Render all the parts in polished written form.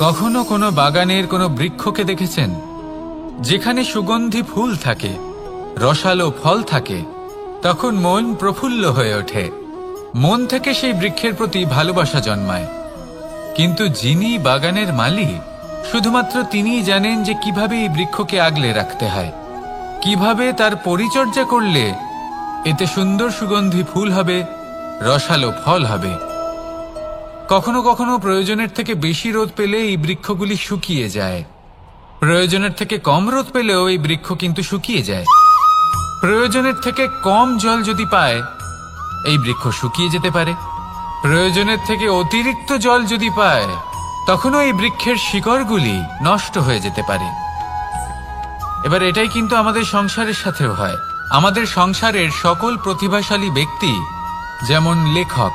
কখনো কোনো বাগানের কোনো বৃক্ষকে দেখেছেন যেখানে সুগন্ধি ফুল থাকে, রসালো ফল থাকে? তখন মন প্রফুল্ল হয়ে ওঠে, মন থেকে সেই বৃক্ষের প্রতি ভালোবাসা জন্মায়। কিন্তু যিনি বাগানের মালিক, শুধুমাত্র তিনিই জানেন যে কিভাবে এই বৃক্ষকে আগলে রাখতে হয়, কিভাবে তার পরিচর্যা করলে এতে সুন্দর সুগন্ধি ফুল হবে, রসালো ফল হবে। কখনো কখনো প্রয়োজনের থেকে বেশি রোদ পেলে এই বৃক্ষগুলি শুকিয়ে যায়, প্রয়োজনের থেকে কম রোদ পেলেও এই বৃক্ষ কিন্তু শুকিয়ে যায়। প্রয়োজনের থেকে কম জল যদি পায়, এই বৃক্ষ শুকিয়ে যেতে পারে। প্রয়োজনের থেকে অতিরিক্ত জল যদি পায়, তখনও এই বৃক্ষের শিকড়গুলি নষ্ট হয়ে যেতে পারে। এবার এটাই কিন্তু আমাদের সংসারের সাথেও হয়। আমাদের সংসারের সকল প্রতিভাশালী ব্যক্তি, যেমন লেখক,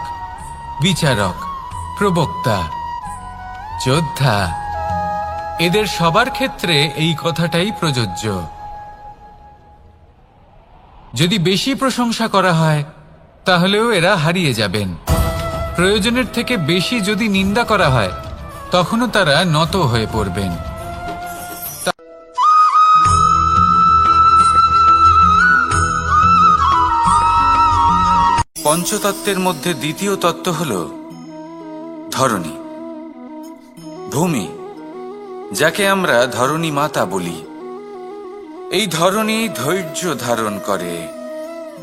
বিচারক, প্রবক্তা, যোদ্ধা, এদের সবার ক্ষেত্রে এই কথাটাই প্রযোজ্য। যদি বেশি প্রশংসা করা হয়, তাহলেও এরা হারিয়ে যাবেন। প্রয়োজনের থেকে বেশি যদি নিন্দা করা হয়, তখনও তারা নত হয়ে পড়বেন। পঞ্চতত্ত্বের মধ্যে দ্বিতীয় তত্ত্ব হল ধরণী, ভূমি, যাকে আমরা ধরণী মাতা বলি। এই ধরণী ধৈর্য ধারণ করে,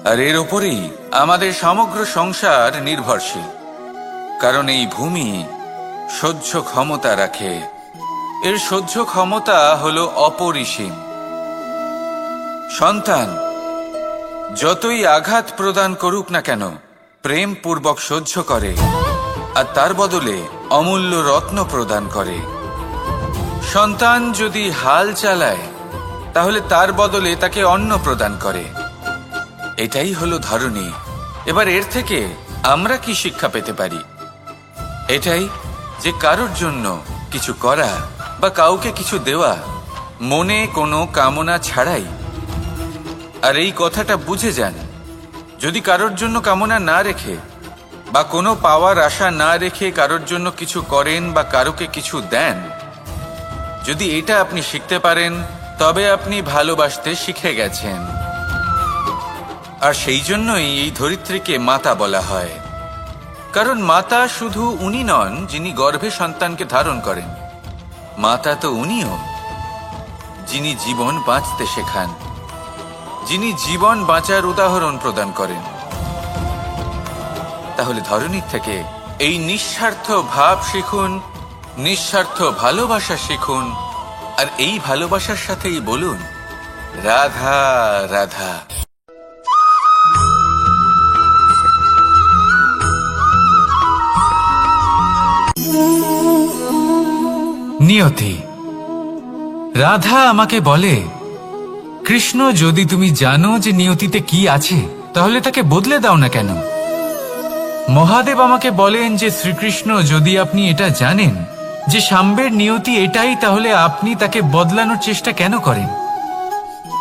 আর এর ওপরেই আমাদের সমগ্র সংসার নির্ভরশীল। কারণ এই ভূমি সহ্য ক্ষমতা রাখে, এর সহ্য ক্ষমতা হল অপরিসীম। সন্তান যতই আঘাত প্রদান করুক না কেন, প্রেম পূর্বক সহ্য করে, আর তার বদলে অমূল্য রত্ন প্রদান করে। সন্তান যদি হাল চালায়, তাহলে তার বদলে তাকে অন্ন প্রদান করে। এটাই হলো ধরণী। এবার এর থেকে আমরা কি শিক্ষা পেতে পারি? এটাই যে কারোর জন্য কিছু করা বা কাউকে কিছু দেওয়া মনে কোনো কামনা ছাড়াই। আর এই কথাটা বুঝে যান, যদি কারোর জন্য কামনা না রেখে বা কোনো পাওয়ার আশা না রেখে কারোর জন্য কিছু করেন বা কারোকে কিছু দেন, যদি এটা আপনি শিখতে পারেন, তবে আপনি ভালোবাসতে শিখে গেছেন। আর সেই জন্যই এই ধরিত্রীকে মাতা বলা হয়। কারণ মাতা শুধু উনি নন যিনি গর্ভে সন্তানকে ধারণ করেন, মাতা তো উনিও যিনি জীবন বাঁচতে শেখান, যিনি জীবন বাঁচার উদাহরণ প্রদান করেন। তাহলে ধরণীর থেকে এই নিঃস্বার্থ ভাব শিখুন, নিঃস্বার্থ ভালোবাসা শিখুন, আর এই ভালোবাসার সাথেই বলুন রাধা রাধা। নিয়তি। রাধা আমাকে বলে, কৃষ্ণ, যদি তুমি জানো যে নিয়তিতে কি আছে, তাহলে তাকে বদলে দাও না কেন? মহাদেব আমাকে বলেন যে শ্রীকৃষ্ণ, যদি আপনি এটা জানেন যে সাম্বের নিয়তি এটাই, তাহলে আপনি তাকে বদলানোর চেষ্টা কেন করেন?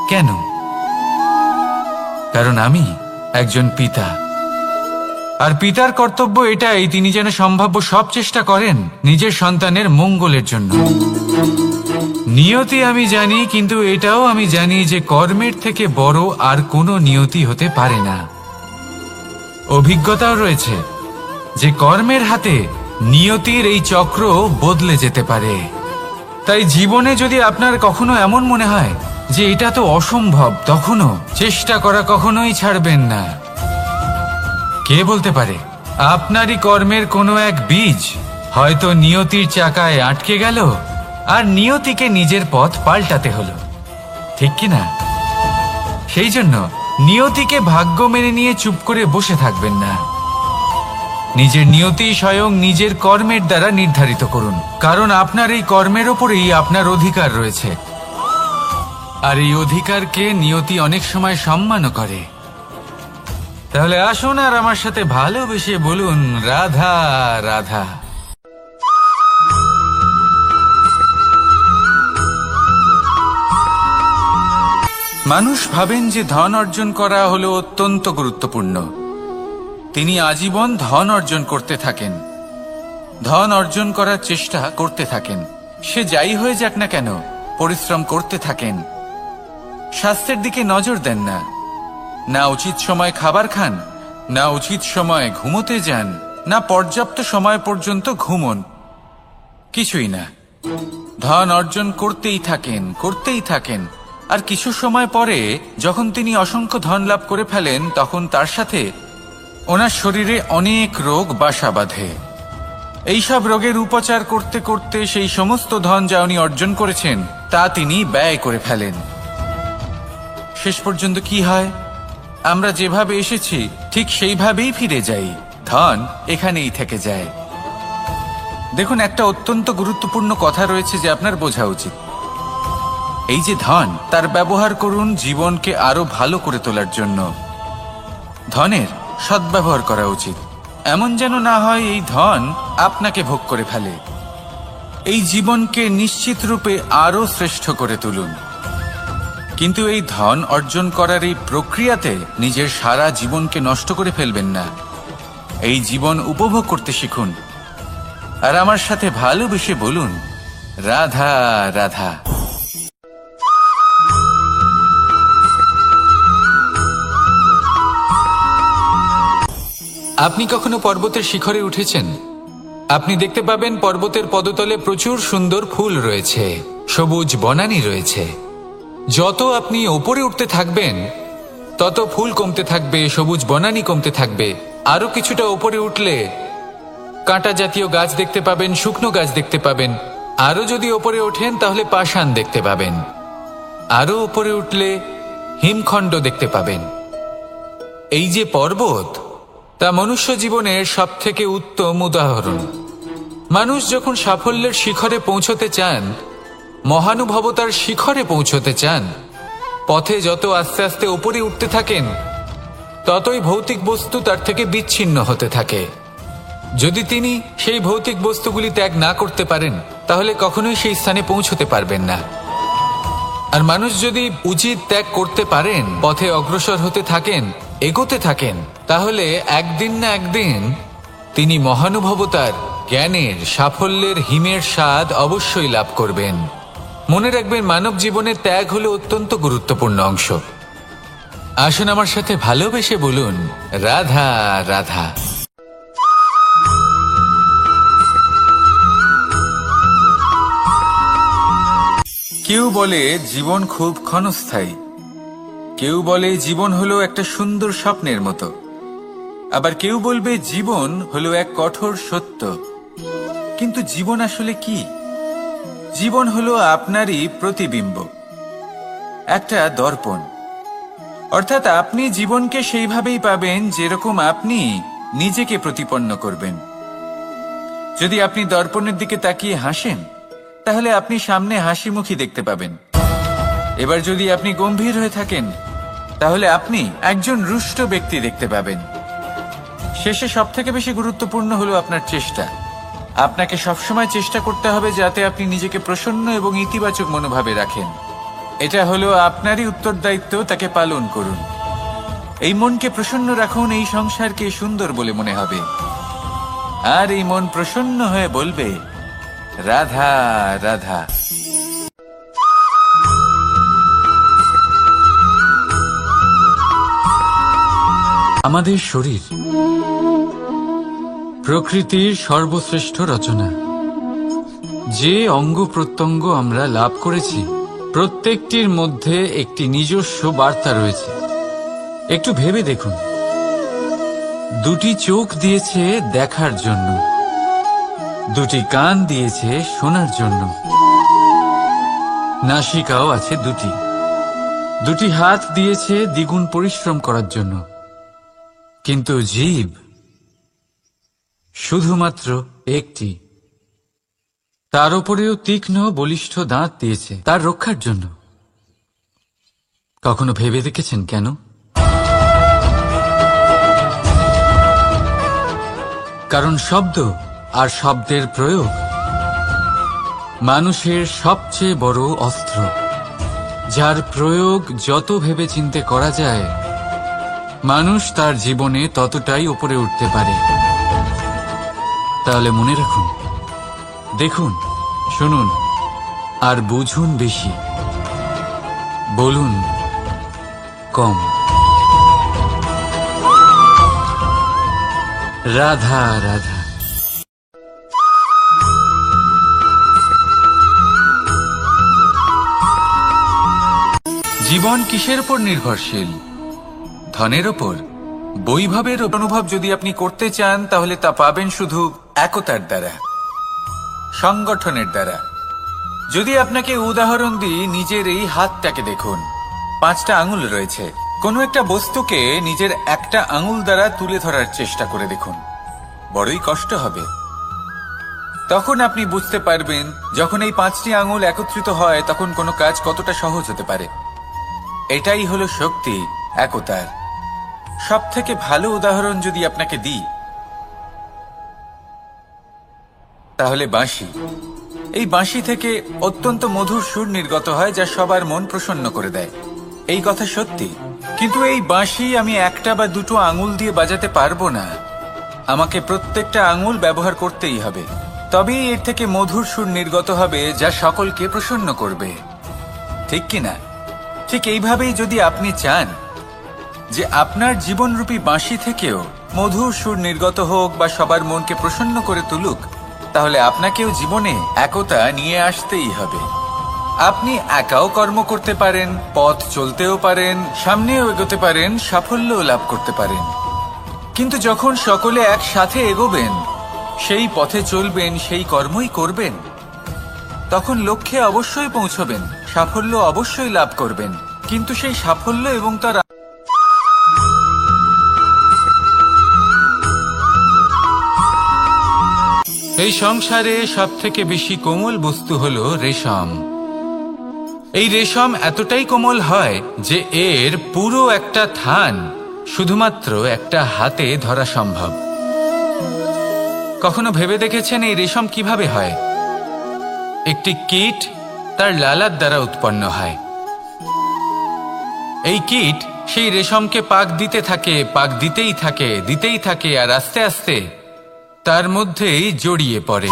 কেন? কারণ আমি একজন পিতা, আর পিতার কর্তব্য এটাই, তিনি যেন সম্ভাব্য সব চেষ্টা করেন নিজের সন্তানের মঙ্গলের জন্য। নিয়তি আমি জানি, কিন্তু এটাও আমি জানি যে কর্মের থেকে বড় আর কোনো নিয়তি হতে পারে না। অভিজ্ঞতাও রয়েছে যে কর্মের হাতে নিয়তির এই চক্র বদলে যেতে পারে। তাই জীবনে যদি আপনার কখনো এমন মনে হয় যে এটা তো অসম্ভব, তখনও চেষ্টা করা কখনোই ছাড়বেন না। কে বলতে পারে আপনারই কর্মের কোনো এক বীজ হয়তো নিয়তির চাকায় আটকে গেল, আর নিয়তিকে নিজের পথ পাল্টাতে হলো, ঠিক কিনা? সেই জন্য নিয়তিকে ভাগ্য মেনে নিয়ে চুপ করে বসে থাকবেন না। নিজের নিয়তি স্বয়ং নিজের কর্মের দ্বারা নির্ধারিত করুন, কারণ আপনার এই কর্মের ওপরেই আপনার অধিকার রয়েছে। আর এই অধিকারকে নিয়তি অনেক সময় সম্মানও করে। তাহলে আসুন আর আমার সাথে ভালোবেসে বলুন রাধা রাধা। মানুষ ভাবেন যে ধন অর্জন করা হলো অত্যন্ত গুরুত্বপূর্ণ। তিনি আজীবন ধন অর্জন করতে থাকেন, ধন অর্জন করার চেষ্টা করতে থাকেন, সে যাই হয়ে যাক না কেন পরিশ্রম করতে থাকেন। স্বাস্থ্যের দিকে নজর দেন না, না উচিত সময় খাবার খান, না উচিত সময় ঘুমোতে যান, না পর্যাপ্ত সময় পর্যন্ত ঘুমন, কিছুই না। ধন অর্জন করতেই থাকেন, আর কিছু সময় পরে যখন তিনি অসংখ্য ধন লাভ করে ফেলেন তখন তার সাথে ওনার শরীরে অনেক রোগ বাসা বাঁধে। এইসব রোগের উপচার করতে করতে সেই সমস্ত ধন যা উনি অর্জন করেছেন তা তিনি ব্যয় করে ফেলেন। শেষ পর্যন্ত কি হয়? আমরা যেভাবে এসেছি ঠিক সেইভাবেই ফিরে যাই, ধন এখানেই থেকে যায়। দেখুন, একটা অত্যন্ত গুরুত্বপূর্ণ কথা রয়েছে যে আপনার বোঝা উচিত। এই যে ধন, তার ব্যবহার করুন জীবনকে আরো ভালো করে তোলার জন্য। ধনের সদ্ব্যবহার করা উচিত, এমন যেন না হয় এই ধন আপনাকে ভোগ করে ফেলে। এই জীবনকে নিশ্চিত রূপে আরো শ্রেষ্ঠ করে তুলুন, কিন্তু এই ধন অর্জন করার এই প্রক্রিয়াতে নিজের সারা জীবনকে নষ্ট করে ফেলবেন না। এই জীবন উপভোগ করতে শিখুন, আর আমার সাথে ভালোবেসে বলুন, রাধা রাধা। আপনি কখনো পর্বতের শিখরে উঠেছেন? আপনি দেখতে পাবেন পর্বতের পদতলে প্রচুর সুন্দর ফুল রয়েছে, সবুজ বনানী রয়েছে। যত আপনি ওপরে উঠতে থাকবেন তত ফুল কমতে থাকবে, সবুজ বনানী কমতে থাকবে। আরো কিছুটা ওপরে উঠলে কাঁটা জাতীয় গাছ দেখতে পাবেন, শুকনো গাছ দেখতে পাবেন। আরো যদি ওপরে ওঠেন তাহলে পাষাণ দেখতে পাবেন। আরো ওপরে উঠলে হিমখণ্ড দেখতে পাবেন। এই যে পর্বত, তা মনুষ্য জীবনের সবথেকে উত্তম উদাহরণ। মানুষ যখন সাফল্যের শিখরে পৌঁছতে চান, মহানুভবতার শিখরে পৌঁছতে চান, পথে যত আস্তে আস্তে উপরে উঠতে থাকেন ততই ভৌতিক বস্তু তার থেকে বিচ্ছিন্ন হতে থাকে। যদি তিনি সেই ভৌতিক বস্তুগুলি ত্যাগ না করতে পারেন তাহলে কখনোই সেই স্থানে পৌঁছতে পারবেন না। আর মানুষ যদি উচিত ত্যাগ করতে পারেন, পথে অগ্রসর হতে থাকেন, এগোতে থাকেন, তাহলে একদিন না একদিন তিনি মহানুভবতার, জ্ঞানের, সাফল্যের হিমের স্বাদ অবশ্যই লাভ করবেন। মনে রাখবেন, মানব জীবনের ত্যাগ হলো অত্যন্ত গুরুত্বপূর্ণ অংশ। আসুন আমার সাথে ভালোবেসে বলুন, রাধা রাধা। কেউ বলে জীবন খুব ক্ষণস্থায়ী, কেউ বলে জীবন হলো একটা সুন্দর স্বপ্নের মতো, আবার কেউ বলবে জীবন হলো এক কঠোর সত্য। কিন্তু জীবন আসলে কি? জীবন হলো আপনারই প্রতিবিম্ব, একটা দর্পণ। অর্থাৎ আপনি জীবনকে সেইভাবেই পাবেন যেরকম আপনি নিজেকে প্রতিপন্ন করবেন। যদি আপনি দর্পণের দিকে তাকিয়ে হাসেন তাহলে আপনি সামনে হাসি মুখী দেখতে পাবেন। এবার যদি আপনি গম্ভীর হয়ে থাকেন তাহলে আপনি একজন রুষ্ট ব্যক্তি দেখতে পাবেন। শেষে সবথেকে বেশি গুরুত্বপূর্ণ হলো আপনার চেষ্টা। আপনাকে সবসময় চেষ্টা করতে হবে যাতে আপনি নিজেকে প্রসন্ন এবং ইতিবাচক মনোভাবে রাখেন। এটা হলো আপনারই উত্তরদায়িত্ব, তাকে পালন করুন। এই মনকে প্রসন্ন রাখুন, এই সংসারকে সুন্দর বলে মনে হবে। আর এই মন প্রসন্ন হয়ে বলবে, রাধা রাধা। আমাদের শরীর প্রকৃতির সর্বশ্রেষ্ঠ রচনা। যে অঙ্গ প্রত্যঙ্গ আমরা লাভ করেছি প্রত্যেকটির মধ্যে একটি নিজস্ব বার্তা রয়েছে। একটু ভেবে দেখুন, দুটি চোখ দিয়েছে দেখার জন্য, দুটি কান দিয়েছে শোনার জন্য, নাসিকাও আছে দুটি, দুটি হাত দিয়েছে দ্বিগুণ পরিশ্রম করার জন্য। কিন্তু জীব শুধুমাত্র একটি, তার উপরেও তীক্ষ্ণ বলিষ্ঠ দাঁত দিয়েছে তার রক্ষার জন্য। কখনো ভেবে দেখেছেন কেন? কারণ শব্দ আর শব্দের প্রয়োগ মানুষের সবচেয়ে বড় অস্ত্র, যার প্রয়োগ যত ভেবেচিন্তে করা যায় মানুষ তার জীবনে ততটাই উপরে উঠতে পারে। তাহলে মনে রাখুন, দেখুন, শুনুন আর বুঝুন বেশি, বলুন কম। রাধা রাধা। জীবন কিসের উপর নির্ভরশীল? ধনের ওপর? বৈভবের অনুভব যদি আপনি করতে চান তাহলে তা পাবেন শুধু একতার দ্বারা, সংগঠনের দ্বারা। যদি আপনাকে উদাহরণ দিই, নিজের এই হাতটাকে দেখুন, 5টা আঙুল রয়েছে। কোনো একটা বস্তুকে নিজের একটা আঙুল দ্বারা তুলে ধরার চেষ্টা করে দেখুন, বড়ই কষ্ট হবে। তখন আপনি বুঝতে পারবেন যখন এই 5টি আঙুল একত্রিত হয় তখন কোনো কাজ কতটা সহজ হতে পারে। এটাই হলো শক্তি একতার। সব থেকে ভালো উদাহরণ যদি আপনাকে দিই তাহলে বাঁশি। এই বাঁশি থেকে অত্যন্ত মধুর সুর নির্গত হয় যা সবার মন প্রসন্ন করে দেয়। এই কথা সত্যি, কিন্তু এই বাঁশি আমি একটা বা দুটো আঙুল দিয়ে বাজাতে পারবো না। আমাকে প্রত্যেকটা আঙুল ব্যবহার করতেই হবে, তবেই এর থেকে মধুর সুর নির্গত হবে যা সকলকে প্রসন্ন করবে, ঠিক কিনা? ঠিক এইভাবেই যদি আপনি চান যে আপনার জীবনরূপী বাঁশি থেকেও মধুর সুর নির্গত হোক বা সবার মনকে প্রসন্ন করে তুলুক, তাহলে আপনাকেও জীবনে একতা নিয়ে আসতেই হবে। আপনি একাও কর্ম করতে পারেন, পথ চলতেও পারেন, সামনেও এগোতে পারেন, সাফল্যও লাভ করতে পারেন। কিন্তু যখন সকলে একসাথে এগোবেন, সেই পথে চলবেন, সেই কর্মই করবেন, তখন লক্ষ্যে অবশ্যই পৌঁছবেন, সাফল্য অবশ্যই লাভ করবেন। কিন্তু সেই সাফল্য এবং তার এই সংসারে সবথেকে বেশি কোমল বস্তু হলো রেশম। এই রেশম এতটাই কোমল হয় যে এর পুরো একটা থান শুধুমাত্র একটা হাতে ধরা সম্ভব। কখনো ভেবে দেখেছেন এই রেশম কিভাবে হয়? একটি কীট তার লালার দ্বারা উৎপন্ন হয়। এই কীট সেই রেশমকে পাক দিতে থাকে, পাক দিতেই থাকে, আর আস্তে আস্তে তার মধ্যেই জড়িয়ে পড়ে।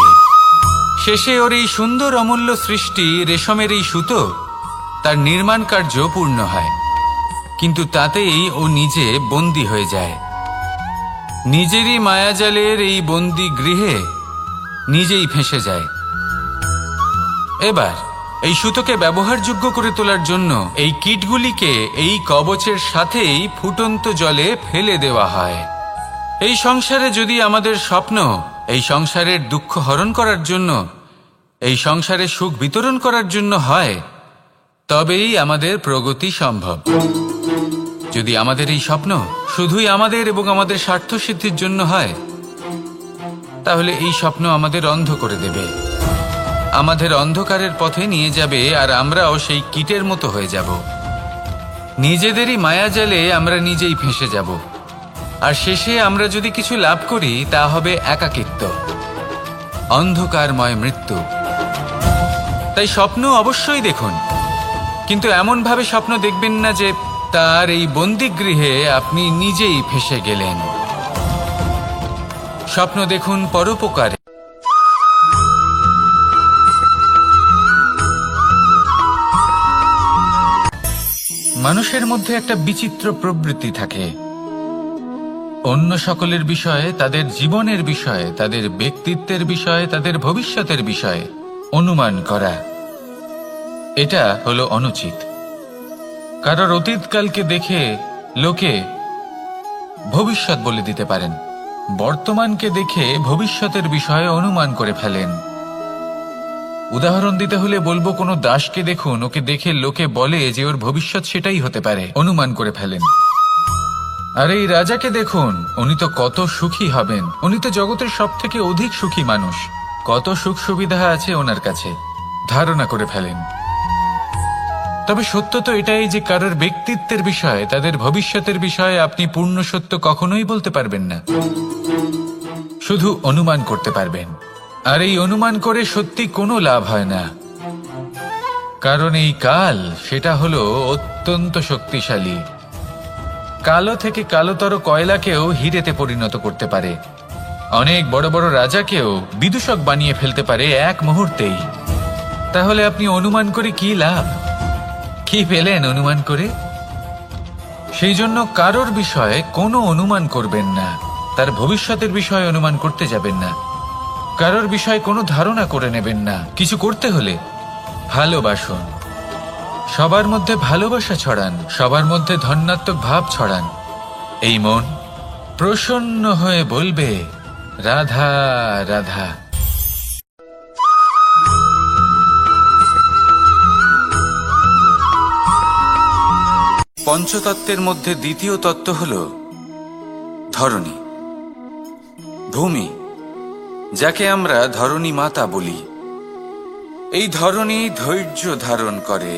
শেষে ওর এই সুন্দর অমূল্য সৃষ্টি রেশমের এই সুতো তার নির্মাণ কার্য পূর্ণ হয়, কিন্তু তাতেই ও নিজে বন্দী হয়ে যায়। নিজেরই মায়াজালের এই বন্দী গৃহে নিজেই ফেঁসে যায়। এবার এই সুতোকে ব্যবহারযোগ্য করে তোলার জন্য এই কীটগুলিকে এই কবচের সাথেই ফুটন্ত জলে ফেলে দেওয়া হয়। এই সংসারে যদি আমাদের স্বপ্ন এই সংসারের দুঃখ হরণ করার জন্য, এই সংসারে সুখ বিতরণ করার জন্য হয়, তবেই আমাদের প্রগতি সম্ভব। যদি আমাদের এই স্বপ্ন শুধুই আমাদের এবং আমাদের স্বার্থ সিদ্ধির জন্য হয়, তাহলে এই স্বপ্ন আমাদের অন্ধ করে দেবে, আমাদের অন্ধকারের পথে নিয়ে যাবে, আর আমরাও সেই কীটের মতো হয়ে যাব। নিজেদেরই মায়াজালে আমরা নিজেই ফেঁসে যাব, আর শেষে আমরা যদি কিছু লাভ করি তা হবে একাকিত্ব, অন্ধকারময় মৃত্যু। তাই স্বপ্ন অবশ্যই দেখুন, কিন্তু এমনভাবে স্বপ্ন দেখবেন না যে তার এই বন্দিগৃহে আপনি নিজেই ফেঁসে গেলেন। স্বপ্ন দেখুন পরোপকারে। মানুষের মধ্যে একটা বিচিত্র প্রবৃত্তি থাকে, অন্য সকলের বিষয়ে, তাদের জীবনের বিষয়ে, তাদের ব্যক্তিত্বের বিষয়ে, তাদের ভবিষ্যতের বিষয়ে অনুমান করা। এটা হলো অনুচিত। কারোর অতীতকালকে দেখে লোকে ভবিষ্যৎ বলে দিতে পারেন, বর্তমানকে দেখে ভবিষ্যতের বিষয়ে অনুমান করে ফেলেন। উদাহরণ দিতে হলে বলবো, কোনো দাসকে দেখুন, ওকে দেখে লোকে বলে যে ওর ভবিষ্যৎ সেটাই হতে পারে, অনুমান করে ফেলেন। আর এই রাজাকে দেখুন, উনি তো কত সুখী হবেন, উনি তো জগতের সব থেকে অধিক সুখী মানুষ, কত সুখ সুবিধা আছে ওনার কাছে, ধারণা করে ফেলেন। তবে সত্য তো এটাই যে কারোর ব্যক্তিত্বের বিষয়ে, তাদের ভবিষ্যতের বিষয়ে আপনি পূর্ণ সত্য কখনোই বলতে পারবেন না, শুধু অনুমান করতে পারবেন। আর এই অনুমান করে সত্যি কোনো লাভ হয় না, কারণ এই কাল সেটা হলো অত্যন্ত শক্তিশালী। কালো থেকে কালোতর কয়লাকেও হিরেতে পরিণত করতে পারে। অনেক বড় বড় রাজাকেও বিদূষক বানিয়ে ফেলতে পারে এক মুহূর্তেই। তাহলে আপনি অনুমান করে কি লাভ? কি পেলেন অনুমান করে? সেই জন্য কারোর বিষয়ে কোনো অনুমান করবেন না, তার ভবিষ্যতের বিষয়ে অনুমান করতে যাবেন না, কারোর বিষয়ে কোনো ধারণা করে নেবেন না। কিছু করতে হলে ভালোবাসুন, সবার মধ্যে ভালোবাসা ছড়ান, সবার মধ্যে ধন্যাত্মক ভাব ছড়ান। এই মন প্রসন্ন হয়ে বলবে, রাধা রাধা। পঞ্চতত্ত্বের মধ্যে দ্বিতীয় তত্ত্ব হল ধরণী, ভূমি, যাকে আমরা ধরণী মাতা বলি। এই ধরণী ধৈর্য ধারণ করে,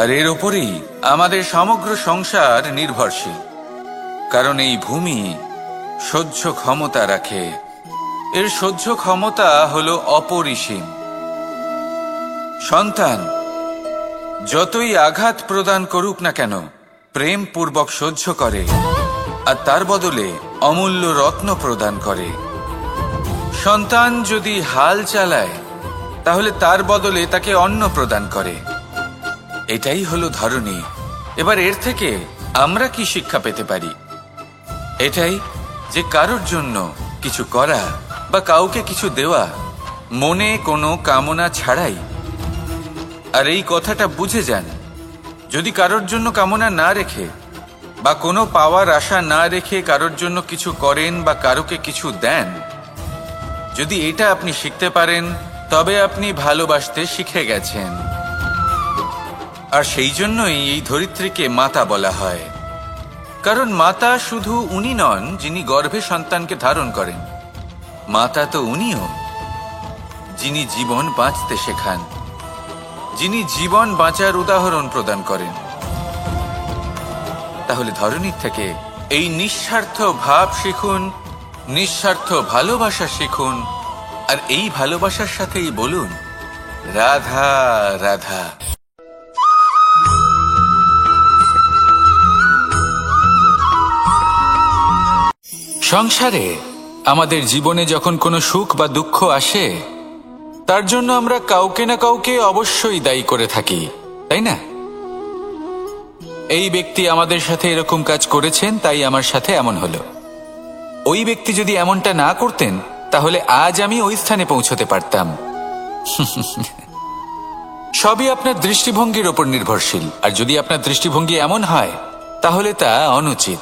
আর এর ওপরেই আমাদের সমগ্র সংসার নির্ভরশীল। কারণ এই ভূমি সহ্য ক্ষমতা রাখে, এর সহ্য ক্ষমতা হল অপরিসীম। সন্তান যতই আঘাত প্রদান করুক না কেন, প্রেম পূর্বক সহ্য করে, আর তার বদলে অমূল্য রত্ন প্রদান করে। সন্তান যদি হাল চালায়, তাহলে তার বদলে তাকে অন্ন প্রদান করে। এটাই হলো ধরণী। এবার এর থেকে আমরা কি শিক্ষা পেতে পারি? এটাই যে কারোর জন্য কিছু করা বা কাউকে কিছু দেওয়া মনে কোনো কামনা ছাড়াই। আর এই কথাটা বুঝে যান, যদি কারোর জন্য কামনা না রেখে বা কোনো পাওয়ার আশা না রেখে কারোর জন্য কিছু করেন বা কারোকে কিছু দেন, যদি এটা আপনি শিখতে পারেন, তবে আপনি ভালোবাসতে শিখে গেছেন। আর সেই জন্যই এই ধরিত্রীকে মাতা বলা হয়। কারণ মাতা শুধু উনি নন যিনি গর্ভে সন্তানকে ধারণ করেন, মাতা তো উনিও যিনি জীবন বাঁচতে শেখান, যিনি জীবন বাঁচার উদাহরণ প্রদান করেন। তাহলে ধরণীর থেকে এই নিঃস্বার্থ ভাব শিখুন, নিঃস্বার্থ ভালোবাসা শিখুন, আর এই ভালোবাসার সাথেই বলুন, রাধা রাধা। সংসারে আমাদের জীবনে যখন কোনো সুখ বা দুঃখ আসে, তার জন্য আমরা কাউকে না কাউকে অবশ্যই দায়ী করে থাকি, তাই না? এই ব্যক্তি আমাদের সাথে এরকম কাজ করেছেন, তাই আমার সাথে এমন হলো। ওই ব্যক্তি যদি এমনটা না করতেন, তাহলে আজ আমি ওই স্থানে পৌঁছতে পারতাম। সবই আপনার দৃষ্টিভঙ্গির ওপর নির্ভরশীল। আর যদি আপনার দৃষ্টিভঙ্গি এমন হয়, তাহলে তা অনুচিত।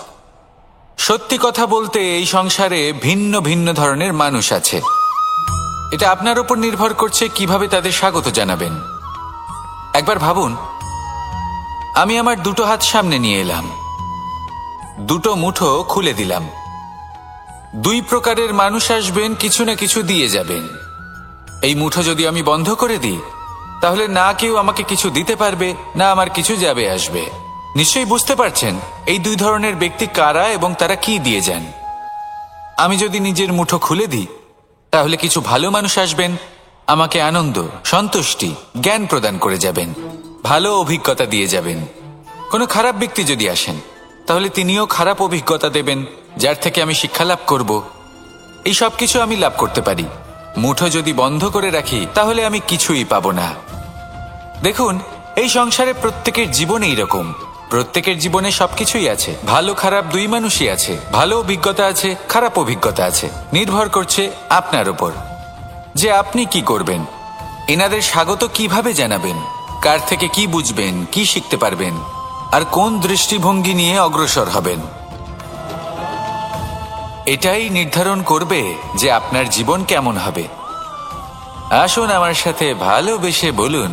সত্যি কথা বলতে এই সংসারে ভিন্ন ভিন্ন ধরনের মানুষ আছে। এটা আপনার উপর নির্ভর করছে কিভাবে তাদের স্বাগত জানাবেন। একবার ভাবুন, আমি আমার দুটো হাত সামনে নিয়ে এলাম, দুটো মুঠো খুলে দিলাম। দুই প্রকারের মানুষ আসবেন, কিছু না কিছু দিয়ে যাবেন। এই মুঠো যদি আমি বন্ধ করে দিই, তাহলে না কেউ আমাকে কিছু দিতে পারবে, না আমার কিছু যাবে আসবে। নিশ্চয়ই বুঝতে পারছেন এই দুই ধরনের ব্যক্তি কারা এবং তারা কি দিয়ে যান। আমি যদি নিজের মুঠো খুলে দিই, তাহলে কিছু ভালো মানুষ আসবেন, আমাকে আনন্দ, সন্তুষ্টি, জ্ঞান প্রদান করে যাবেন, ভালো অভিজ্ঞতা দিয়ে যাবেন। কোনো খারাপ ব্যক্তি যদি আসেন, তাহলে তিনিও খারাপ অভিজ্ঞতা দেবেন, যার থেকে আমি শিক্ষা লাভ করব। এই সব কিছু আমি লাভ করতে পারি। মুঠো যদি বন্ধ করে রাখি, তাহলে আমি কিছুই পাবো না। দেখুন, এই সংসারে প্রত্যেকের জীবনে এইরকম। প্রত্যেকের জীবনে সবকিছুই আছে, ভালো খারাপ দুই মানুষই আছে, ভালো অভিজ্ঞতা আছে, খারাপ অভিজ্ঞতা আছে। নির্ভর করছে আপনার উপর যে আপনি কি করবেন, এনাদের স্বাগত কিভাবে জানাবেন, কার থেকে কি বুঝবেন, কি শিখতে পারবেন, আর কোন দৃষ্টিভঙ্গি নিয়ে অগ্রসর হবেন। এটাই নির্ধারণ করবে যে আপনার জীবন কেমন হবে। আসুন আমার সাথে ভালোবেসে বলুন,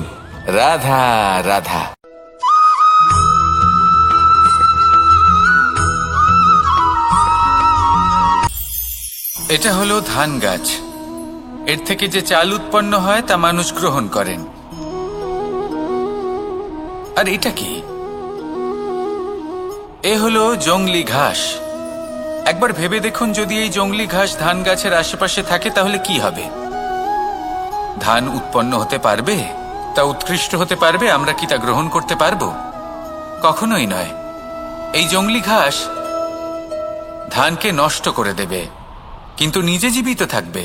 রাধা রাধা। এটা হলো ধান গাছ। এর থেকে যে চাল উৎপন্ন হয় তা মানুষ গ্রহণ করেন। আর এটা কি? এ হলো জংলি ঘাস। একবার ভেবে দেখুন, যদি এই জংলি ঘাস ধান গাছের আশেপাশে থাকে, তাহলে কি হবে? ধান উৎপন্ন হতে পারবে? তা উৎকৃষ্ট হতে পারবে? আমরা কি তা গ্রহণ করতে পারবো? কখনোই নয়। এই জংলি ঘাস ধানকে নষ্ট করে দেবে। কিন্তু নিজে জীবিত থাকবে।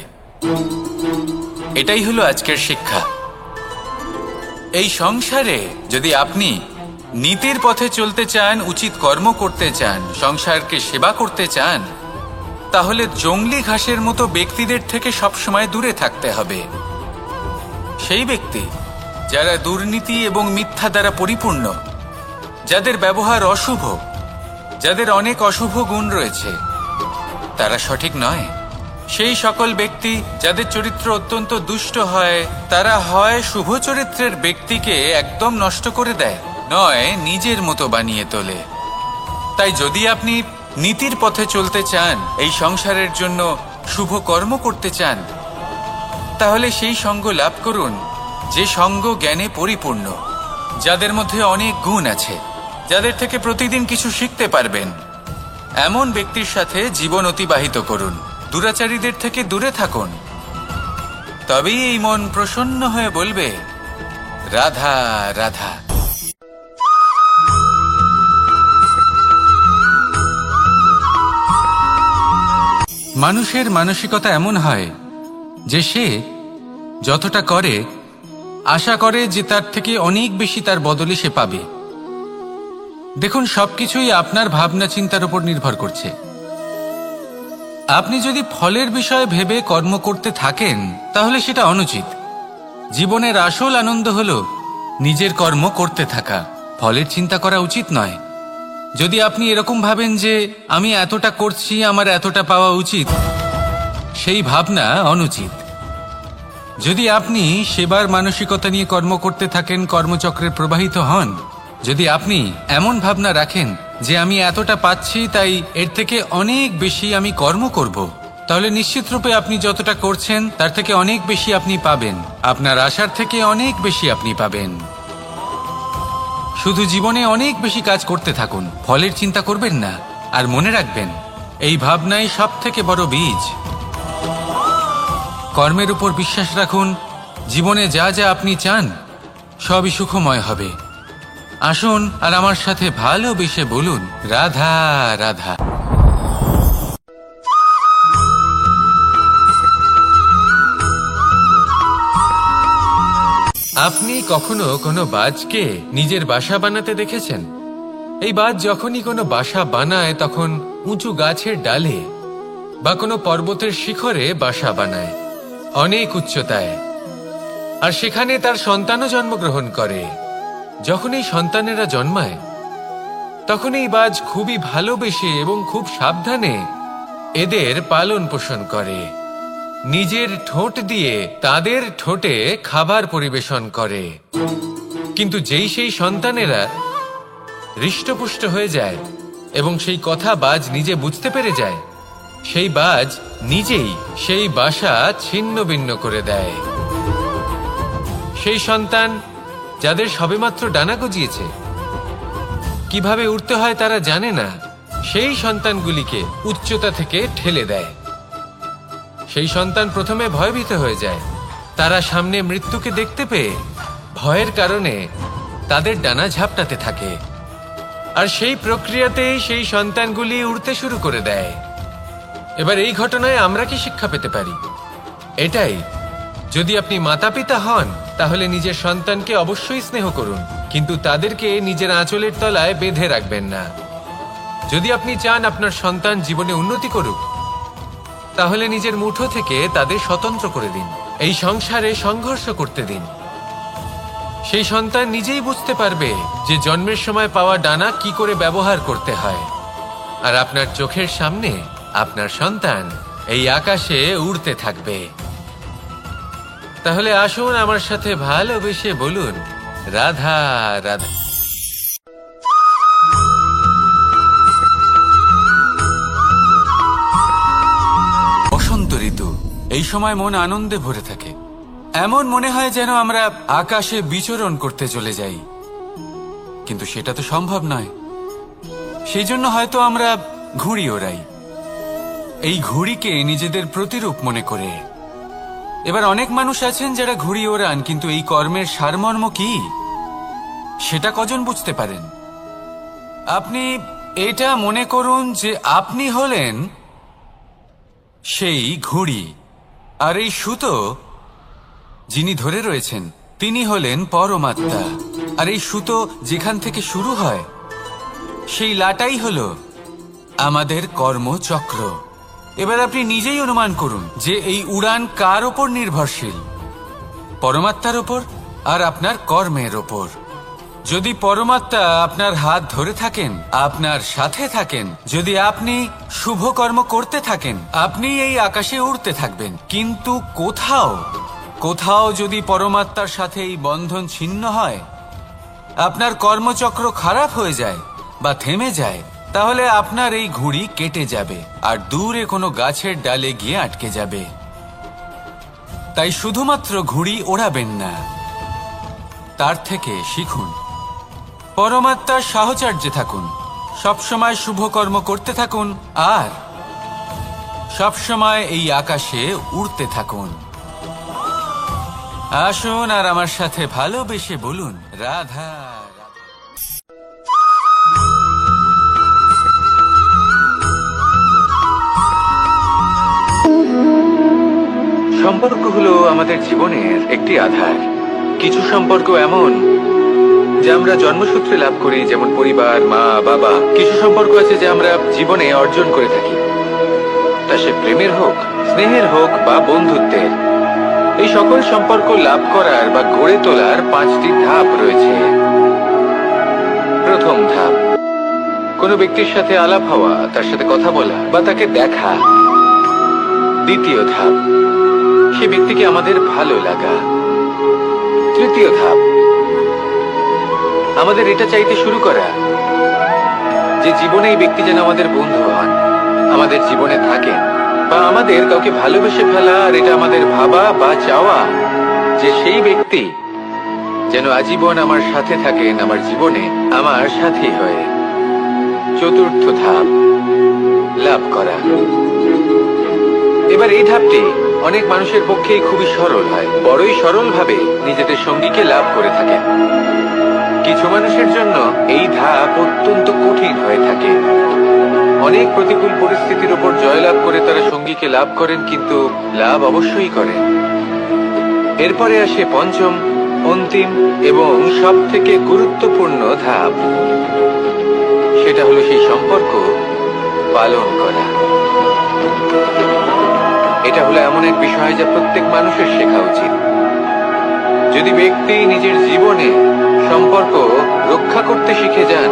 এটাই হলো আজকের শিক্ষা। এই সংসারে যদি আপনি নীতির পথে চলতে চান, উচিত কর্ম করতে চান, সংসারকে সেবা করতে চান, তাহলে জংলি ঘাসের মতো ব্যক্তিদের থেকে সবসময় দূরে থাকতে হবে। সেই ব্যক্তি যারা দুর্নীতি এবং মিথ্যা দ্বারা পরিপূর্ণ, যাদের ব্যবহার অশুভ, যাদের অনেক অশুভ গুণ রয়েছে, তারা সঠিক নয়। সেই সকল ব্যক্তি যাদের চরিত্র অত্যন্ত দুষ্ট হয়, তারা হয় শুভ চরিত্রের ব্যক্তিকে একদম নষ্ট করে দেয়, নয় নিজের মতো বানিয়ে তোলে। তাই যদি আপনি নীতির পথে চলতে চান, এই সংসারের জন্য শুভ কর্ম করতে চান, তাহলে সেই সঙ্গ লাভ করুন যে সঙ্গ জ্ঞানে পরিপূর্ণ, যাদের মধ্যে অনেক গুণ আছে, যাদের থেকে প্রতিদিন কিছু শিখতে পারবেন। এমন ব্যক্তির সাথে জীবন অতিবাহিত করুন, দুরাচারীদের থেকে দূরে থাকুন। তবেই এই মন প্রসন্ন হয়ে বলবে, রাধা রাধা। মানুষের মানসিকতা এমন হয় যে সে যতটা করে আশা করে যে তার থেকে অনেক বেশি তার বদলে সে পাবে। দেখুন, সবকিছুই আপনার ভাবনা চিন্তার উপর নির্ভর করছে। আপনি যদি ফলের বিষয়ে ভেবে কর্ম করতে থাকেন, তাহলে সেটা অনুচিত। জীবনের আসল আনন্দ হলো নিজের কর্ম করতে থাকা, ফলের চিন্তা করা উচিত নয়। যদি আপনি এরকম ভাবেন যে আমি এতটা করছি, আমার এতটা পাওয়া উচিত, সেই ভাবনা অনুচিত। যদি আপনি সেবার মানসিকতা নিয়ে কর্ম করতে থাকেন, কর্মচক্রে প্রবাহিত হন, যদি আপনি এমন ভাবনা রাখেন যে আমি এতটা পাচ্ছি, তাই এর থেকে অনেক বেশি আমি কর্ম করব, তাহলে নিশ্চিত রূপে আপনি যতটা করছেন তার থেকে অনেক বেশি আপনি পাবেন। আপনার আশার থেকে অনেক বেশি আপনি পাবেন। শুধু জীবনে অনেক বেশি কাজ করতে থাকুন, ফলের চিন্তা করবেন না। আর মনে রাখবেন, এই ভাবনাই সব থেকে বড় বীজ। কর্মের উপর বিশ্বাস রাখুন। জীবনে যা যা আপনি চান সবই সুখময় হবে। আসুন আর আমার সাথে ভালোবেসে বলুন, রাধা রাধা। আপনি কখনো কোনো বাজকে নিজের বাসা বানাতে দেখেছেন? এই বাজ যখনই কোনো বাসা বানায়, তখন উঁচু গাছের ডালে বা কোনো পর্বতের শিখরে বাসা বানায়, অনেক উচ্চতায়। আর সেখানে তার সন্তানও জন্মগ্রহণ করে। যখন এই সন্তানেরা জন্মায়, তখন এই বাজ খুবই ভালোবেসে এবং খুব সাবধানে এদের পালন পোষণ করে। নিজের ঠোঁট দিয়ে তাদের ঠোঁটে খাবার পরিবেশন করে। কিন্তু যেই সেই সন্তানেরা হৃষ্টপুষ্ট হয়ে যায় এবং সেই কথা বাজ নিজে বুঝতে পেরে যায়, সেই বাজ নিজেই সেই বাসা ছিন্ন ভিন্ন করে দেয়। সেই সন্তান যাদের সবেমাত্র ডানা গজিয়েছে, কিভাবে উড়তে হয় তারা জানে না, সেই সন্তানগুলিকে উচ্চতা থেকে ঠেলে দেয়। সেই সন্তান প্রথমে ভয়ভীত হয়ে যায়। তারা সামনে মৃত্যুকে দেখতে পেয়ে ভয়ের কারণে তাদের ডানা ঝাপটাতে থাকে। আর সেই প্রক্রিয়াতেই সেই সন্তানগুলি উড়তে শুরু করে দেয়। এবার এই ঘটনায় আমরা কি শিক্ষা পেতে পারি? এটাই, যদি আপনি মাতা পিতা হন, তাহলে নিজের সন্তানকে অবশ্যই স্নেহ করুন, কিন্তু তাদেরকে নিজের আঁচলের তলায় বেঁধে রাখবেন না। যদি আপনি চান আপনার সন্তান জীবনে উন্নতি করুক, তাহলে নিজের মুঠো থেকে তাদের স্বতন্ত্র করে দিন। এই সংসারে সংঘর্ষ করতে দিন। সেই সন্তান নিজেই বুঝতে পারবে যে জন্মের সময় পাওয়া ডানা কি করে ব্যবহার করতে হয়। আর আপনার চোখের সামনে আপনার সন্তান এই আকাশে উড়তে থাকবে। তাহলে আসুন আমার সাথে ভালোবেসে বলুন, রাধা রাধা। বসন্ত ঋতু, এই সময় মন আনন্দে ভরে থাকে। এমন মনে হয় যেন আমরা আকাশে বিচরণ করতে চলে যাই, কিন্তু সেটা তো সম্ভব নয়। সেই জন্য হয়তো আমরা ঘুড়ি ওড়াই, এই ঘুড়িকে নিজেদের প্রতিরূপ মনে করে। এবার অনেক মানুষ আছেন যারা ঘুড়ি ওড়ান, কিন্তু এই কর্মের সারমর্ম কি সেটা কজন বুঝতে পারেন? আপনি এটা মনে করুন যে আপনি হলেন সেই ঘুড়ি। আর এই সুতো যিনি ধরে রয়েছেন তিনি হলেন পরমাত্মা। আর এই সুতো যেখান থেকে শুরু হয় সেই লাটাই হলো আমাদের কর্মচক্র। এবার আপনি নিজেই অনুমান করুন যে এই উড়ান কার ওপর নির্ভরশীল, পরমাত্মার ওপর আর আপনার কর্মের ওপর। যদি পরমাত্মা আপনার হাত ধরে থাকেন, আপনার সাথে থাকেন, যদি আপনি শুভ কর্ম করতে থাকেন, আপনি এই আকাশে উড়তে থাকবেন। কিন্তু কোথাও যদি পরমাত্মার সাথে এই বন্ধন ছিন্ন হয়, আপনার কর্মচক্র খারাপ হয়ে যায় বা থেমে যায়, তাহলে আপনার এই ঘুড়ি কেটে যাবে আর দূরে কোনো গাছের ডালে গিয়ে আটকে যাবে। তাই শুধুমাত্র ঘুড়ি ওড়াবেন না, তার থেকে শিখুন, পরমাত্মার সাহচর্যে থাকুন, সবসময় শুভ কর্ম করতে থাকুন আর সবসময় এই আকাশে উড়তে থাকুন। আসুন আর আমার সাথে ভালোবেসে বলুন, রাধা। সম্পর্ক হলো আমাদের জীবনের একটি আধার। কিছু সম্পর্ক এমন যে আমরা জন্মসূত্রে লাভ করি, যেমন পরিবার, মা, বাবা। কিছু সম্পর্ক আছে যে আমরা জীবনে অর্জন করে থাকি, তা সে প্রেমের হোক, স্নেহের হোক বা বন্ধুত্বের। এই সকল সম্পর্ক লাভ করার বা গড়ে তোলার 5টি ধাপ রয়েছে। প্রথম ধাপ, কোনো ব্যক্তির সাথে আলাপ হওয়া, তার সাথে কথা বলা বা তাকে দেখা। দ্বিতীয় ধাপ, সে ব্যক্তিকে আমাদের ভালো লাগা। তৃতীয় ধাপ, আমাদের এটা চাইতে শুরু করা যে জীবনে এই ব্যক্তি যেন আমাদের বন্ধু হন, আমাদের জীবনে থাকেন, বা আমাদের কাউকে ভালোবেসে ফেলা আর এটা আমাদের ভাবা বা চাওয়া যে সেই ব্যক্তি যেন আজীবন আমার সাথে থাকেন, আমার জীবনে আমার সাথী হয়ে। চতুর্থ ধাপ, লাভ করা। এবার এই ধাপটি অনেক মানুষের পক্ষেই খুবই সরল হয়, বড়ই সরলভাবে নিজেদের সঙ্গীকে লাভ করে থাকেন। কিছু মানুষের জন্য এই ধাপ অত্যন্ত কঠিন হয়ে থাকে। অনেক প্রতিকূল পরিস্থিতির উপর জয়লাভ করে তারা সঙ্গীকে লাভ করেন, কিন্তু লাভ অবশ্যই করেন। এরপরে আসে পঞ্চম, অন্তিম এবং সব থেকে গুরুত্বপূর্ণ ধাপ। সেটা হলো সেই সম্পর্ক পালন করা। এটা হলো এমন এক বিষয় যা প্রত্যেক মানুষের শেখা উচিত। যদি ব্যক্তি নিজের জীবনে সম্পর্ক রক্ষা করতে শিখে যান,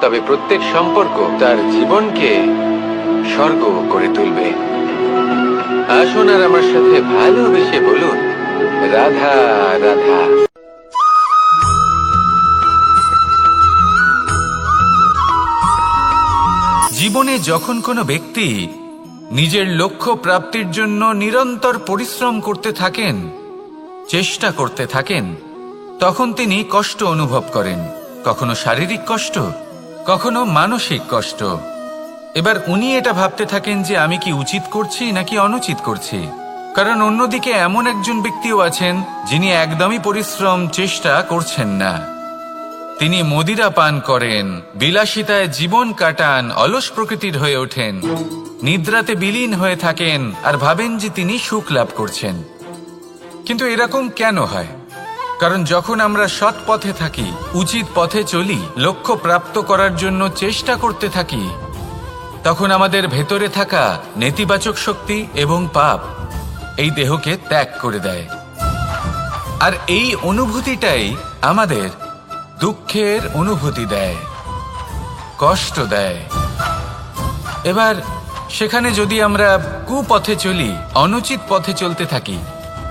তবে প্রত্যেক সম্পর্ক তার জীবনকে স্বর্গ করে তুলবে। আসুন আর আমার সাথে ভালোবেসে বলুন, রাধা রাধা। জীবনে যখন কোনো ব্যক্তি নিজের লক্ষ্য প্রাপ্তির জন্য নিরন্তর পরিশ্রম করতে থাকেন, চেষ্টা করতে থাকেন, তখন তিনি কষ্ট অনুভব করেন, কখনো শারীরিক কষ্ট, কখনো মানসিক কষ্ট। এবার উনি এটা ভাবতে থাকেন যে আমি কি উচিত করছি নাকি অনুচিত করছি। কারণ অন্যদিকে এমন একজন ব্যক্তিও আছেন যিনি একদমই পরিশ্রম চেষ্টা করছেন না। তিনি মদিরা পান করেন, বিলাসিতায় জীবন কাটান, অলস প্রকৃতির হয়ে ওঠেন, নিদ্রাতে বিলীন হয়ে থাকেন আর ভাবেন যে তিনি সুখ লাভ করছেন। কিন্তু এরকম কেন হয়? কারণ যখন আমরা সৎ পথে থাকি, উচিত পথে চলি, লক্ষ্য প্রাপ্ত করার জন্য চেষ্টা করতে থাকি, তখন আমাদের ভেতরে থাকা নেতিবাচক শক্তি এবং পাপ এই দেহকে ত্যাগ করে দেয়। আর এই অনুভূতিটাই আমাদের দুঃখের অনুভূতি দেয়, কষ্ট দেয়। এবার সেখানে যদি আমরা কুপথে চলি, অনুচিত পথে চলতে থাকি,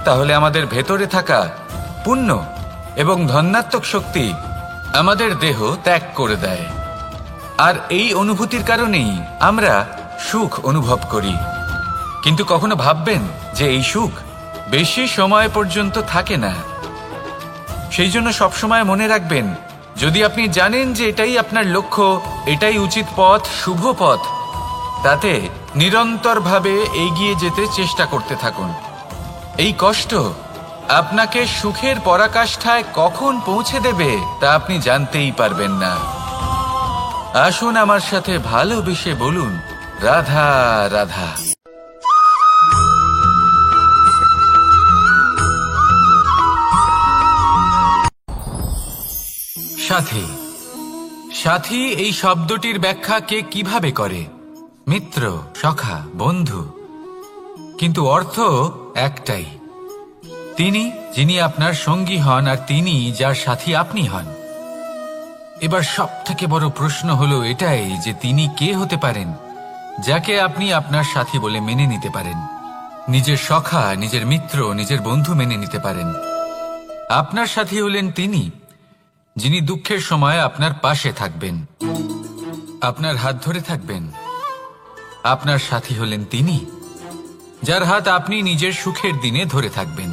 তাহলে আমাদের ভেতরে থাকা পুণ্য এবং ধনাত্মক শক্তি আমাদের দেহ ত্যাগ করে দেয়। আর এই অনুভূতির কারণেই আমরা সুখ অনুভব করি। কিন্তু কখনো ভাববেন যে এই সুখ বেশি সময় পর্যন্ত থাকে না। সেই জন্য সবসময় মনে রাখবেন, যদি আপনি জানেন যে এটাই আপনার লক্ষ্য, এটাই উচিত পথ, শুভ পথ, তাতে নিরন্তরভাবে এগিয়ে যেতে চেষ্টা করতে থাকুন। এই কষ্ট আপনাকে সুখের পরাকাষ্ঠায় কখন পৌঁছে দেবে তা আপনি জানতেই পারবেন না। আসুন আমার সাথে ভালোবেসে বলুন, রাধা রাধা। সাথী। সাথী এই শব্দটির ব্যাখ্যা কে কিভাবে করে? মিত্র, সখা, বন্ধু। কিন্তু অর্থ একটাই, তিনি যিনি আপনার সঙ্গী হন আর তিনি যার সাথী আপনি হন। এবার সব থেকে বড় প্রশ্ন হলো এটাই যে তিনি কে হতে পারেন যাকে আপনি আপনার সাথী বলে মেনে নিতে পারেন, নিজের সখা, নিজের মিত্র, নিজের বন্ধু মেনে নিতে পারেন। আপনার সাথী হলেন তিনি যিনি দুঃখের সময় আপনার পাশে থাকবেন, আপনার হাত ধরে থাকবেন। আপনার সাথী হলেন তিনি যার হাত আপনি নিজের সুখের দিনে ধরে থাকবেন।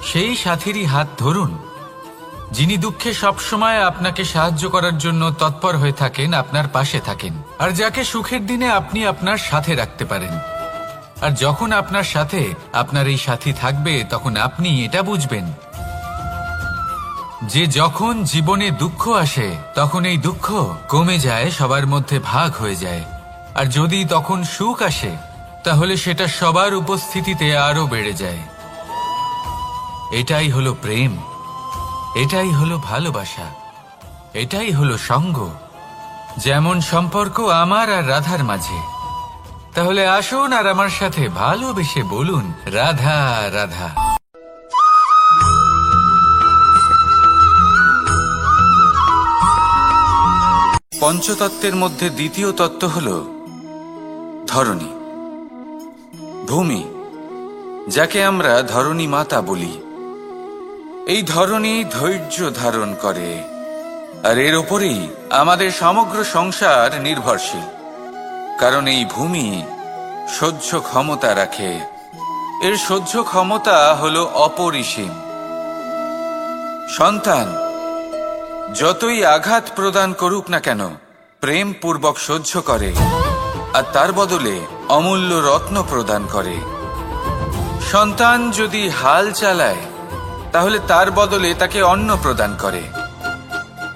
সেই সাথীরই হাত ধরুন যিনি দুঃখে সবসময় আপনাকে সাহায্য করার জন্য তৎপর হয়ে থাকেন, আপনার পাশে থাকেন, আর যাকে সুখের দিনে আপনি আপনার সাথে রাখতে পারেন। আর যখন আপনার সাথে আপনার এই সাথী থাকবে তখন আপনি এটা বুঝবেন যে যখন জীবনে দুঃখ আসে তখন এই দুঃখ কমে যায়, সবার মধ্যে ভাগ হয়ে যায়। আর যদি তখন সুখ আসে তাহলে সেটা সবার উপস্থিতিতে আরো বেড়ে যায়। এটাই হলো প্রেম, এটাই হলো ভালোবাসা, এটাই হলো সঙ্গ। যেমন সম্পর্ক আমার আর রাধার মাঝে। তাহলে আসুন আর আমার সাথে ভালোবেসে বলুন, রাধা রাধা। পঞ্চতত্ত্বের মধ্যে দ্বিতীয় তত্ত্ব হল ধরণী, ভূমি, যাকে আমরা ধরণী মাতা বলি। এই ধরণী ধৈর্য ধারণ করে, আর এর ওপরেই আমাদের সমগ্র সংসার নির্ভরশীল। কারণ এই ভূমি সহ্য ক্ষমতা রাখে, এর সহ্য ক্ষমতা হলো অপরিসীম। সন্তান যতই আঘাত প্রদান করুক না কেন প্রেম পূর্বক সহ্য করে, আর তার বদলে অমূল্য রত্ন প্রদান করে। সন্তান যদি হাল চালায় তাহলে তার বদলে তাকে অন্ন প্রদান করে।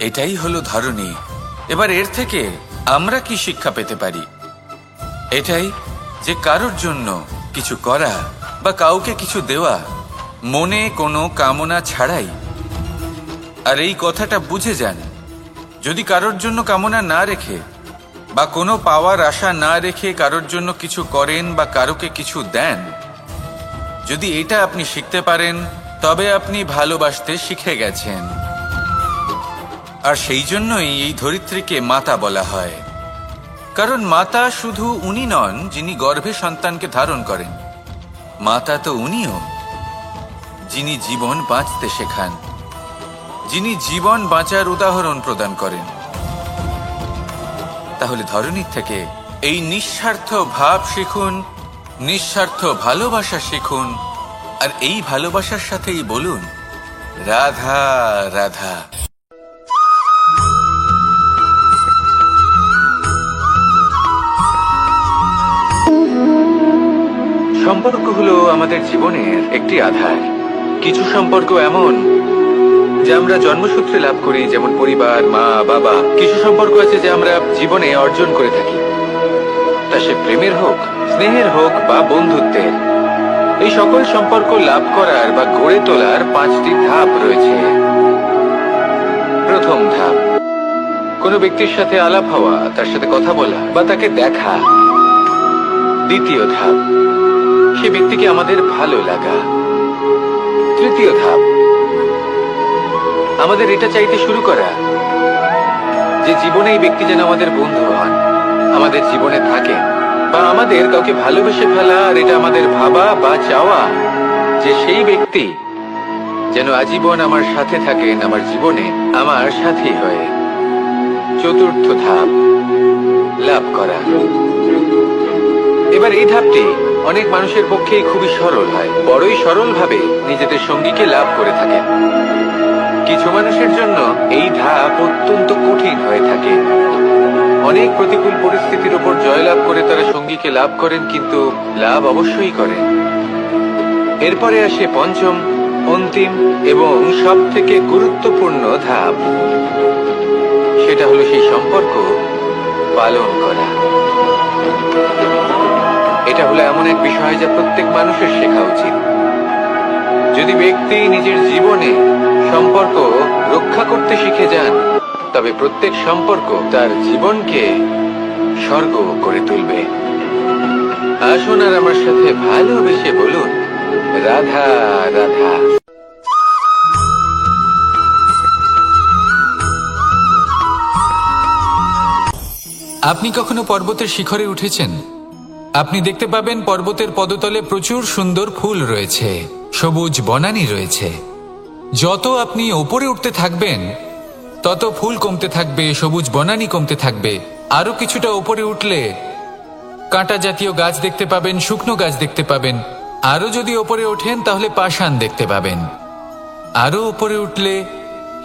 এটাই হলো ধরণী। এবার এর থেকে আমরা কি শিক্ষা পেতে পারি? এটাই যে কারোর জন্য কিছু করা বা কাউকে কিছু দেওয়া মনে কোনো কামনা ছাড়াই। আর এই কথাটা বুঝে যান, যদি কারোর জন্য কামনা না রেখে বা কোনো পাওয়ার আশা না রেখে কারোর জন্য কিছু করেন বা কারোকে কিছু দেন, যদি এটা আপনি শিখতে পারেন তবে আপনি ভালোবাসতে শিখে গেছেন। আর সেই জন্যই এই ধরিত্রীকে মাতা বলা হয়। কারণ মাতা শুধু উনি নন যিনি গর্ভে সন্তানকে ধারণ করেন, মাতা তো উনিও যিনি জীবন বাঁচতে শেখান, যিনি জীবন বাঁচার উদাহরণ প্রদান করেন। তাহলে ধরণীর থেকে এই নিঃস্বার্থ ভাব শিখুন, নিঃস্বার্থ ভালোবাসা শিখুন, আর এই ভালোবাসার সাথেই বলুন, রাধা রাধা। সম্পর্ক হলো আমাদের জীবনের একটি আধার। কিছু সম্পর্ক এমন যা আমরা জন্মসূত্রে লাভ করি, যেমন পরিবার, মা, বাবা। কিছু সম্পর্ক আছে যা আমরা জীবনে অর্জন করে থাকি, তা সে প্রেমের হোক, স্নেহের হোক বা বন্ধুত্বের। এই সকল সম্পর্ক লাভ করার বা গড়ে তোলার 5টি ধাপ রয়েছে। প্রথম ধাপ, কোনো ব্যক্তির সাথে আলাপ হওয়া, তার সাথে কথা বলা বা তাকে দেখা। দ্বিতীয় ধাপ, সে ব্যক্তিকে আমাদের ভালো লাগা। তৃতীয় ধাপ, আমাদের এটা চাইতে শুরু করা যে জীবনে এই ব্যক্তি যেন আমাদের বন্ধু হন, আমাদের জীবনে থাকে, বা আমাদের কাউকে ভালোবেসে ফেলা। আর এটা আমাদের ভাবা বা চাওয়া যে সেই ব্যক্তি যেন আজীবন আমার সাথে থাকেন, আমার জীবনে আমার সাথী হয়ে। চতুর্থ ধাপ, লাভ করা। এবার এই ধাপটি অনেক মানুষের পক্ষেই খুবই সরল হয়, বড়ই সরল ভাবে নিজেদের সঙ্গীকে লাভ করে থাকেন। কিছু মানুষের জন্য এই ধাপ অত্যন্ত কঠিন হয়ে থাকে। অনেক প্রতিকূল পরিস্থিতির উপর জয়লাভ করে তারা সঙ্গীকে লাভ করেন, কিন্তু লাভ অবশ্যই করেন। এরপরে আসে পঞ্চম, অন্তিম এবং সব থেকে গুরুত্বপূর্ণ ধাপ। সেটা হলো সেই সম্পর্ক পালন করা। এটা হলো এমন এক বিষয় যা প্রত্যেক মানুষের শেখা উচিত। যদি ব্যক্তি নিজের জীবনে সম্পর্ক রক্ষা করতে শিখে যান, তবে প্রত্যেক সম্পর্ক তার জীবনকে স্বর্গ করে তুলবে। আসুন আর আমার সাথে ভালোবেসে বলুন, রাধা রাধা। আপনি কখনো পর্বতের শিখরে উঠেছেন? আপনি দেখতে পাবেন পর্বতের পদতলে প্রচুর সুন্দর ফুল রয়েছে, সবুজ বনানী রয়েছে। যত আপনি ওপরে উঠতে থাকবেন তত ফুল কমতে থাকবে, সবুজ বনানী কমতে থাকবে। আরো কিছুটা ওপরে উঠলে কাঁটা জাতীয় গাছ দেখতে পাবেন, শুকনো গাছ দেখতে পাবেন। আরো যদি ওপরে ওঠেন তাহলে পাষাণ দেখতে পাবেন। আরো ওপরে উঠলে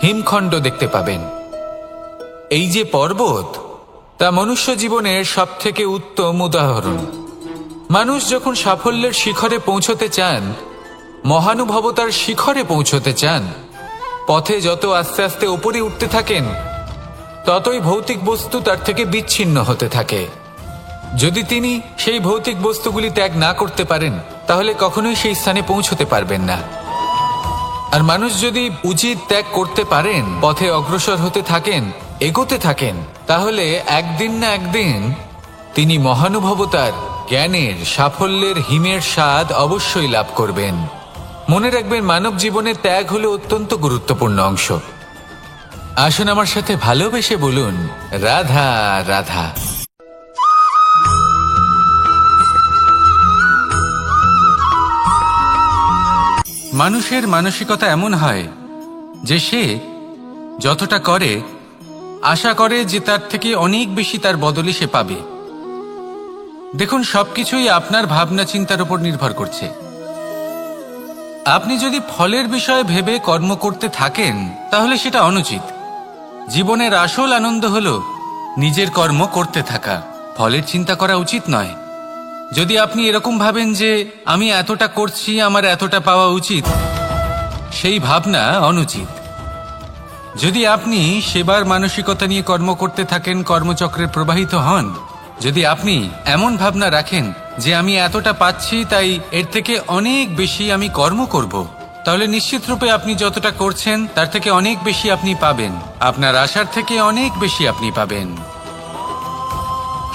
হিমখণ্ড দেখতে পাবেন। এই যে পর্বত, তা মনুষ্য জীবনের সব থেকে উত্তম উদাহরণ। মানুষ যখন সাফল্যের শিখরে পৌঁছতে চান, মহানুভবতার শিখরে পৌঁছতে চান, পথে যত আস্তে আস্তে উপরে উঠতে থাকেন ততই ভৌতিক বস্তু তার থেকে বিচ্ছিন্ন হতে থাকে। যদি তিনি সেই ভৌতিক বস্তুগুলি ত্যাগ না করতে পারেন তাহলে কখনোই সেই স্থানে পৌঁছতে পারবেন না। আর মানুষ যদি উচিত ত্যাগ করতে পারেন, পথে অগ্রসর হতে থাকেন, এগোতে থাকেন, তাহলে একদিন না একদিন তিনি মহানুভবতার, জ্ঞানের, সাফল্যের হিমের স্বাদ অবশ্যই লাভ করবেন। মনে রাখবেন, মানব জীবনে ত্যাগ হলো অত্যন্ত গুরুত্বপূর্ণ অংশ। আসুন আমার সাথে ভালোবেসে বলুন, রাধা রাধা। মানুষের মানসিকতা এমন হয় যে সে যতটা করে আশা করে যে তার থেকে অনেক বেশি তার বদলে সে পাবে। দেখুন, সবকিছুই আপনার ভাবনা চিন্তার উপর নির্ভর করছে। আপনি যদি ফলের বিষয়ে ভেবে কর্ম করতে থাকেন তাহলে সেটা অনুচিত। জীবনের আসল আনন্দ হলো নিজের কর্ম করতে থাকা, ফলের চিন্তা করা উচিত নয়। যদি আপনি এরকম ভাবেন যে আমি এতটা করছি, আমার এতটা পাওয়া উচিত, সেই ভাবনা অনুচিত। যদি আপনি সেবার মানসিকতা নিয়ে কর্ম করতে থাকেন, কর্মচক্রে প্রবাহিত হন, যদি আপনি এমন ভাবনা রাখেন যে আমি এতটা পাচ্ছি তাই এর থেকে অনেক বেশি আমি কর্ম করব, তাহলে নিশ্চিত রূপে আপনি যতটা করছেন তার থেকে অনেক বেশি আপনি পাবেন। আপনার আশার থেকে অনেক বেশি আপনি পাবেন।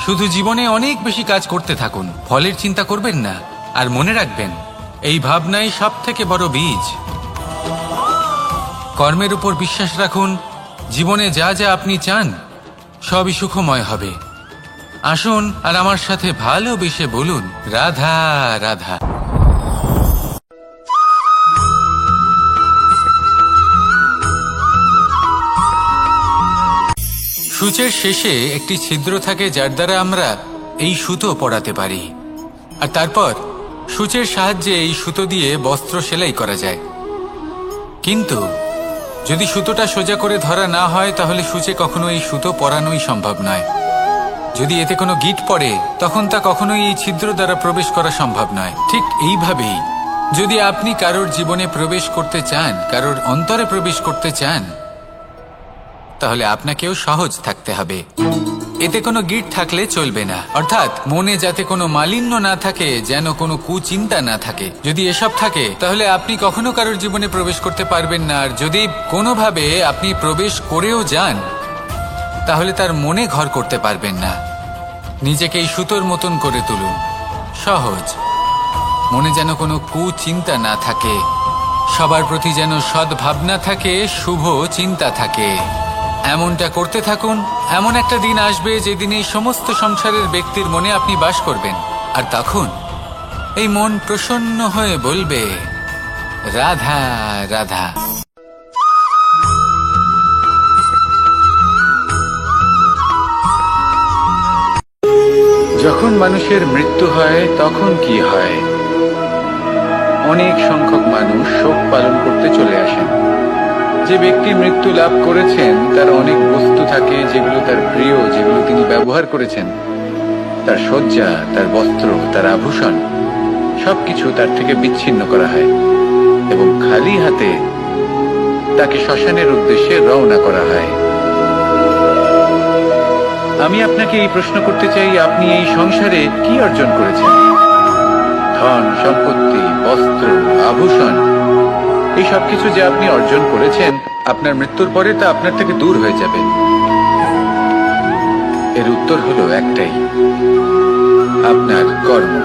শুধু জীবনে অনেক বেশি কাজ করতে থাকুন, ফলের চিন্তা করবেন না। আর মনে রাখবেন, এই ভাবনাই সব থেকে বড় বীজ। কর্মের উপর বিশ্বাস রাখুন। জীবনে যা যা আপনি চান সবই সুখময় হবে। আসুন আর আমার সাথে ভালোবেসে বলুন, রাধা রাধা। সূচের শেষে একটি ছিদ্র থাকে যার দ্বারা আমরা এই সুতো পরাতে পারি, আর তারপর সূচের সাহায্যে এই সুতো দিয়ে বস্ত্র সেলাই করা যায়। কিন্তু যদি সুতোটা সোজা করে ধরা না হয় তাহলে সূচে কখনো এই সুতো পরানোই সম্ভব নয়। যদি এতে কোনো গিঁট পড়ে তখন তা কখনোই এই ছিদ্র দ্বারা প্রবেশ করা সম্ভব নয়। ঠিক এইভাবেই যদি আপনি কারোর জীবনে প্রবেশ করতে চান, কারোর অন্তরে প্রবেশ করতে চান, তাহলে আপনাকেও সহজ থাকতে হবে। এতে কোনো গিঁট থাকলে চলবে না, অর্থাৎ মনে যাতে কোনো মালিন্য না থাকে, যেন কোনো কুচিন্তা না থাকে। যদি এসব থাকে তাহলে আপনি কখনো কারোর জীবনে প্রবেশ করতে পারবেন না। আর যদি কোনোভাবে আপনি প্রবেশ করেও যান তাহলে তার মনে ঘর করতে পারবেন না। নিজেকে এই সুতোর মতন করে তুলুন, সহজ। মনে যেন কোনো কুচিন্তা না থাকে, সবার প্রতি যেন সদ্ভাবনা থাকে, শুভ চিন্তা থাকে। এমনটা করতে থাকুন। এমন একটা দিন আসবে যেদিন এই সমস্ত সংসারের ব্যক্তির মনে আপনি বাস করবেন, আর তখন এই মন প্রসন্ন হয়ে বলবে, রাধা রাধা। যখন মানুষের মৃত্যু হয় তখন কি হয়? অনেক সংখ্যক মানুষ শোক পালন করতে চলে আসেন। যে ব্যক্তি মৃত্যু লাভ করেছেন তার অনেক বস্তু থাকে যেগুলো তার প্রিয়, যেগুলো তিনি ব্যবহার করেছেন। তার শয্যা, তার বস্ত্র, তার আভূষণ সবকিছু তার থেকে বিচ্ছিন্ন করা হয় এবং খালি হাতে তাকে শ্মশানের উদ্দেশ্যে রওনা করা হয়। আমি আপনাকে এই প্রশ্ন করতে চাই, আপনি এই সংসারে কি অর্জন করেছেন? ধন সম্পত্তি, বস্ত্র, আভূষণ, এই সবকিছু যে আপনি অর্জন করেছেন, আপনার মৃত্যুর পরে তা আপনার থেকে দূর হয়ে যাবে। এর উত্তর হলো একটাই, আপনার কর্ম।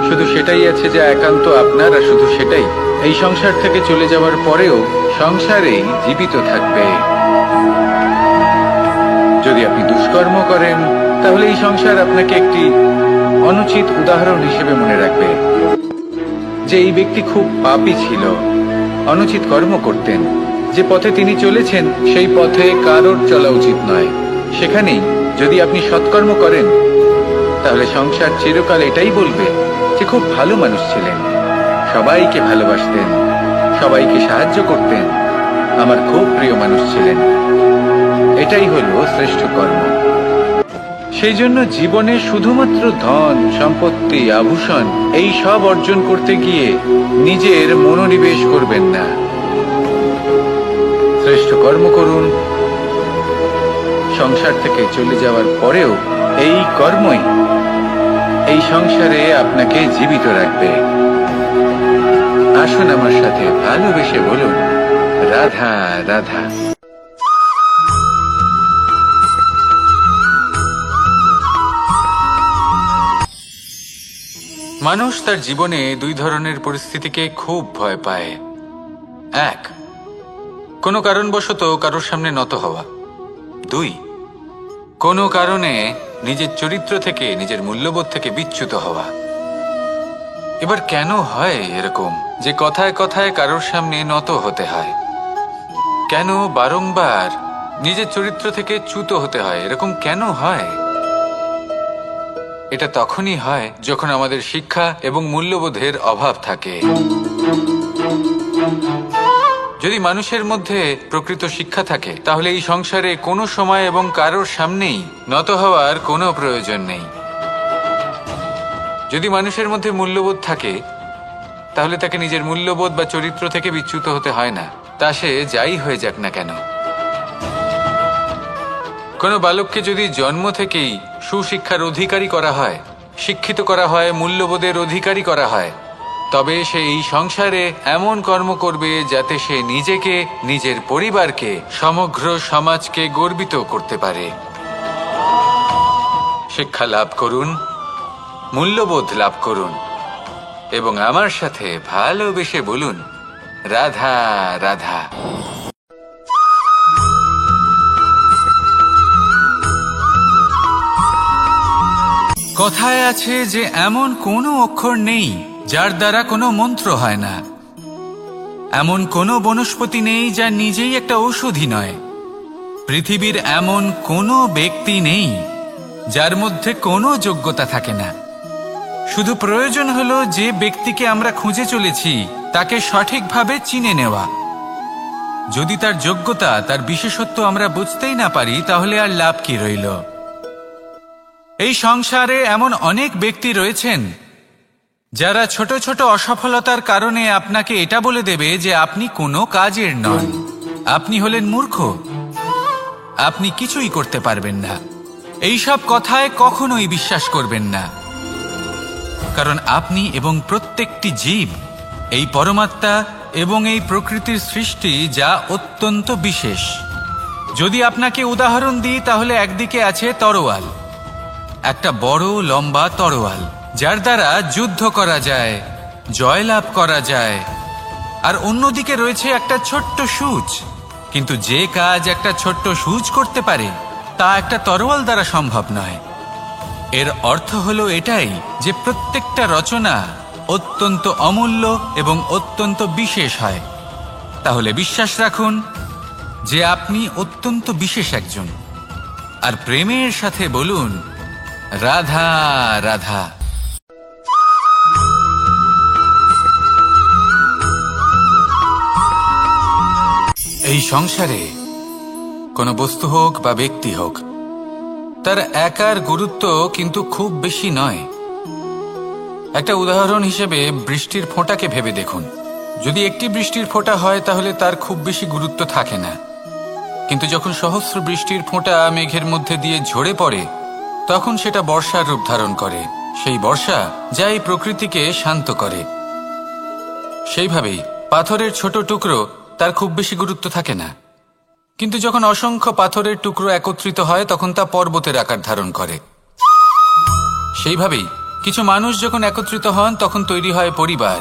শুধু সেটাই আছে যা একান্ত আপনার, আর শুধু সেটাই এই সংসার থেকে চলে যাওয়ার পরেও সংসারেই জীবিত থাকবে। যদি আপনি দুষ্কর্ম করেন, তাহলে এই সংসার আপনাকে একটি অনুচিত উদাহরণ হিসেবে মনে রাখবে যে এই ব্যক্তি খুব পাপী ছিল, অনুচিত কর্ম করতেন। যে পথে তিনি চলেছেন সেই পথে কারোর চলা উচিত নয়। সেখানেই যদি আপনি সৎকর্ম করেন, তাহলে সংসার চিরকাল এটাই বলবে যে খুব ভালো মানুষ ছিলেন, সবাইকে ভালোবাসতেন, সবাইকে সাহায্য করতেন, আমার খুব প্রিয় মানুষ ছিলেন। এটাই হলো শ্রেষ্ঠ কর্ম। সেই জন্য জীবনে শুধুমাত্র ধন সম্পত্তি আভূষণ এই সব অর্জন করতে গিয়ে নিজের মনোনিবেশ করবেন না। শ্রেষ্ঠ কর্ম করুন। সংসার থেকে চলে যাওয়ার পরেও এই কর্মই এই সংসারে আপনাকে জীবিত রাখবে। আসুন আমার সাথে ভালোবেসে বলুন, রাধা রাধা। মানুষ তার জীবনে দুই ধরনের পরিস্থিতিকে খুব ভয় পায়। এক, কোনো কারণবশত কারোর সামনে নত হওয়া। দুই, কোনো কারণে নিজের চরিত্র থেকে, নিজের মূল্যবোধ থেকে বিচ্যুত হওয়া। এবার কেন হয় এরকম যে কথায় কথায় কারোর সামনে নত হতে হয়? কেন বারংবার নিজের চরিত্র থেকে চ্যুত হতে হয়? এরকম কেন হয়? এটা তখনই হয় যখন আমাদের শিক্ষা এবং মূল্যবোধের অভাব থাকে। যদি মানুষের মধ্যে প্রকৃত শিক্ষা থাকে, তাহলে এই সংসারে কোনো সময় এবং কারোর সামনেই নত হওয়ার কোনো প্রয়োজন নেই। যদি মানুষের মধ্যে মূল্যবোধ থাকে, তাহলে তাকে নিজের মূল্যবোধ বা চরিত্র থেকে বিচ্যুত হতে হয় না, তা সে যাই হয়ে যাক না কেন। কোনো বালককে যদি জন্ম থেকেই সুশিক্ষার অধিকারী করা হয়, শিক্ষিত করা হয়, মূল্যবোধের অধিকারী করা হয়, তবে সে এই সংসারে এমন কর্ম করবে যাতে সে নিজেকে, নিজের পরিবারকে, সমগ্র সমাজকে গর্বিত করতে পারে। শিক্ষা লাভ করুন, মূল্যবোধ লাভ করুন এবং আমার সাথে ভালোবেসে বলুন, রাধা রাধা। কথায় আছে যে এমন কোনো অক্ষর নেই যার দ্বারা কোনো মন্ত্র হয় না, এমন কোনো বনস্পতি নেই যা নিজেই একটা ঔষধি নয়, পৃথিবীর এমন কোনো ব্যক্তি নেই যার মধ্যে কোনো যোগ্যতা থাকে না। শুধু প্রয়োজন হলো যে ব্যক্তিকে আমরা খুঁজে চলেছি তাকে সঠিকভাবে চিনে নেওয়া। যদি তার যোগ্যতা, তার বিশেষত্ব আমরা বুঝতেই না পারি, তাহলে আর লাভ কি রইল? এই সংসারে এমন অনেক ব্যক্তি রয়েছেন যারা ছোট ছোট অসফলতার কারণে আপনাকে এটা বলে দেবে যে আপনি কোনো কাজের নন, আপনি হলেন মূর্খ, আপনি কিছুই করতে পারবেন না। এইসব কথায় কখনোই বিশ্বাস করবেন না, কারণ আপনি এবং প্রত্যেকটি জীব এই পরমাত্মা এবং এই প্রকৃতির সৃষ্টি, যা অত্যন্ত বিশেষ। যদি আপনাকে উদাহরণ দিই, তাহলে একদিকে আছে তরোয়াল, একটা বড় লম্বা তরোয়াল, যার দ্বারা যুদ্ধ করা যায়, জয়লাভ করা যায়। আর অন্যদিকে রয়েছে একটা ছোট্ট সূচ, কিন্তু যে কাজ একটা ছোট্ট সূচ করতে পারে তা একটা তরোয়াল দ্বারা সম্ভব নয়। এর অর্থ হলো এটাই যে প্রত্যেকটা রচনা অত্যন্ত অমূল্য এবং অত্যন্ত বিশেষ হয়। তাহলে বিশ্বাস রাখুন যে আপনি অত্যন্ত বিশেষ একজন, আর প্রেমের সাথে বলুন, রাধা রাধা। এই সংসারে কোনো বস্তু হোক বা ব্যক্তি হোক, তার একার গুরুত্ব কিন্তু খুব বেশি নয়। একটা উদাহরণ হিসেবে বৃষ্টির ফোঁটাকে ভেবে দেখুন। যদি একটি বৃষ্টির ফোঁটা হয়, তাহলে তার খুব বেশি গুরুত্ব থাকে না, কিন্তু যখন সহস্র বৃষ্টির ফোঁটা মেঘের মধ্যে দিয়ে ঝরে পড়ে, তখন সেটা বর্ষার রূপ ধারণ করে। সেই বর্ষা যা এই প্রকৃতিকে শান্ত করে। সেইভাবেই পাথরের ছোট টুকরো তার খুব বেশি গুরুত্ব থাকে না, কিন্তু যখন অসংখ্য পাথরের টুকরো একত্রিত হয় তখন তা পর্বতের আকার ধারণ করে। সেইভাবেই কিছু মানুষ যখন একত্রিত হন তখন তৈরি হয় পরিবার,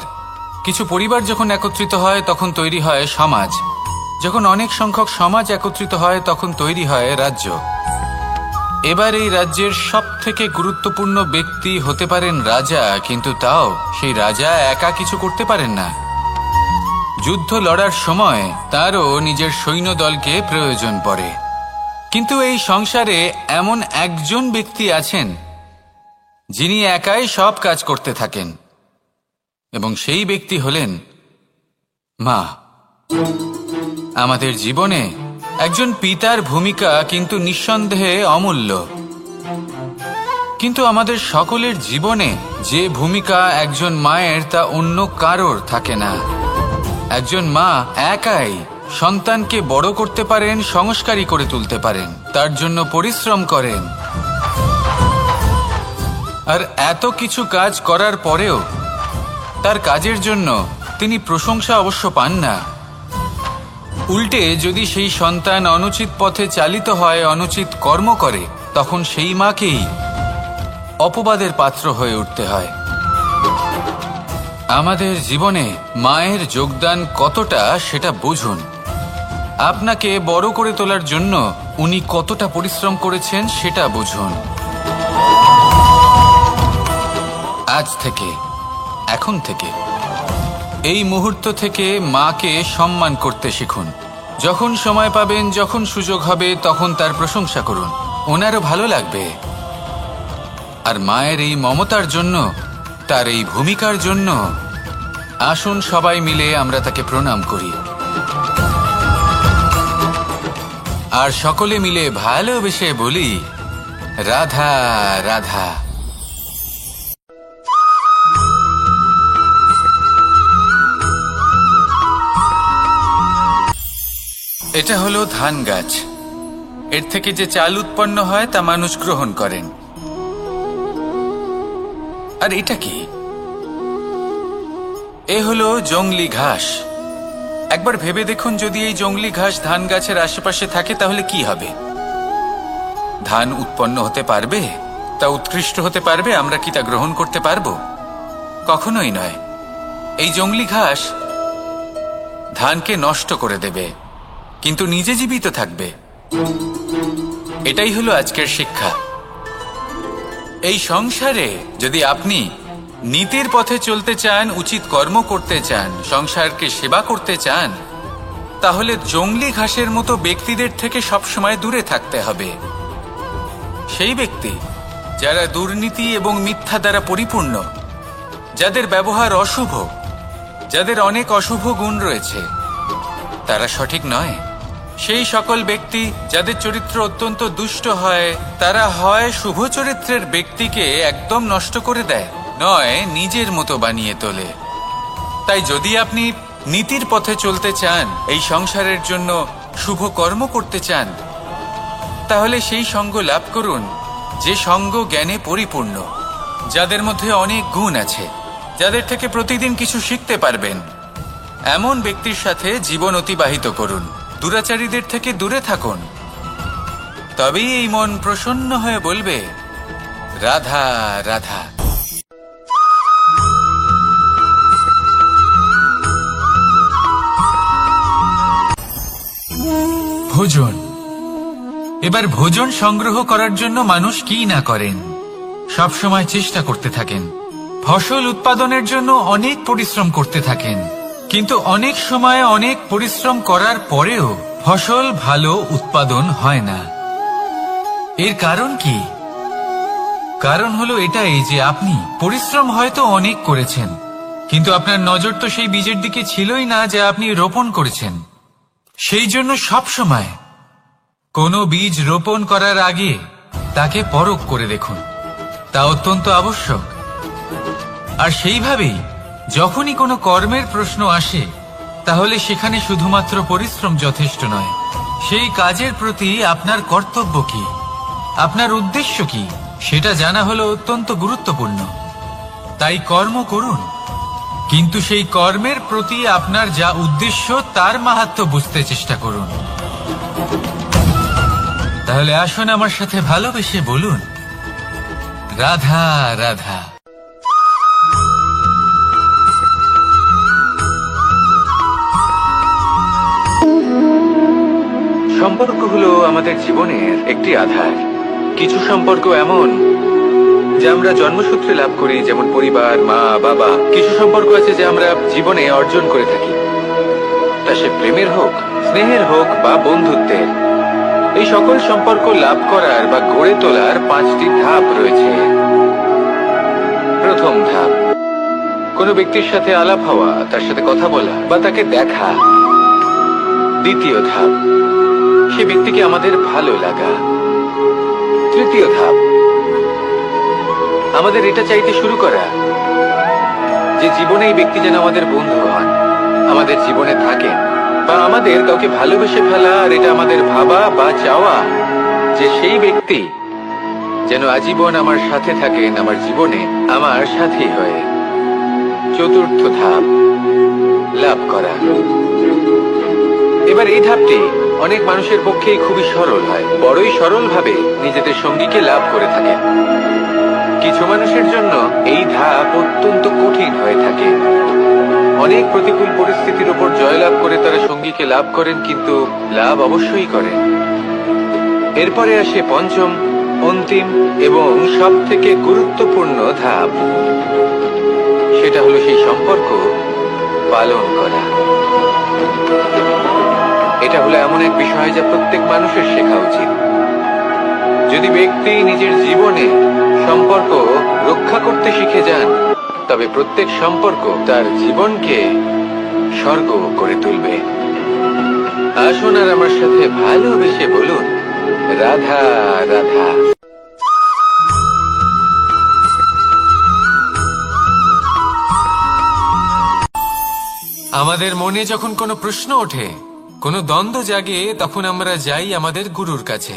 কিছু পরিবার যখন একত্রিত হয় তখন তৈরি হয় সমাজ, যখন অনেক সংখ্যক সমাজ একত্রিত হয় তখন তৈরি হয় রাজ্য। এবার এই রাজ্যের সবথেকে গুরুত্বপূর্ণ ব্যক্তি হতে পারেন রাজা, কিন্তু তাও সেই রাজা একা কিছু করতে পারেন না। যুদ্ধ লড়ার সময় তারও নিজের সৈন্যদলকে প্রয়োজন পড়ে। কিন্তু এই সংসারে এমন একজন ব্যক্তি আছেন যিনি একাই সব কাজ করতে থাকেন, এবং সেই ব্যক্তি হলেন মা। আমাদের জীবনে একজন পিতার ভূমিকা কিন্তু নিঃসন্দেহে অমূল্য, কিন্তু আমাদের সকলের জীবনে যে ভূমিকা একজন মায়ের তা অন্য কারোর থাকে না। একজন মা একাই সন্তানকে বড় করতে পারেন, সংস্কারী করে তুলতে পারেন, তার জন্য পরিশ্রম করেন। আর এত কিছু কাজ করার পরেও তার কাজের জন্য তিনি প্রশংসা অবশ্য পান না। উল্টে যদি সেই সন্তান অনুচিত পথে চালিত হয়, অনুচিত কর্ম করে, তখন সেই মাকেই অপবাদের পাত্র হয়ে উঠতে হয়। আমাদের জীবনে মায়ের যোগদান কতটা সেটা বুঝুন। আপনাকে বড় করে তোলার জন্য উনি কতটা পরিশ্রম করেছেন সেটা বুঝুন। আজ থেকে, এখন থেকে, এই মুহূর্ত থেকে মাকে সম্মান করতে শিখুন। যখন সময় পাবেন, যখন সুযোগ হবে, তখন তার প্রশংসা করুন, ওনারও ভালো লাগবে। আর মায়ের এই মমতার জন্য, তার এই ভূমিকার জন্য আসুন সবাই মিলে আমরা তাকে প্রণাম করি, আর সকলে মিলে ভালোবেসে বলি রাধা রাধা। এটা হলো ধান গাছ। এর থেকে যে চাল উৎপন্ন হয় তা মানুষ গ্রহণ করেন। আর এটা কি? এ হলো জংলি ঘাস। একবার ভেবে দেখুন, যদি এই জংলি ঘাস ধান গাছের আশেপাশে থাকে তাহলে কি হবে? ধান উৎপন্ন হতে পারবে? তা উৎকৃষ্ট হতে পারবে? আমরা কি তা গ্রহণ করতে পারবো? কখনোই নয়। এই জংলি ঘাস ধানকে নষ্ট করে দেবে, কিন্তু নিজে জীবিত থাকবে। এটাই হলো আজকের শিক্ষা। এই সংসারে যদি আপনি নীতির পথে চলতে চান, উচিত কর্ম করতে চান, সংসারকে সেবা করতে চান, তাহলে জংলি ঘাসের মতো ব্যক্তিদের থেকে সবসময় দূরে থাকতে হবে। সেই ব্যক্তি যারা দুর্নীতি এবং মিথ্যা দ্বারা পরিপূর্ণ, যাদের ব্যবহার অশুভ, যাদের অনেক অশুভ গুণ রয়েছে, তারা সঠিক নয়। সেই সকল ব্যক্তি যাদের চরিত্র অত্যন্ত দুষ্ট হয়, তারা হয় শুভ চরিত্রের ব্যক্তিকে একদম নষ্ট করে দেয়, নয় নিজের মতো বানিয়ে তোলে। তাই যদি আপনি নীতির পথে চলতে চান, এই সংসারের জন্য শুভ কর্ম করতে চান, তাহলে সেই সঙ্গ লাভ করুন যে সঙ্গ জ্ঞানে পরিপূর্ণ, যাদের মধ্যে অনেক গুণ আছে, যাদের থেকে প্রতিদিন কিছু শিখতে পারবেন। এমন ব্যক্তির সাথে জীবন অতিবাহিত করুন। দুরাচারীদের থেকে দূরে থাকুন। তবেই এই মন প্রসন্ন হয়ে বলবে রাধা রাধা। ভোজন। এবার ভোজন সংগ্রহ করার জন্য মানুষ কি না করেন, সব সময় চেষ্টা করতে থাকেন। ফসল উৎপাদনের জন্য অনেক পরিশ্রম করতে থাকেন, কিন্তু অনেক সময় অনেক পরিশ্রম করার পরেও ফসল ভালো উৎপাদন হয় না। এর কারণ কি? কারণ হলো এটাই যে আপনি পরিশ্রম হয়তো অনেক করেছেন, কিন্তু আপনার নজর তো সেই বীজের দিকে ছিলই না যা আপনি রোপণ করেছেন। সেই জন্য সব সময় কোনো বীজ রোপণ করার আগে তাকে পরখ করে দেখুন, তা অত্যন্ত আবশ্যক। আর সেইভাবেই যখনই কোনো কর্মের প্রশ্ন আসে, তাহলে সেখানে শুধুমাত্র পরিশ্রম যথেষ্ট নয়। সেই কাজের প্রতি আপনার কর্তব্য কি, আপনার উদ্দেশ্য কি, সেটা জানা হলো অত্যন্ত গুরুত্বপূর্ণ। তাই কর্ম করুন, কিন্তু সেই কর্মের প্রতি আপনার যা উদ্দেশ্য তার মাহাত্ম্য বুঝতে চেষ্টা করুন। তাহলে আসুন আমার সাথে ভালোবেসে বলুন, রাধা রাধা। সম্পর্ক হলো আমাদের জীবনের একটি আধার। কিছু সম্পর্ক এমন যা আমরা জন্মসূত্রে লাভ করি, যেমন পরিবার, মা, বাবা। কিছু সম্পর্ক আছে যা আমরা জীবনে অর্জন করে থাকি, তা সে প্রেমের হোক, স্নেহের হোক বা বন্ধুত্বের। এই সকল সম্পর্ক লাভ করার বা গড়ে তোলার 5টি ধাপ রয়েছে। প্রথম ধাপ, কোনো ব্যক্তির সাথে আলাপ হওয়া, তার সাথে কথা বলা বা তাকে দেখা। দ্বিতীয় ধাপ, সে ব্যক্তিকে আমাদের ভালো লাগা। তৃতীয় ধাপ, আমাদের এটা চাইতে শুরু করা যে জীবনে এই ব্যক্তি যেন আমাদের বন্ধু হন, আমাদের জীবনে থাকেন, বা আমাদের কাউকে ভালোবেসে ফেলা আর এটা আমাদের ভাবা বা চাওয়া যে সেই ব্যক্তি যেন আজীবন আমার সাথে থাকেন, আমার জীবনে আমার সাথী হয়ে। চতুর্থ ধাপ, লাভ করা। এবার এই ধাপটি অনেক মানুষের পক্ষেই খুবই সরল হয়, বড়ই সরলভাবে নিজেদের সঙ্গীকে লাভ করে থাকে। কিছু মানুষের জন্য এই ধাপ অত্যন্ত কঠিন হয়ে থাকে। অনেক প্রতিকূল পরিস্থিতির উপর জয়লাভ করে তারা সঙ্গীকে লাভ করেন, কিন্তু লাভ অবশ্যই করেন। এরপরে আসে পঞ্চম, অন্তিম এবং সব থেকে গুরুত্বপূর্ণ ধাপ। সেটা হলো সেই সম্পর্ক পালন করা। এটা হলো এমন এক বিষয় যা প্রত্যেক মানুষের শেখা উচিত। যদি ব্যক্তি নিজের জীবনে সম্পর্ক রক্ষা করতে শিখে যান, তবে প্রত্যেক সম্পর্ক তার জীবনকে স্বর্গ করে তুলবে। আসুন আর আমার সাথে ভালোবেসে বলুন, রাধা রাধা। আমাদের মনে যখন কোনো প্রশ্ন ওঠে, কোনো দ্বন্দ্ব জাগে, তখন আমরা যাই আমাদের গুরুর কাছে,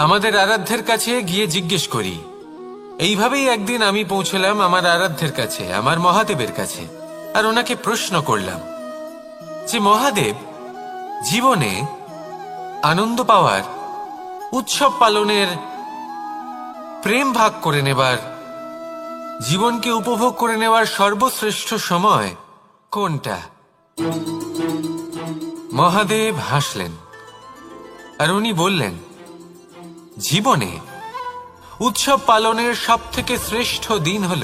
আমাদের আরাধ্যের কাছে গিয়ে জিজ্ঞেস করি। এইভাবেই একদিন আমি পৌঁছলাম আমার আরাধ্যের কাছে, আমার মহাদেবের কাছে, আর ওনাকে প্রশ্ন করলাম যে মহাদেব, জীবনে আনন্দ পাওয়ার, উৎসব পালনের, প্রেম ভাগ করে নেবার, জীবনকে উপভোগ করে নেওয়ার সর্বশ্রেষ্ঠ সময় কোনটা? মহাদেব হাসলেন আর উনি বললেন, জীবনে উৎসব পালনের সব থেকে শ্রেষ্ঠ দিন হল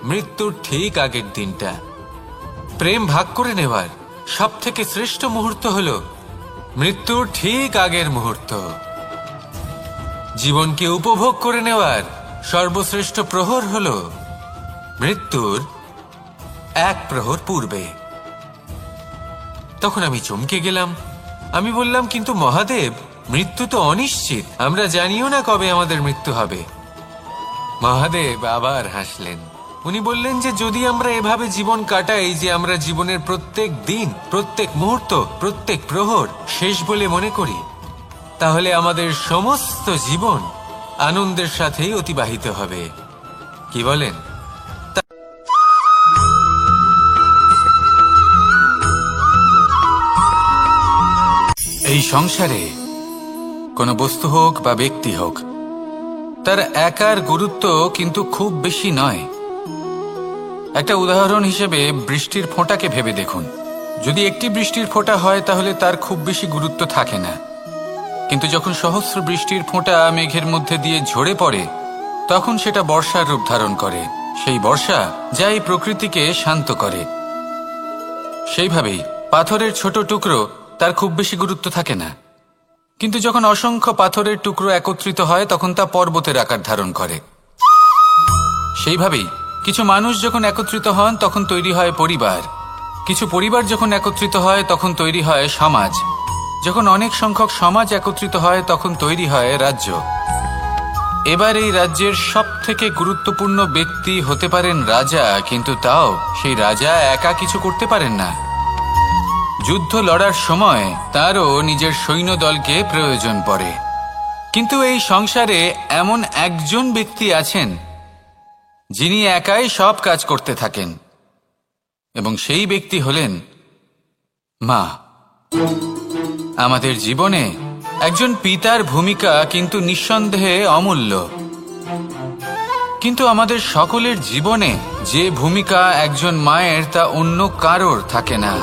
মৃত্যুর ঠিক আগের দিনটা। প্রেম ভাগ করে নেওয়ার সব থেকে শ্রেষ্ঠ মুহূর্ত হল মৃত্যুর ঠিক আগের মুহূর্ত। জীবনকে উপভোগ করে নেওয়ার সর্বশ্রেষ্ঠ প্রহর হল মৃত্যুর 1 প্রহর পূর্বে। তখন আমি চমকে গেলাম। আমি বললাম, কিন্তু মহাদেব, মৃত্যু তো অনিশ্চিত, আমরা জানিও না কবে আমাদের মৃত্যু হবে। মহাদেব আবার হাসলেন। উনি বললেন যে যদি আমরা এভাবে জীবন কাটাই যে আমরা জীবনের প্রত্যেক দিন, প্রত্যেক মুহূর্ত, প্রত্যেক প্রহর শেষ বলে মনে করি, তাহলে আমাদের সমস্ত জীবন আনন্দের সাথেই অতিবাহিত হবে। কি বলেন? এই সংসারে কোনো বস্তু হোক বা ব্যক্তি হোক, তার একার গুরুত্ব কিন্তু খুব বেশি নয়। একটা উদাহরণ হিসেবে বৃষ্টির ফোঁটাকে ভেবে দেখুন। যদি একটি বৃষ্টির ফোঁটা হয় তাহলে তার খুব বেশি গুরুত্ব থাকে না, কিন্তু যখন সহস্র বৃষ্টির ফোঁটা মেঘের মধ্যে দিয়ে ঝরে পড়ে, তখন সেটা বর্ষার রূপ ধারণ করে। সেই বর্ষা যা এই প্রকৃতিকে শান্ত করে। সেইভাবেই পাথরের ছোট টুকরো, তার খুব বেশি গুরুত্ব থাকে না, কিন্তু যখন অসংখ্য পাথরের টুকরো একত্রিত হয় তখন তা পর্বতের আকার ধারণ করে। সেইভাবেই কিছু মানুষ যখন একত্রিত হন তখন তৈরি হয় পরিবার, কিছু পরিবার যখন একত্রিত হয় তখন তৈরি হয় সমাজ, যখন অনেক সংখ্যক সমাজ একত্রিত হয় তখন তৈরি হয় রাজ্য। এবার এই রাজ্যের সব থেকে গুরুত্বপূর্ণ ব্যক্তি হতে পারেন রাজা, কিন্তু তাও সেই রাজা একা কিছু করতে পারেন না। যুদ্ধ লড়ার সময় তারও নিজের সৈন্যদলকে প্রয়োজন পড়ে। কিন্তু এই সংসারে এমন একজন ব্যক্তি আছেন যিনি একাই সব কাজ করতে থাকেন। এবং সেই ব্যক্তি হলেন মা। আমাদের জীবনে একজন পিতার ভূমিকা কিন্তু নিঃসন্দেহে অমূল্য, কিন্তু আমাদের সকলের জীবনে যে ভূমিকা একজন মায়ের তা অন্য কারোর থাকে না।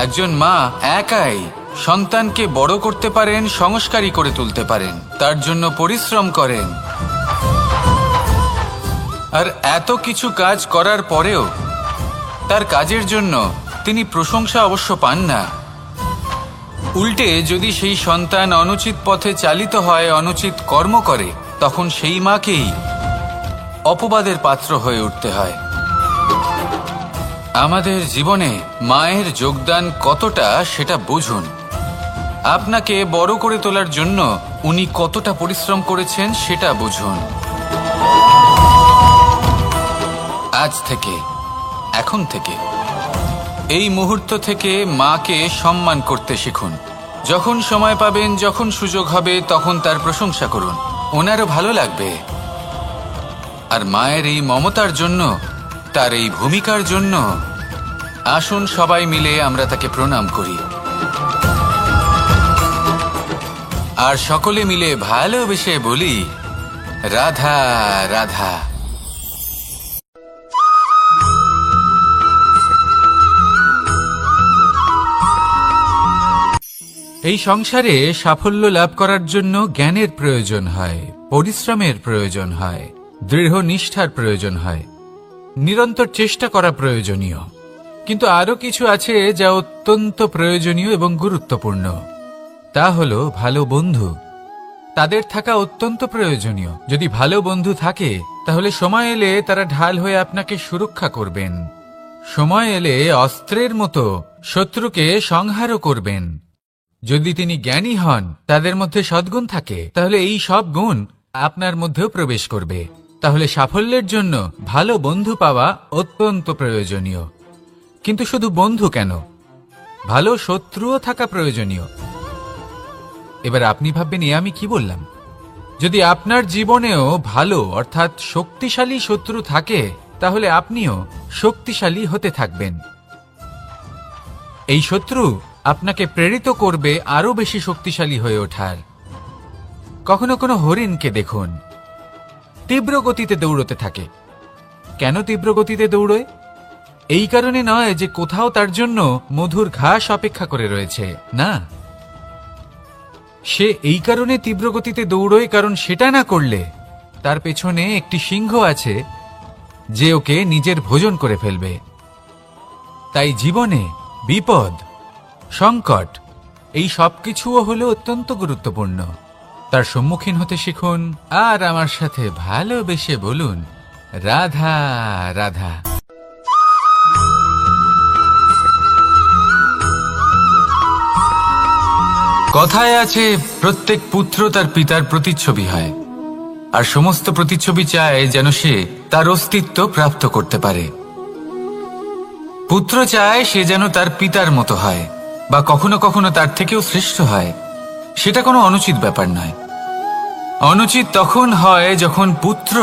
একজন মা একাই সন্তানকে বড় করতে পারেন, সংস্কারী করে তুলতে পারেন, তার জন্য পরিশ্রম করেন। আর এত কিছু কাজ করার পরেও তার কাজের জন্য তিনি প্রশংসা অবশ্য পান না। উল্টে যদি সেই সন্তান অনুচিত পথে চালিত হয়, অনুচিত কর্ম করে, তখন সেই মাকেই অপবাদের পাত্র হয়ে উঠতে হয়। আমাদের জীবনে মায়ের যোগদান কতটা সেটা বুঝুন। আপনাকে বড় করে তোলার জন্য উনি কতটা পরিশ্রম করেছেন সেটা বুঝুন। আজ থেকে, এখন থেকে, এই মুহূর্ত থেকে মাকে সম্মান করতে শিখুন। যখন সময় পাবেন, যখন সুযোগ হবে, তখন তার প্রশংসা করুন, ওনারও ভালো লাগবে। আর মায়ের এই মমতার জন্য, তার এই ভূমিকার জন্য আসুন সবাই মিলে আমরা তাকে প্রণাম করি, আর সকলে মিলে ভালোবেসে বলি, রাধা রাধা। এই সংসারে সাফল্য লাভ করার জন্য জ্ঞানের প্রয়োজন হয়, পরিশ্রমের প্রয়োজন হয়, দৃঢ় নিষ্ঠার প্রয়োজন হয়, নিরন্তর চেষ্টা করা প্রয়োজনীয়। কিন্তু আরো কিছু আছে যা অত্যন্ত প্রয়োজনীয় এবং গুরুত্বপূর্ণ। তা হলো ভালো বন্ধু। তাদের থাকা অত্যন্ত প্রয়োজনীয়। যদি ভালো বন্ধু থাকে, তাহলে সময় এলে তারা ঢাল হয়ে আপনাকে সুরক্ষা করবেন। সময় এলে অস্ত্রের মতো শত্রুকে সংহারও করবেন। যদি তিনি জ্ঞানী হন, তাদের মধ্যে সদ্গুণ থাকে, তাহলে এই সব গুণ আপনার মধ্যেও প্রবেশ করবে। তাহলে সাফল্যের জন্য ভালো বন্ধু পাওয়া অত্যন্ত প্রয়োজনীয়। কিন্তু শুধু বন্ধু কেন, ভালো শত্রুও থাকা প্রয়োজনীয়। এবার আপনি ভাববেন, আমি কি বললাম? যদি আপনার জীবনেও ভালো অর্থাৎ শক্তিশালী শত্রু থাকে, তাহলে আপনিও শক্তিশালী হতে থাকবেন। এই শত্রু আপনাকে প্রেরিত করবে আরো বেশি শক্তিশালী হয়ে ওঠার। কখনো কোনো হরিণকে দেখুন, তীব্র গতিতে দৌড়তে থাকে। কেন তীব্র গতিতে দৌড়য়? এই কারণে নয় যে কোথাও তার জন্য মধুর ঘাস অপেক্ষা করে রয়েছে, না। সে এই কারণে তীব্র গতিতে দৌড়য় কারণ সেটা না করলে তার পেছনে একটি সিংহ আছে যে ওকে নিজের ভোজন করে ফেলবে। তাই জীবনে বিপদ, সংকট, এই সবকিছুও হলো অত্যন্ত গুরুত্বপূর্ণ। তার সম্মুখীন হতে শিখুন, আর আমার সাথে ভালোবেসে বলুন, রাধা রাধা। কথায় আছে, প্রত্যেক পুত্র তার পিতার প্রতিচ্ছবি হয়, আর সমস্ত প্রতিচ্ছবি চায় যেন সে তার অস্তিত্ব প্রাপ্ত করতে পারে। পুত্র চায় সে যেন তার পিতার মতো হয়, বা কখনো কখনো তার থেকেও শ্রেষ্ঠ হয়। সেটা কোনো অনুচিত ব্যাপার নয়। অনুচিত তখন হয় যখন পুত্র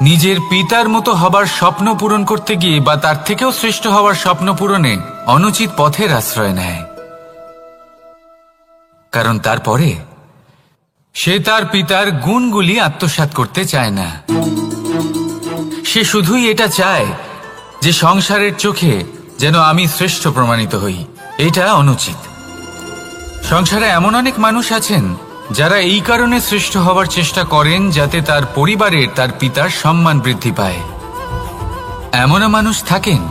নিজের পিতার মতো হবার স্বপ্ন পূরণ করতে গিয়ে বা তার থেকেও শ্রেষ্ঠ হওয়ার স্বপ্ন পূরণে অনুচিত পথের আশ্রয় নেয়। কারণ তারপরে সে তার পিতার গুণগুলি আত্মসাৎ করতে চায় না। সে শুধুই এটা চায় যে সংসারের চোখে যেন আমি শ্রেষ্ঠ প্রমাণিত হই। এটা অনুচিত। সংসারে এমন অনেক মানুষ আছেন যারা এই কারণে শ্রেষ্ঠ হওয়ার চেষ্টা করেন যাতে তার পরিবারের, তার পিতার সম্মান বৃদ্ধি পায়। এমনও মানুষ থাকেন,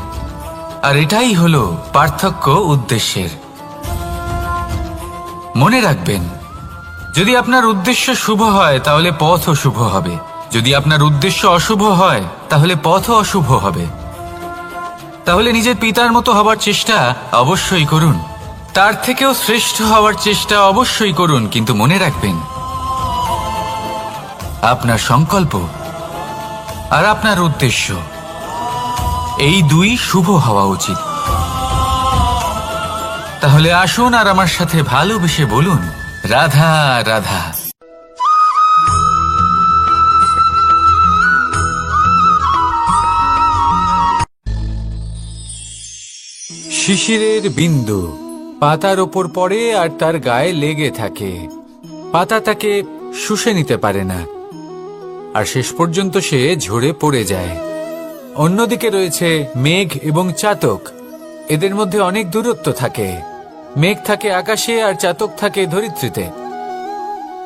আর এটাই হলো পার্থক্য উদ্দেশ্যের। মনে রাখবেন, যদি আপনার উদ্দেশ্য শুভ হয় তাহলে পথও শুভ হবে, যদি আপনার উদ্দেশ্য অশুভ হয় তাহলে পথও অশুভ হবে। তাহলে নিজের পিতার মতো হবার চেষ্টা অবশ্যই করুন, তার থেকেও শ্রেষ্ঠ হওয়ার চেষ্টা অবশ্যই করুন, কিন্তু মনে রাখবেন, আপনার সংকল্প আর আপনার উদ্দেশ্য এই দুই শুভ হওয়া উচিত। তাহলে আসুন আর আমার সাথে ভালোবেসে বলুন, রাধা রাধা। শিশিরের বিন্দু পাতার ওপর পড়ে আর তার গায়ে লেগে থাকে। পাতা তাকে শুষে নিতে পারে না, আর শেষ পর্যন্ত সে ঝরে পড়ে যায়। অন্যদিকে রয়েছে মেঘ এবং চাতক। এদের মধ্যে অনেক দূরত্ব থাকে। মেঘ থাকে আকাশে আর চাতক থাকে ধরিত্রীতে।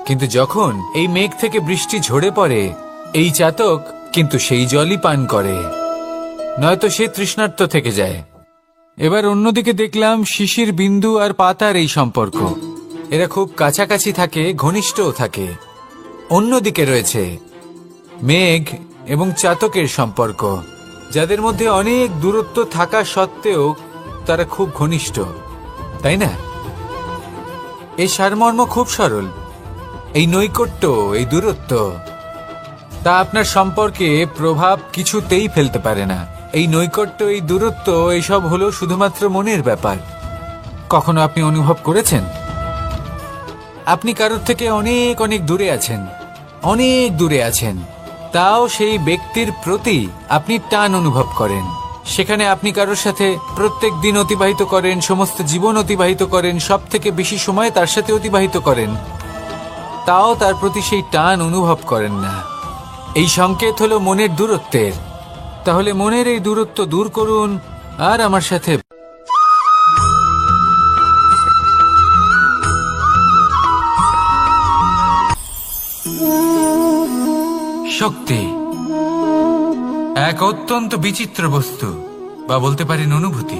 কিন্তু যখন এই মেঘ থেকে বৃষ্টি ঝরে পড়ে, এই চাতক কিন্তু সেই জলই পান করে, নয়তো সে তৃষ্ণার্ত থেকে যায়। এবার অন্যদিকে দেখলাম শিশির বিন্দু আর পাতার এই সম্পর্ক। এরা খুব কাছাকাছি থাকে, ঘনিষ্ঠও থাকে। অন্যদিকে রয়েছে মেঘ এবং চাতকের সম্পর্ক, যাদের মধ্যে অনেক দূরত্ব থাকা সত্ত্বেও তারা খুব ঘনিষ্ঠ, তাই না? এই সারমর্ম খুব সরল। এই নৈকট্য, এই দূরত্ব, তা আপনার সম্পর্কে প্রভাব কিছুতেই ফেলতে পারে না। এই নৈকট্য, এই দূরত্ব, এইসব হলো শুধুমাত্র মনের ব্যাপার। কখনো আপনি অনুভব করেছেন আপনি কারোর থেকে অনেক অনেক দূরে আছেন, অনেক দূরে আছেন, তাও সেই ব্যক্তির প্রতি আপনি টান অনুভব করেন। সেখানে আপনি কারোর সাথে প্রত্যেক দিন অতিবাহিত করেন, সমস্ত জীবন অতিবাহিত করেন, সব থেকে বেশি সময় তার সাথে অতিবাহিত করেন, তাও তার প্রতি সেই টান অনুভব করেন না। এই সংকেত হলো মনের দূরত্বের। তাহলে মনের এই দূরত্ব দূর করুন আর আমার সাথে শক্তি এক অত্যন্ত বিচিত্র বস্তু, বা বলতে পারেন অনুভূতি।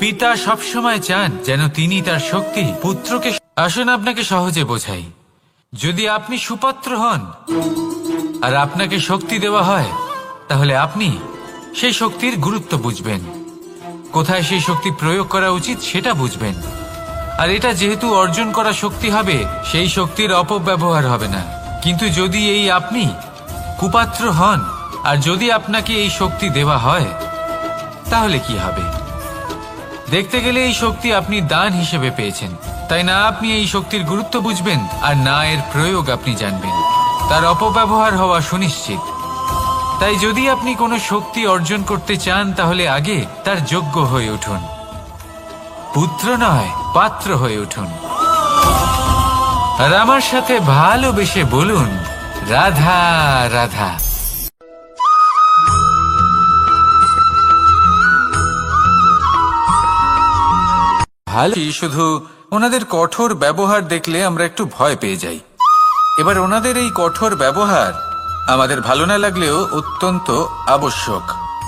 পিতা সবসময় চান যেন তিনি তার শক্তি পুত্রকে। আসুন আপনাকে সহজে বোঝাই। যদি আপনি সুপাত্র হন আর আপনাকে শক্তি দেওয়া হয়, তাহলে আপনি সেই শক্তির গুরুত্ব বুঝবেন, কোথায় সেই শক্তি প্রয়োগ করা উচিত সেটা বুঝবেন। আর এটা যেহেতু অর্জন করা শক্তি হবে, সেই শক্তির অপব্যবহার হবে না। কিন্তু যদি এই আপনি কুপাত্র হন আর যদি আপনাকে এই শক্তি দেওয়া হয়, তাহলে কি হবে? দেখতে গেলে এই শক্তি আপনি দান হিসেবে পেয়েছেন, তাই না আপনি এই শক্তির গুরুত্ব বুঝবেন আর না এর প্রয়োগ আপনি জানবেন। তার অপব্যবহার হওয়া সুনিশ্চিত। তাই যদি আপনি কোনো শক্তি অর্জন করতে চান, তাহলে আগে তার যোগ্য হয়ে উঠুন। পুত্র নয়, পাত্র হয়ে উঠুন। আর আমার সাথে ভালোবেসে বলুন, রাধা রাধা। ভালো, শুধু ওনাদের কঠোর ব্যবহার দেখলে আমরা একটু ভয় পেয়ে যাই। এবার ওনাদের এই কঠোর ব্যবহার আমাদের ভালো না লাগলেও অত্যন্ত আবশ্যক,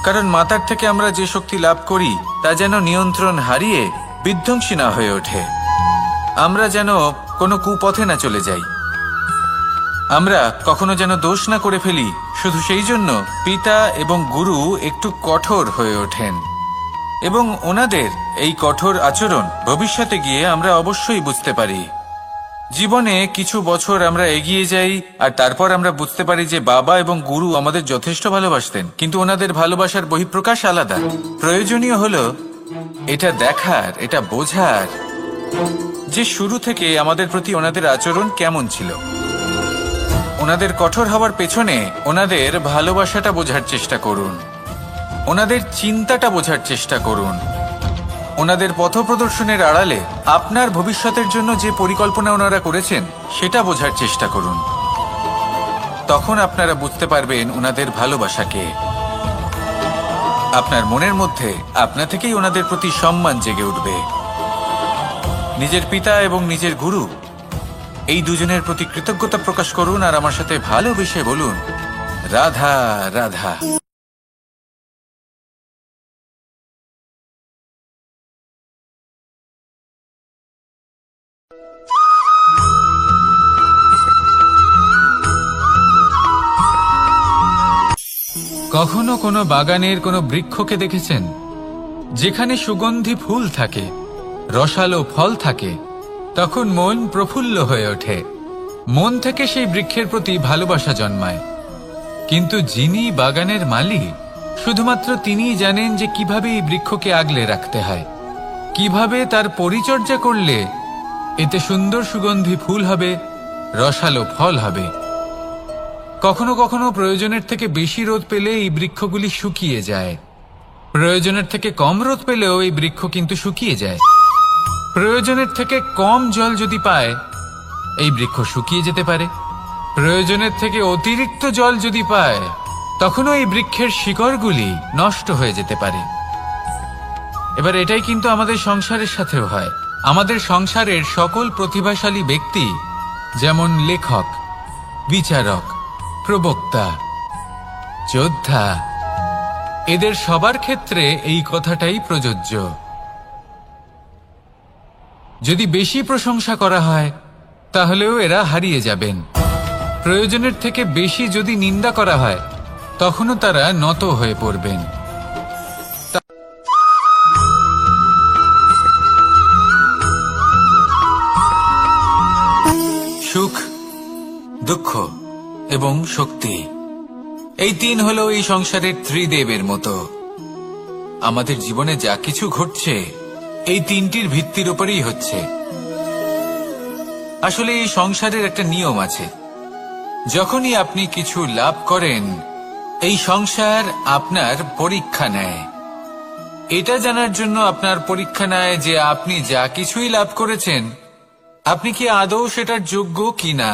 কারণ মাতার থেকে আমরা যে শক্তি লাভ করি তা যেন নিয়ন্ত্রণ হারিয়ে বিধ্বংসী না হয়ে ওঠে। আমরা যেন কোনো কুপথে না চলে যাই, আমরা কখনো যেন দোষ না করে ফেলি। শুধু সেই জন্য পিতা এবং গুরু একটু কঠোর হয়ে ওঠেন, এবং ওনাদের এই কঠোর আচরণ ভবিষ্যতে গিয়ে আমরা অবশ্যই বুঝতে পারি। জীবনে কিছু বছর আমরা এগিয়ে যাই আর তারপর আমরা বুঝতে পারি যে বাবা এবং গুরু আমাদের যথেষ্ট ভালোবাসতেন, কিন্তু ওনাদের ভালোবাসার বহিঃপ্রকাশ আলাদা। প্রয়োজনীয় হলো এটা দেখার, এটা বোঝার যে শুরু থেকে আমাদের প্রতি ওনাদের আচরণ কেমন ছিল। ওনাদের কঠোর হওয়ার পেছনে ওনাদের ভালোবাসাটা বোঝার চেষ্টা করুন, ওনাদের চিন্তাটা বোঝার চেষ্টা করুন, ওনাদের পথপ্রদর্শনের আড়ালে আপনার ভবিষ্যতের জন্য যে পরিকল্পনা ওনারা করেছেন সেটা বোঝার চেষ্টা করুন। তখন আপনারা বুঝতে পারবেন ওনাদের ভালোবাসাকে। আপনার মনের মধ্যে আপনা থেকেই ওনাদের প্রতি সম্মান জেগে উঠবে। নিজের পিতা এবং নিজের গুরু এই দুজনের প্রতি কৃতজ্ঞতা প্রকাশ করুন আর আমার সাথে ভালোবেসে বলুন, রাধা রাধা। কখনো কোনো বাগানের কোনো বৃক্ষকে দেখেছেন যেখানে সুগন্ধি ফুল থাকে, রসালো ফল থাকে? তখন মন প্রফুল্ল হয়ে ওঠে, মন থেকে সেই বৃক্ষের প্রতি ভালোবাসা জন্মায়। কিন্তু যিনি বাগানের মালিক, শুধুমাত্র তিনিই জানেন যে কিভাবে এই বৃক্ষকে আগলে রাখতে হয়, কিভাবে তার পরিচর্যা করলে এতে সুন্দর সুগন্ধি ফুল হবে, রসালো ফল হবে। কখনো কখনো প্রয়োজনের থেকে বেশি রোদ পেলে এই বৃক্ষগুলি শুকিয়ে যায়, প্রয়োজনের থেকে কম রোদ পেলেও এই বৃক্ষ কিন্তু শুকিয়ে যায়। প্রয়োজনের থেকে কম জল যদি পায়, এই বৃক্ষ শুকিয়ে যেতে পারে। প্রয়োজনের থেকে অতিরিক্ত জল যদি পায়, তখনও এই বৃক্ষের শিকড়গুলি নষ্ট হয়ে যেতে পারে। এবার এটাই কিন্তু আমাদের সংসারের সাথেও হয়। আমাদের সংসারের সকল প্রতিভাশালী ব্যক্তি, যেমন লেখক, বিচারক, প্রবক্তা, যোদ্ধা, এদের সবার ক্ষেত্রে এই কথাটাই প্রযোজ্য। যদি বেশি প্রশংসা করা হয়, তাহলেও এরা হারিয়ে যাবেন। প্রয়োজনের থেকে বেশি যদি নিন্দা করা হয়, তখনও তারা নত হয়ে পড়বেন। সুখ, দুঃখ এবং শক্তি, এই তিন হলো এই সংসারের ত্রিদেবের মতো। আমাদের জীবনে যা কিছু ঘটছে এই তিনটির ভিত্তির উপরেই হচ্ছে। আসলে এই সংসারের একটা নিয়ম আছে, যখনই আপনি কিছু লাভ করেন, এই সংসার আপনার পরীক্ষা নেয়। এটা জানার জন্য আপনার পরীক্ষা নেয় যে আপনি যা কিছুই লাভ করেছেন, আপনি কি আদৌ সেটার যোগ্য কিনা।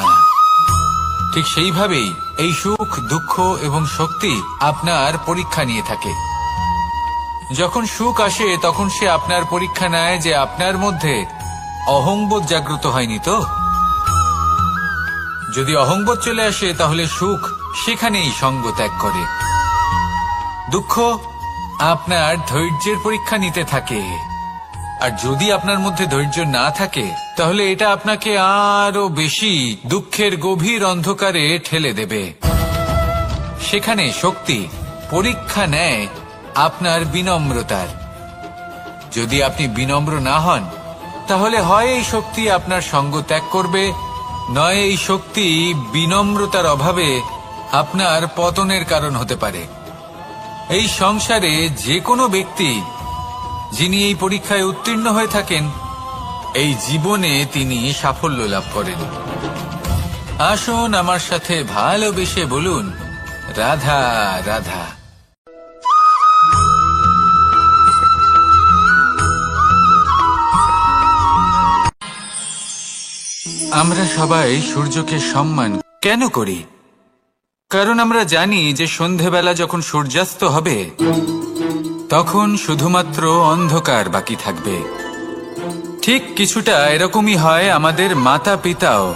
ঠিক সেইভাবেই এই সুখ, দুঃখ এবং শক্তি আপনার পরীক্ষা নিয়ে থাকে। যখন সুখ আসে, তখন সে আপনার পরীক্ষা নেয় যে আপনার মধ্যে অহংবোধ জাগ্রত হয়নি তো। যদি অহংবোধ চলে আসে, তাহলে সুখ সেখানেই সঙ্গ ত্যাগ করে। দুঃখ আপনার ধৈর্যের পরীক্ষা নিতে থাকে, আর যদি আপনার মধ্যে ধৈর্য না থাকে, তাহলে এটা আপনাকে আরো বেশি দুঃখের গভীর অন্ধকারে ঠেলে দেবে। সেখানে শক্তি পরীক্ষা নেয় আপনার বিনম্রতার। যদি আপনি বিনম্র না হন, তাহলে হয় এই শক্তি আপনার সঙ্গ ত্যাগ করবে, নয় এই শক্তি বিনম্রতার অভাবে আপনার পতনের কারণ হতে পারে। এই সংসারে যে কোনো ব্যক্তি যিনি এই পরীক্ষায় উত্তীর্ণ হয়ে থাকেন, এই জীবনে তিনি সাফল্য লাভ করেন। আসুন আমার সাথে ভালোবেসে বলুন, রাধা রাধা। আমরা সবাই সূর্যকে সম্মান কেন করি? কারণ আমরা জানি যে সন্ধেবেলা যখন সূর্যাস্ত হবে, তখন শুধুমাত্র অন্ধকার বাকি থাকবে। ঠিক কিছুটা এরকমই হয় আমাদের মাতা পিতাও,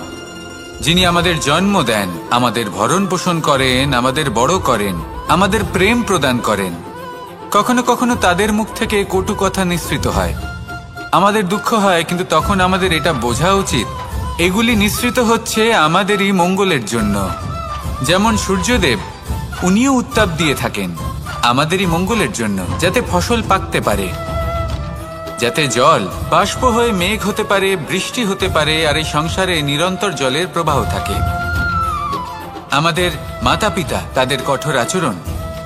যিনি আমাদের জন্ম দেন, আমাদের ভরণ পোষণ করেন, আমাদের বড় করেন, আমাদের প্রেম প্রদান করেন। কখনো কখনো তাদের মুখ থেকে কটু কথা নিঃসৃত হয়, আমাদের দুঃখ হয়, কিন্তু তখন আমাদের এটা বোঝা উচিত এগুলি নিঃসৃত হচ্ছে আমাদেরই মঙ্গলের জন্য। যেমন সূর্যদেব, উনিও উত্তাপ দিয়ে থাকেন আমাদেরই মঙ্গলের জন্য, যাতে ফসল পাকতে পারে, যাতে জল বাষ্প হয়ে মেঘ হতে পারে, বৃষ্টি হতে পারে, আর এই সংসারে নিরন্তর জলের প্রবাহ থাকে। আমাদের মাতা পিতা, তাদের কঠোর আচরণ,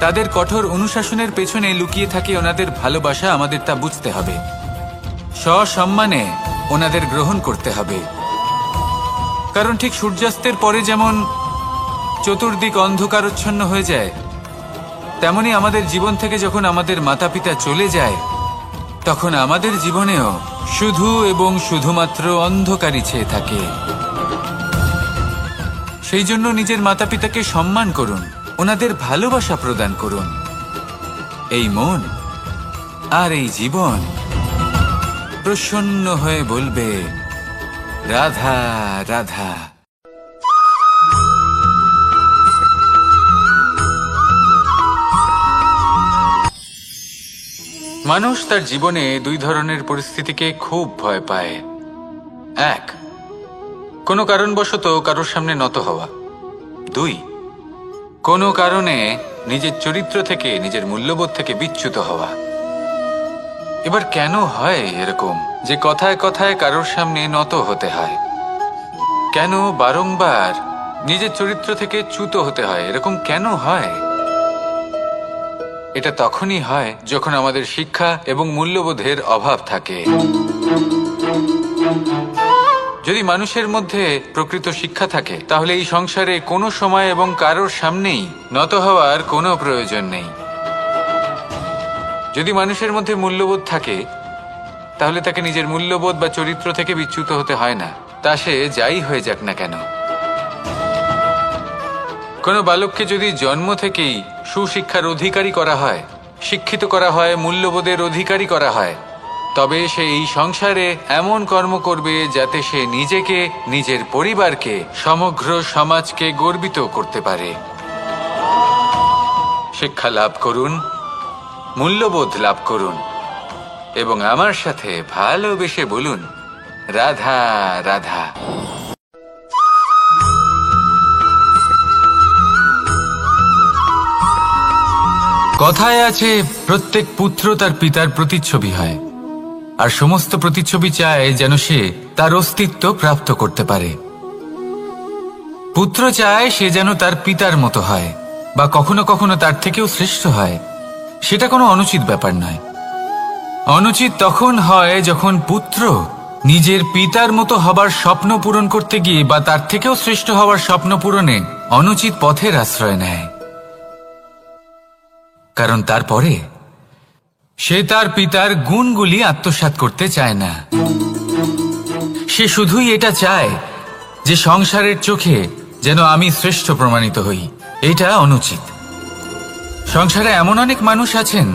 তাদের কঠোর অনুশাসনের পেছনে লুকিয়ে থাকে ওনাদের ভালোবাসা। আমাদের তা বুঝতে হবে, সসম্মানে ওনাদের গ্রহণ করতে হবে। কারণ ঠিক সূর্যাস্তের পরে যেমন চতুর্দিক অন্ধকারচ্ছন্ন হয়ে যায়, তেমনি আমাদের জীবন থেকে যখন আমাদের মাতা পিতা চলে যায়, তখন আমাদের জীবনেও শুধু এবং শুধুমাত্র অন্ধকারই ছেয়ে থাকে। সেই জন্য নিজের মাতা পিতাকে সম্মান করুন, ওনাদের ভালোবাসা প্রদান করুন। এই মন আর এই জীবন প্রসন্ন হয়ে বলবে, রাধা রাধা। মানুষ তার জীবনে দুই ধরনের পরিস্থিতিকে খুব ভয় পায়। এক, কোনো কারণবশত কারোর সামনে নত হওয়া। দুই, কোনো কারণে নিজের চরিত্র থেকে, নিজের মূল্যবোধ থেকে বিচ্যুত হওয়া। এবার কেন হয় এরকম যে কথায় কথায় কারোর সামনে নত হতে হয়? কেন বারংবার নিজের চরিত্র থেকে চ্যুত হতে হয়? এরকম কেন হয়? এটা তখনই হয় যখন আমাদের শিক্ষা এবং মূল্যবোধের অভাব থাকে। যদি মানুষের মধ্যে প্রকৃত শিক্ষা থাকে, তাহলে এই সংসারে কোনো সময় এবং কারোর সামনেই নত হওয়ার কোনো প্রয়োজন নেই। যদি মানুষের মধ্যে মূল্যবোধ থাকে তাহলে তাকে নিজের মূল্যবোধ বা চরিত্র থেকে বিচ্যুত হতে হয় না, তা সে যাই হয়ে যাক না কেন। কোনো বালককে যদি জন্ম থেকেই সুশিক্ষার অধিকারী করা হয়, শিক্ষিত করা হয়, মূল্যবোধের অধিকারী করা হয়, তবে সে এই সংসারে এমন কর্ম করবে যাতে সে নিজেকে, নিজের পরিবারকে, সমগ্র সমাজকে গর্বিত করতে পারে। শিক্ষা লাভ করুন, মূল্যবোধ লাভ করুন এবং আমার সাথে ভালোবেসে বলুন, রাধা রাধা। কথায় আছে, প্রত্যেক পুত্র তার পিতার প্রতিচ্ছবি হয়, আর সমস্ত প্রতিচ্ছবি চায় যেন সে তার অস্তিত্ব প্রাপ্ত করতে পারে। পুত্র চায় সে যেন তার পিতার মতো হয় বা কখনো কখনো তার থেকেও শ্রেষ্ঠ হয়। সেটা কোনো অনুচিত ব্যাপার নয়। অনুচিত তখন হয় যখন পুত্র নিজের পিতার মতো হবার স্বপ্ন পূরণ করতে গিয়ে বা তার থেকেও শ্রেষ্ঠ হওয়ার স্বপ্ন পূরণে অনুচিত পথের আশ্রয় নেয়। কারণ তারপরে সে তার পিতার গুণগুলি আত্মসাৎ করতে চায় না। সে শুধুই এটা চায় যে সংসারের চোখে যেন আমি শ্রেষ্ঠ প্রমাণিত হই। এটা অনুচিত। সংসারে এমন অনেক মানুষ আছেন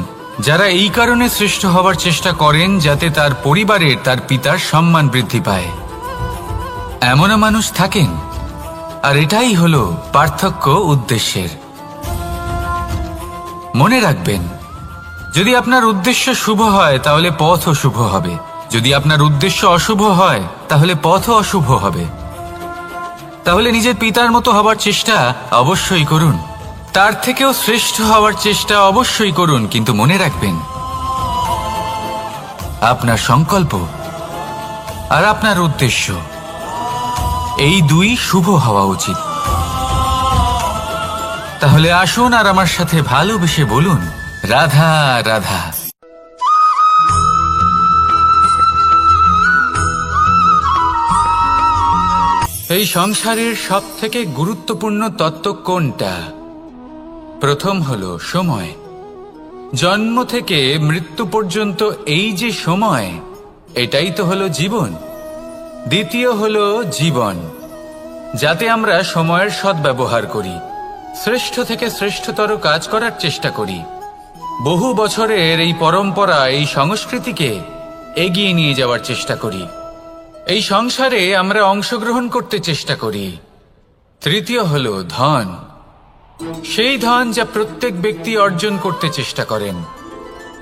যারা এই কারণে শ্রেষ্ঠ হবার চেষ্টা করেন যাতে তার পরিবারের, তার পিতার সম্মান বৃদ্ধি পায়। এমনও মানুষ থাকেন, আর এটাই হলো পার্থক্য উদ্দেশ্যের। মনে রাখবেন, যদি আপনার উদ্দেশ্য শুভ হয় তাহলে পথও শুভ হবে, যদি আপনার উদ্দেশ্য অশুভ হয় তাহলে পথও অশুভ হবে। তাহলে নিজের পিতার মতো হবার চেষ্টা অবশ্যই করুন, তার থেকেও শ্রেষ্ঠ হওয়ার চেষ্টা অবশ্যই করুন, কিন্তু মনে রাখবেন আপনার সংকল্প আর আপনার উদ্দেশ্য এই দুই শুভ হওয়া উচিত। তাহলে আসুন আর আমার সাথে ভালোবেসে বলুন, রাধা রাধা। এই সংসারের সবথেকে গুরুত্বপূর্ণ তত্ত্ব কোনটা? প্রথম হলো সময়। জন্ম থেকে মৃত্যু পর্যন্ত এই যে সময়, এটাই তো হলো জীবন। দ্বিতীয় হলো জীবন, যাতে আমরা সময়ের সদ্ব্যবহার করি, শ্রেষ্ঠ থেকে শ্রেষ্ঠতর কাজ করার চেষ্টা করি। বহু বছরের এই পরম্পরা, এই সংস্কৃতিকে এগিয়ে নিয়ে যাওয়ার চেষ্টা করি। এই সংসারে আমরা অংশগ্রহণ করতে চেষ্টা করি। তৃতীয় হলো ধন, সেই ধন যা প্রত্যেক ব্যক্তি অর্জন করতে চেষ্টা করেন।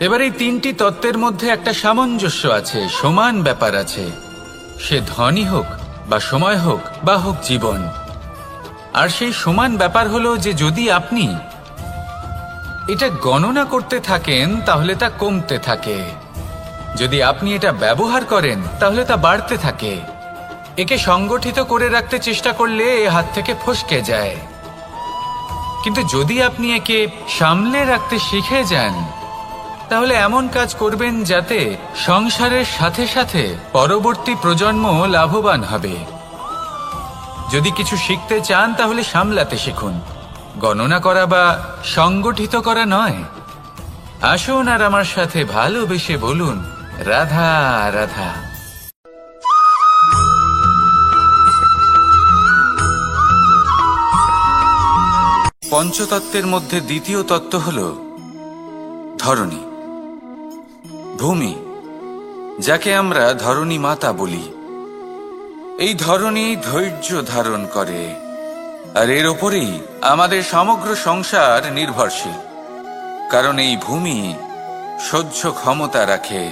এবার এই তিনটি তত্ত্বের মধ্যে একটা সামঞ্জস্য আছে, সমান ব্যাপার আছে। সে ধনই হোক বা সময় হোক বা হোক জীবন। আর সেই সমান ব্যাপার হলো যে যদি আপনি এটা গণনা করতে থাকেন তাহলে তা কমতে থাকে, যদি আপনি এটা ব্যবহার করেন তাহলে তা বাড়তে থাকে। একে সংগঠিত করে রাখতে চেষ্টা করলে এ হাত থেকে ফসকে যায়, কিন্তু যদি আপনি একে সামলে রাখতে শিখে যান তাহলে এমন কাজ করবেন যাতে সংসারের সাথে সাথে পরবর্তী প্রজন্ম লাভবান হবে। যদি কিছু শিখতে চান তাহলে সামলাতে শিখুন, গণনা করা বা সংগঠিত করা নয়। আসুন আর আমার সাথে ভালোবেসে বলুন, রাধা রাধা। পঞ্চতত্ত্বের মধ্যে দ্বিতীয় তত্ত্ব হল ধরণী, ভূমি, যাকে আমরা ধরণী মাতা বলি। এই ধরণী ধৈর্য ধারণ করে, আর এর ওপরেই আমাদের সমগ্র সংসার নির্ভরশীল। কারণ এই ভূমি সহ্য ক্ষমতা রাখে,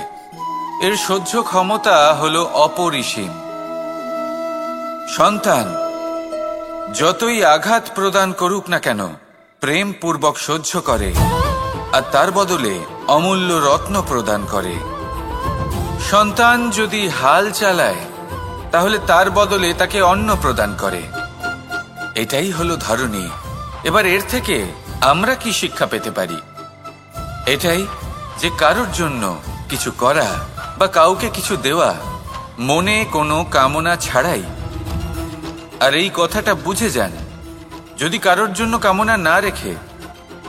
এর সহ্য ক্ষমতা হলো অপরিসীম। সন্তান যতই আঘাত প্রদান করুক না কেন, প্রেম পূর্বক সহ্য করে, আর তার বদলে অমূল্য রত্ন প্রদান করে। সন্তান যদি হাল চালায় তাহলে তার বদলে তাকে অন্ন প্রদান করে। এটাই হলো ধরণী। এবার এর থেকে আমরা কি শিক্ষা পেতে পারি? এটাই যে কারোর জন্য কিছু করা বা কাউকে কিছু দেওয়া মনে কোনো কামনা ছাড়াই। আর এই কথাটা বুঝে যান, যদি কারোর জন্য কামনা না রেখে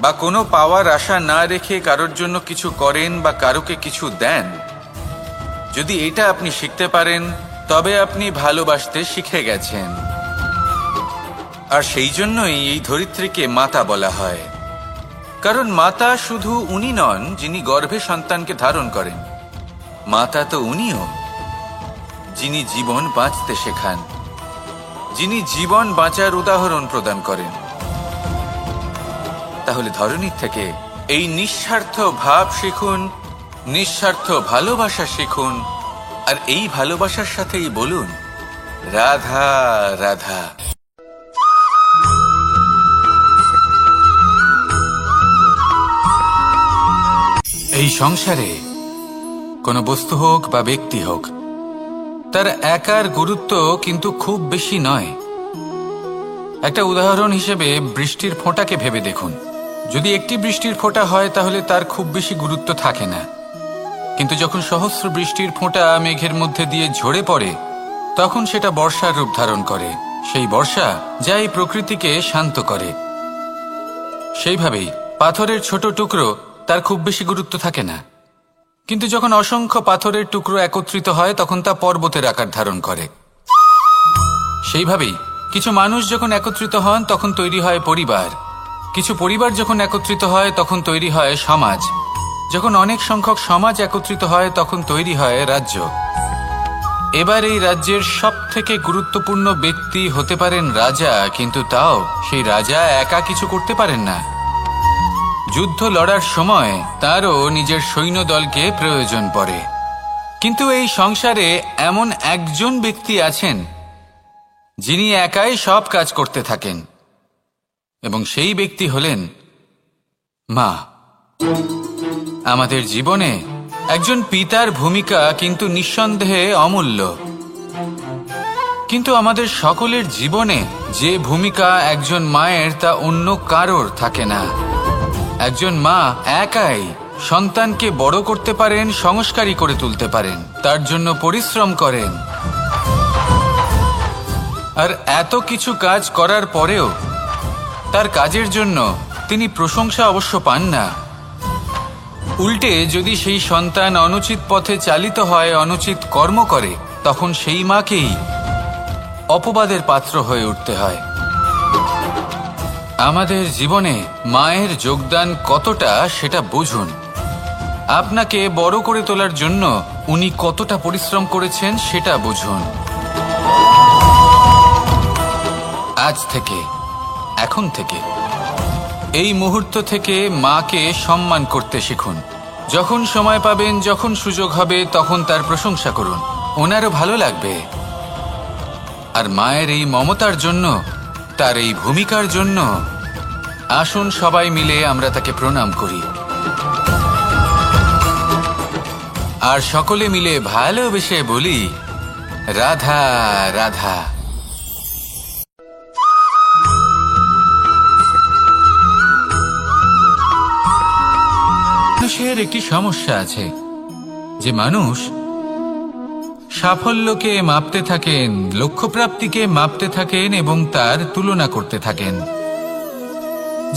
বা কোনো পাওয়ার আশা না রেখে কারোর জন্য কিছু করেন বা কারোকে কিছু দেন, যদি এটা আপনি শিখতে পারেন তবে আপনি ভালোবাসতে শিখে গেছেন। আর সেই জন্যই এই ধরিত্রীকে মাতা বলা হয়, কারণ মাতা শুধু উনি নন যিনি গর্ভে সন্তানকে ধারণ করেন, মাতা তো উনিও যিনি জীবন বাঁচতে শেখান, যিনি জীবন বাঁচার উদাহরণ প্রদান করেন। তাহলে ধরনীর থেকে এই নিঃস্বার্থ ভাব শিখুন, নিঃস্বার্থ ভালোবাসা শিখুন, আর এই ভালোবাসার সাথেই বলুন রাধা রাধা। এই সংসারে কোনো বস্তু হোক বা ব্যক্তি হোক, তার একার গুরুত্ব কিন্তু খুব বেশি নয়। একটা উদাহরণ হিসেবে বৃষ্টির ফোঁটাকে ভেবে দেখুন। যদি একটি বৃষ্টির ফোঁটা হয় তাহলে তার খুব বেশি গুরুত্ব থাকে না, কিন্তু যখন সহস্র বৃষ্টির ফোঁটা মেঘের মধ্যে দিয়ে ঝরে পড়ে তখন সেটা বর্ষার রূপ ধারণ করে। সেই বর্ষা যা এই প্রকৃতিকে শান্ত করে। সেইভাবেই পাথরের ছোট টুকরো, তার খুব বেশি গুরুত্ব থাকে না, কিন্তু যখন অসংখ্য পাথরের টুকরো একত্রিত হয় তখন তা পর্বতের আকার ধারণ করে। সেইভাবেই কিছু মানুষ যখন একত্রিত হন তখন তৈরি হয় পরিবার, কিছু পরিবার যখন একত্রিত হয় তখন তৈরি হয় সমাজ, যখন অনেক সংখ্যক সমাজ একত্রিত হয় তখন তৈরি হয় রাজ্য। এবার এই রাজ্যের সবথেকে গুরুত্বপূর্ণ ব্যক্তি হতে পারেন রাজা, কিন্তু তাও সেই রাজা একা কিছু করতে পারেন না। যুদ্ধ লড়ার সময় তারও নিজের সৈন্যদলকে প্রয়োজন পড়ে। কিন্তু এই সংসারে এমন একজন ব্যক্তি আছেন যিনি একাই সব কাজ করতে থাকেন, এবং সেই ব্যক্তি হলেন মা। আমাদের জীবনে একজন পিতার ভূমিকা কিন্তু নিঃসন্দেহে অমূল্য, কিন্তু আমাদের সকলের জীবনে যে ভূমিকা একজন মায়ের তা অন্য কারোর থাকে না। একজন মা একাই সন্তানকে বড় করতে পারেন, সংস্কারী করে তুলতে পারেন, তার জন্য পরিশ্রম করেন। আর এত কিছু কাজ করার পরেও তার কাজের জন্য তিনি প্রশংসা অবশ্য পান না। উল্টে যদি সেই সন্তান অনুচিত পথে চালিত হয়, অনুচিত কর্ম করে, তখন সেই মাকেই অপবাদের পাত্র হয়ে উঠতে হয়। আমাদের জীবনে মায়ের যোগদান কতটা সেটা বুঝুন। আপনাকে বড় করে তোলার জন্য উনি কতটা পরিশ্রম করেছেন সেটা বুঝুন। আজ থেকে, এখন থেকে, এই মুহূর্ত থেকে মাকে সম্মান করতে শিখুন। যখন সময় পাবেন, যখন সুযোগ হবে, তখন তার প্রশংসা করুন, ওনারও ভালো লাগবে। আর মায়ের এই মমতার জন্য, তার এই ভূমিকার জন্য আসুন সবাই মিলে আমরা তাকে প্রণাম করি, আর সকলে মিলে ভালোবেসে বলি রাধা রাধা। মানুষের একটি সমস্যা আছে যে মানুষ সাফল্যকে মাপতে থাকেন, লক্ষ্যপ্রাপ্তিকে মাপতে থাকেন এবং তার তুলনা করতে থাকেন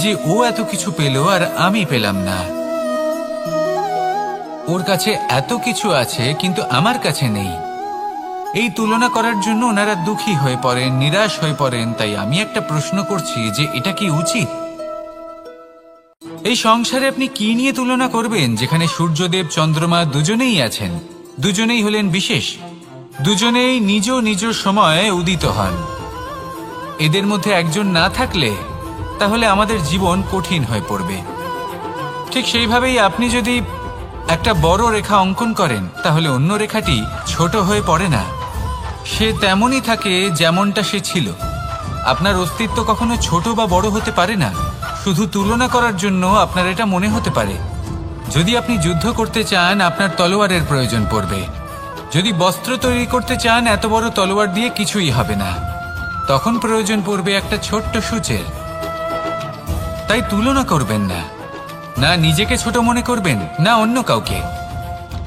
যে ও এত কিছু পেল আর আমি পেলাম না, ওর কাছে এত কিছু আছে কিন্তু আমার কাছে নেই। এই তুলনা করার জন্য ওনারা দুঃখী হয়ে পড়েন, নিরাশ হয়ে পড়েন। তাই আমি একটা প্রশ্ন করছি যে এটা কি উচিত? এই সংসারে আপনি কি নিয়ে তুলনা করবেন, যেখানে সূর্যদেব চন্দ্রমা দুজনেই আছেন, দুজনেই হলেন বিশেষ, দুজনেই নিজ নিজ সময়ে উদিত হন। এদের মধ্যে একজন না থাকলে তাহলে আমাদের জীবন কঠিন হয়ে পড়বে। ঠিক সেইভাবেই আপনি যদি একটা বড় রেখা অঙ্কন করেন তাহলে অন্য রেখাটি ছোট হয়ে পড়ে না, সে তেমনই থাকে যেমনটা সে ছিল। আপনার অস্তিত্ব কখনো ছোট বা বড় হতে পারে না। শুধু তুলনা করার জন্য আপনার এটা মনে হতে পারে। যদি আপনি যুদ্ধ করতে চান আপনার তলোয়ারের প্রয়োজন পড়বে। যদি বস্ত্র তৈরি করতে চান এত বড় তলোয়ার দিয়ে কিছুই হবে না, তখন প্রয়োজন পড়বে একটা ছোট্ট সূচের। তাই তুলনা করবেন না, না নিজেকে ছোট মনে করবেন না অন্য কাউকে।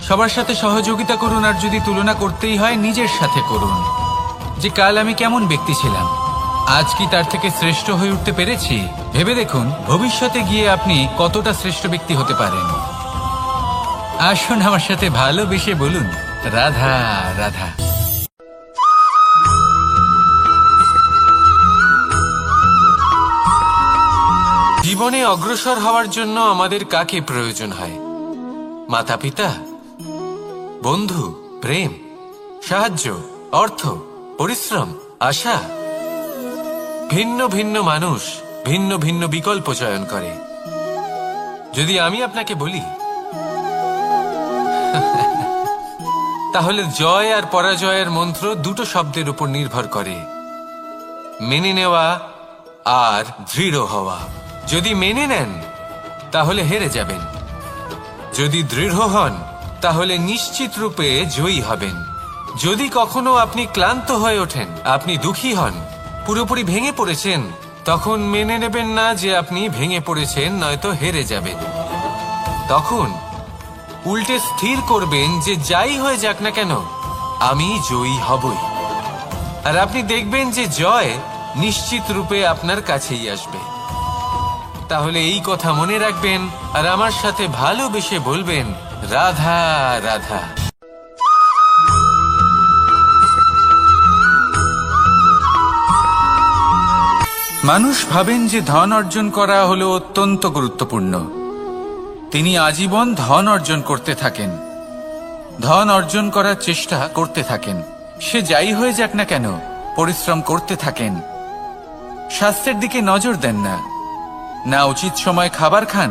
সবার সাথে সহযোগিতা করুন, আর যদি তুলনা করতেই হয় নিজের সাথে করুন যে কাল আমি কেমন ব্যক্তি ছিলাম, আজ কি তার থেকে শ্রেষ্ঠ হয়ে উঠতে পেরেছি? ভেবে দেখুন ভবিষ্যতে গিয়ে আপনি কতটা শ্রেষ্ঠ ব্যক্তি হতে পারেন। আসুন আমার সাথে ভালোবেসে বলুন, রাধা রাধা। জীবনে অগ্রসর হওয়ার জন্য আমাদের কাকে প্রয়োজন হয়? মাতা পিতা, বন্ধু, প্রেম, সাহায্য, অর্থ, পরিশ্রম, আশা। ভিন্ন ভিন্ন মানুষ ভিন্ন ভিন্ন বিকল্প চয়ন করে। যদি আমি আপনাকে বলি তাহলে জয় আর পরাজয়ের মন্ত্র দুটো শব্দের উপর নির্ভর করে, মেনে নেওয়া আর দৃঢ় হওয়া। যদি মেনে নেন তাহলে হেরে যাবেন, যদি দৃঢ় হন তাহলে নিশ্চিত রূপে জয়ী হবেন। যদি কখনো আপনি ক্লান্ত হয়ে ওঠেন, আপনি দুঃখী হন, পুরোপুরি ভেঙে পড়েছেন, তখন মেনে নেবেন না যে আপনি ভেঙে পড়েছেন, নয়তো হেরে যাবেন। তখন উল্টে স্থির করবেন যে যাই হয়ে যাক না কেন আমি জয়ী হবই। আর আপনি দেখবেন যে জয় নিশ্চিত রূপে আপনার কাছেই আসবে। তাহলে এই কথা মনে রাখবেন আর আমার সাথে ভালোবেসে বলবেন, রাধা রাধা। মানুষ ভাবেন যে ধন অর্জন করা হলো অত্যন্ত গুরুত্বপূর্ণ। তিনি আজীবন ধন অর্জন করতে থাকেন, ধন অর্জন করার চেষ্টা করতে থাকেন। সে যাই হয়ে যাক না কেন পরিশ্রম করতে থাকেন। স্বাস্থ্যের দিকে নজর দেন না, না উচিত সময় খাবার খান,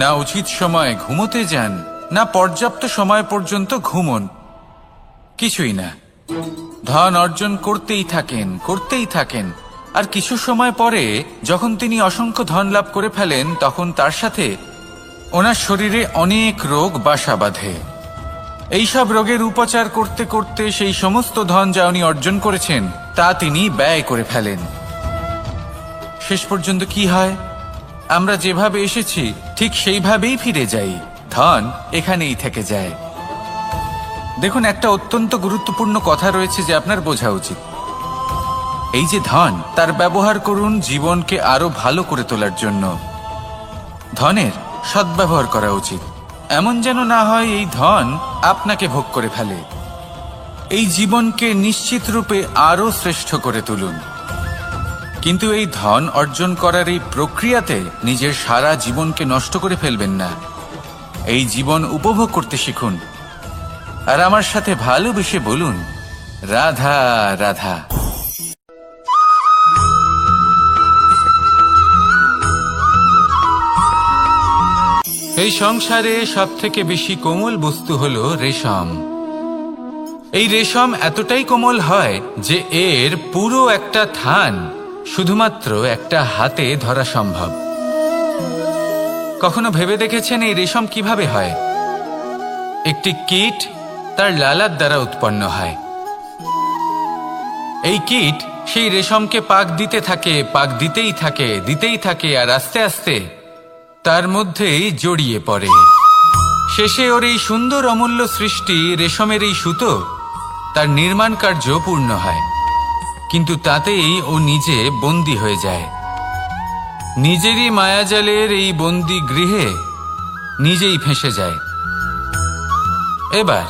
না উচিত সময় ঘুমোতে যান, না পর্যাপ্ত সময় পর্যন্ত ঘুমন, কিছুই না। ধন অর্জন করতেই থাকেন। আর কিছু সময় পরে যখন তিনি অসংখ্য ধন লাভ করে ফেলেন, তখন তার সাথে ওনার শরীরে অনেক রোগ বাসা বাঁধে। এইসব রোগের উপচার করতে করতে সেই সমস্ত ধন যা উনি অর্জন করেছেন তা তিনি ব্যয় করে ফেলেন। শেষ পর্যন্ত কি হয়? আমরা যেভাবে এসেছি ঠিক সেইভাবেই ফিরে যাই, ধন এখানেই থেকে যায়। দেখুন, একটা অত্যন্ত গুরুত্বপূর্ণ কথা রয়েছে যে আপনার বোঝা উচিত। এই যে ধন, তার ব্যবহার করুন জীবনকে আরো ভালো করে তোলার জন্য। ধনের সদ্ব্যবহার করা উচিত, এমন যেন না হয় এই ধন আপনাকে ভোগ করে ফেলে। এই জীবনকে নিশ্চিত রূপে আরো শ্রেষ্ঠ করে তুলুন। কিন্তু এই ধন অর্জন করার এই প্রক্রিয়াতে নিজের সারা জীবনকে নষ্ট করে ফেলবেন না। এই জীবন উপভোগ করতে শিখুন আর আমার সাথে ভালোবেসে বলুন, রাধা রাধা। এই সংসারে সব থেকে বেশি কোমল বস্তু হলো রেশম। এই রেশম এতটাই কোমল হয় যে এর পুরো একটা থান শুধুমাত্র একটা হাতে ধরা সম্ভব। কখনো ভেবে দেখেছেন এই রেশম কিভাবে হয়? একটি কীট তার লালার দ্বারা উৎপন্ন হয়। এই কীট সেই রেশমকে পাক দিতেই থাকে আর আস্তে আস্তে তার মধ্যেই জড়িয়ে পড়ে। শেষে ওর এই সুন্দর অমূল্য সৃষ্টি রেশমের এই সুতো, তার নির্মাণ কার্য পূর্ণ হয়, কিন্তু তাতেই ও নিজে বন্দী হয়ে যায়। নিজেরই মায়াজালের এই বন্দী গৃহে নিজেই ফেঁসে যায়। এবার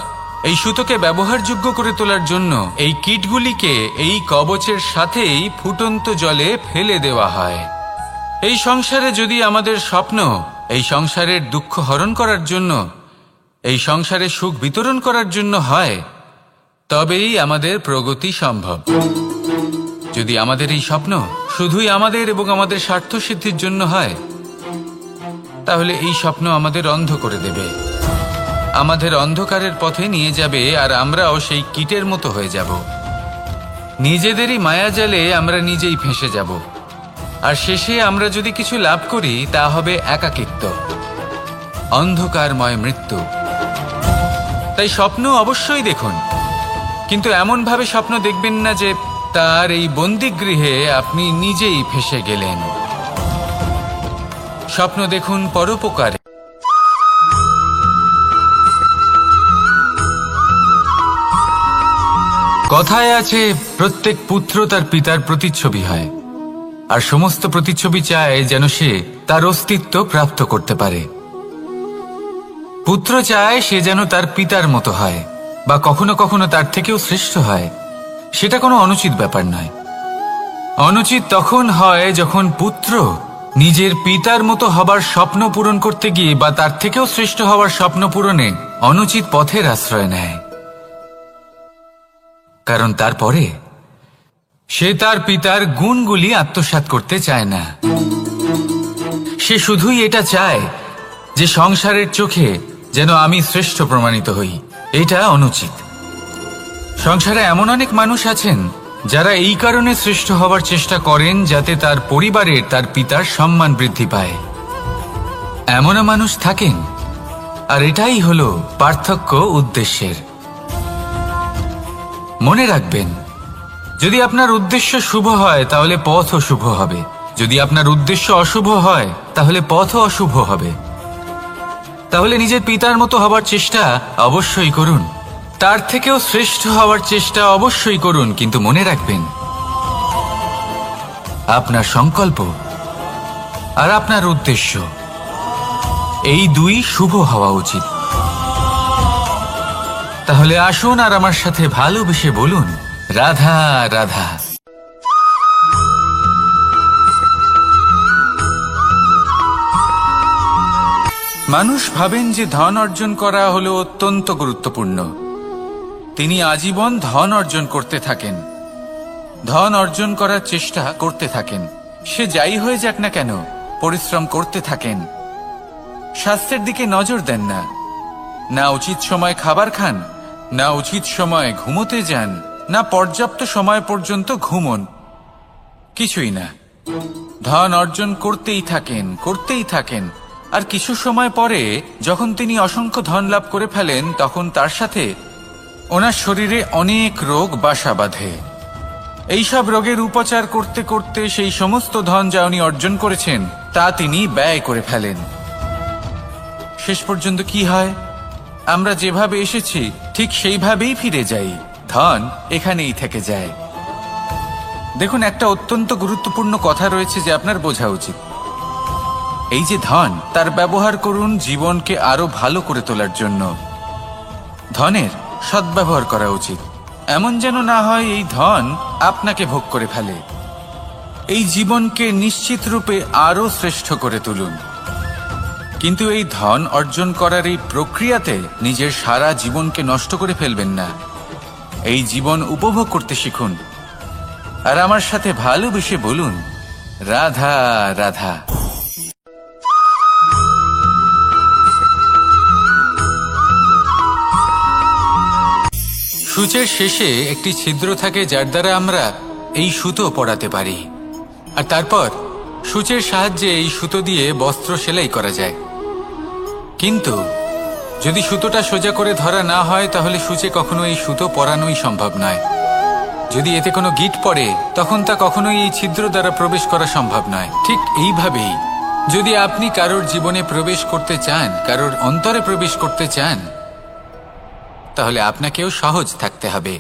এই সুতোকে ব্যবহারযোগ্য করে তোলার জন্য এই কীটগুলিকে এই কবচের সাথেই ফুটন্ত জলে ফেলে দেওয়া হয়। এই সংসারে যদি আমাদের স্বপ্ন এই সংসারের দুঃখ হরণ করার জন্য, এই সংসারে সুখ বিতরণ করার জন্য হয়, তবেই আমাদের প্রগতি সম্ভব। যদি আমাদের এই স্বপ্ন শুধুই আমাদের এবং আমাদের স্বার্থ সিদ্ধির জন্য হয়, তাহলে এই স্বপ্ন আমাদের অন্ধ করে দেবে, আমাদের অন্ধকারের পথে নিয়ে যাবে, আর আমরাও সেই কীটের মতো হয়ে যাব। নিজেদেরই মায়াজালে আমরা নিজেই ফেঁসে যাব, আর শেষে আমরা যদি কিছু লাভ করি তা হবে একাকিত্ব, অন্ধকারময় মৃত্যু। তাই স্বপ্ন অবশ্যই দেখুন, কিন্তু এমনভাবে স্বপ্ন দেখবেন না যে তার এই বন্দিগৃহে আপনি নিজেই ফেঁসে গেলেন। স্বপ্ন দেখুন পরোপকারে। কথায় আছে, প্রত্যেক পুত্র তার পিতার প্রতিচ্ছবি হয়, আর সমস্ত প্রতিচ্ছবি চায় যেন সে তার অস্তিত্ব প্রাপ্ত করতে পারে। পুত্র চায় সে যেন তার পিতার মতো হয়, বা কখনো কখনো তার থেকেও শ্রেষ্ঠ হয়। সেটা কোনো অনুচিত ব্যাপার নয়। অনুচিত তখন হয় যখন পুত্র নিজের পিতার মতো হবার স্বপ্ন পূরণ করতে গিয়ে বা তার থেকেও শ্রেষ্ঠ হওয়ার স্বপ্ন পূরণে অনুচিত পথের আশ্রয় নেয়। কারণ তারপরে সে তার পিতার গুণগুলি আত্মসাৎ করতে চায় না। সে শুধুই এটা চায় যে সংসারের চোখে যেন আমি শ্রেষ্ঠ প্রমাণিত হই। এটা অনুচিত। সংসারে এমন অনেক মানুষ আছেন যারা এই কারণে শ্রেষ্ঠ হবার চেষ্টা করেন যাতে তার পরিবারের তার পিতার সম্মান বৃদ্ধি পায়। এমনও মানুষ থাকেন, আর এটাই হলো পার্থক্য উদ্দেশ্যের। মনে রাখবেন, যদি আপনার উদ্দেশ্য শুভ হয় তাহলে পথও শুভ হবে, যদি আপনার উদ্দেশ্য অশুভ হয় তাহলে পথও অশুভ হবে। তাহলে নিজের পিতার মতো হবার চেষ্টা অবশ্যই করুন, তার থেকেও শ্রেষ্ঠ হওয়ার চেষ্টা অবশ্যই করুন, কিন্তু মনে রাখবেন আপনার সংকল্প আর আপনার উদ্দেশ্য এই দুই শুভ হওয়া উচিত। তাহলে আসুন আর আমার সাথে ভালোবেসে বলুন, রাধা রাধা। মানুষ ভাবেন যে ধন অর্জন করা হলো অত্যন্ত গুরুত্বপূর্ণ। তিনি আজীবন ধন অর্জন করতে থাকেন, ধন অর্জন করার চেষ্টা করতে থাকেন। সে যাই হয়ে যাক না কেন, পরিশ্রম করতে থাকেন। স্বাস্থ্যের দিকে নজর দেন না, না উচিত সময় খাবার খান, না উচিত সময় ঘুমোতে যান, না পর্যাপ্ত সময় পর্যন্ত ঘুমন, কিছুই না। ধন অর্জন করতেই থাকেন, করতেই থাকেন। আর কিছু সময় পরে যখন তিনি অসংখ্য ধন লাভ করে ফেলেন, তখন তার সাথে ওনার শরীরে অনেক রোগ বাসা বাঁধে। এইসব রোগের উপচার করতে করতে সেই সমস্ত ধন যা উনি অর্জন করেছেন তা তিনি ব্যয় করে ফেলেন। শেষ পর্যন্ত কি হয়? আমরা যেভাবে এসেছি ঠিক সেইভাবেই ফিরে যাই, ধন এখানেই থেকে যায়। দেখুন, একটা অত্যন্ত গুরুত্বপূর্ণ কথা রয়েছে যে আপনার বোঝা উচিত। এই যে ধন, তার ব্যবহার করুন জীবনকে আরো ভালো করে তোলার জন্য। ধনের সদ্ব্যবহার করা উচিত, এমন যেন না হয় এই ধন আপনাকে ভোগ করে ফেলে। এই জীবনকে নিশ্চিত রূপে আরো শ্রেষ্ঠ করে তুলুন। কিন্তু এই ধন অর্জন করার এই প্রক্রিয়াতে নিজের সারা জীবনকে নষ্ট করে ফেলবেন না। এই জীবন উপভোগ করতে শিখুন, আর আমার সাথে ভালোবেসে বলুন, রাধা রাধা। সূচের শেষে একটি ছিদ্র থাকে যার দ্বারা আমরা এই সুতো পরাতে পারি, আর তারপর সূচের সাহায্যে এই সুতো দিয়ে বস্ত্র সেলাই করা যায়। কিন্তু যদি সুতোটা সোজা করে ধরা না হয় তাহলে সূচে কখনো এই সুতো পরানোই সম্ভব নয়। যদি এতে কোনো গিঁট পড়ে তখন তা কখনোই এই ছিদ্র দ্বারা প্রবেশ করা সম্ভব নয়। ঠিক এইভাবেই যদি আপনি কারোর জীবনে প্রবেশ করতে চান, কারোর অন্তরে প্রবেশ করতে চান, তাহলে আপনাকেও সহজ থাকতে হবে।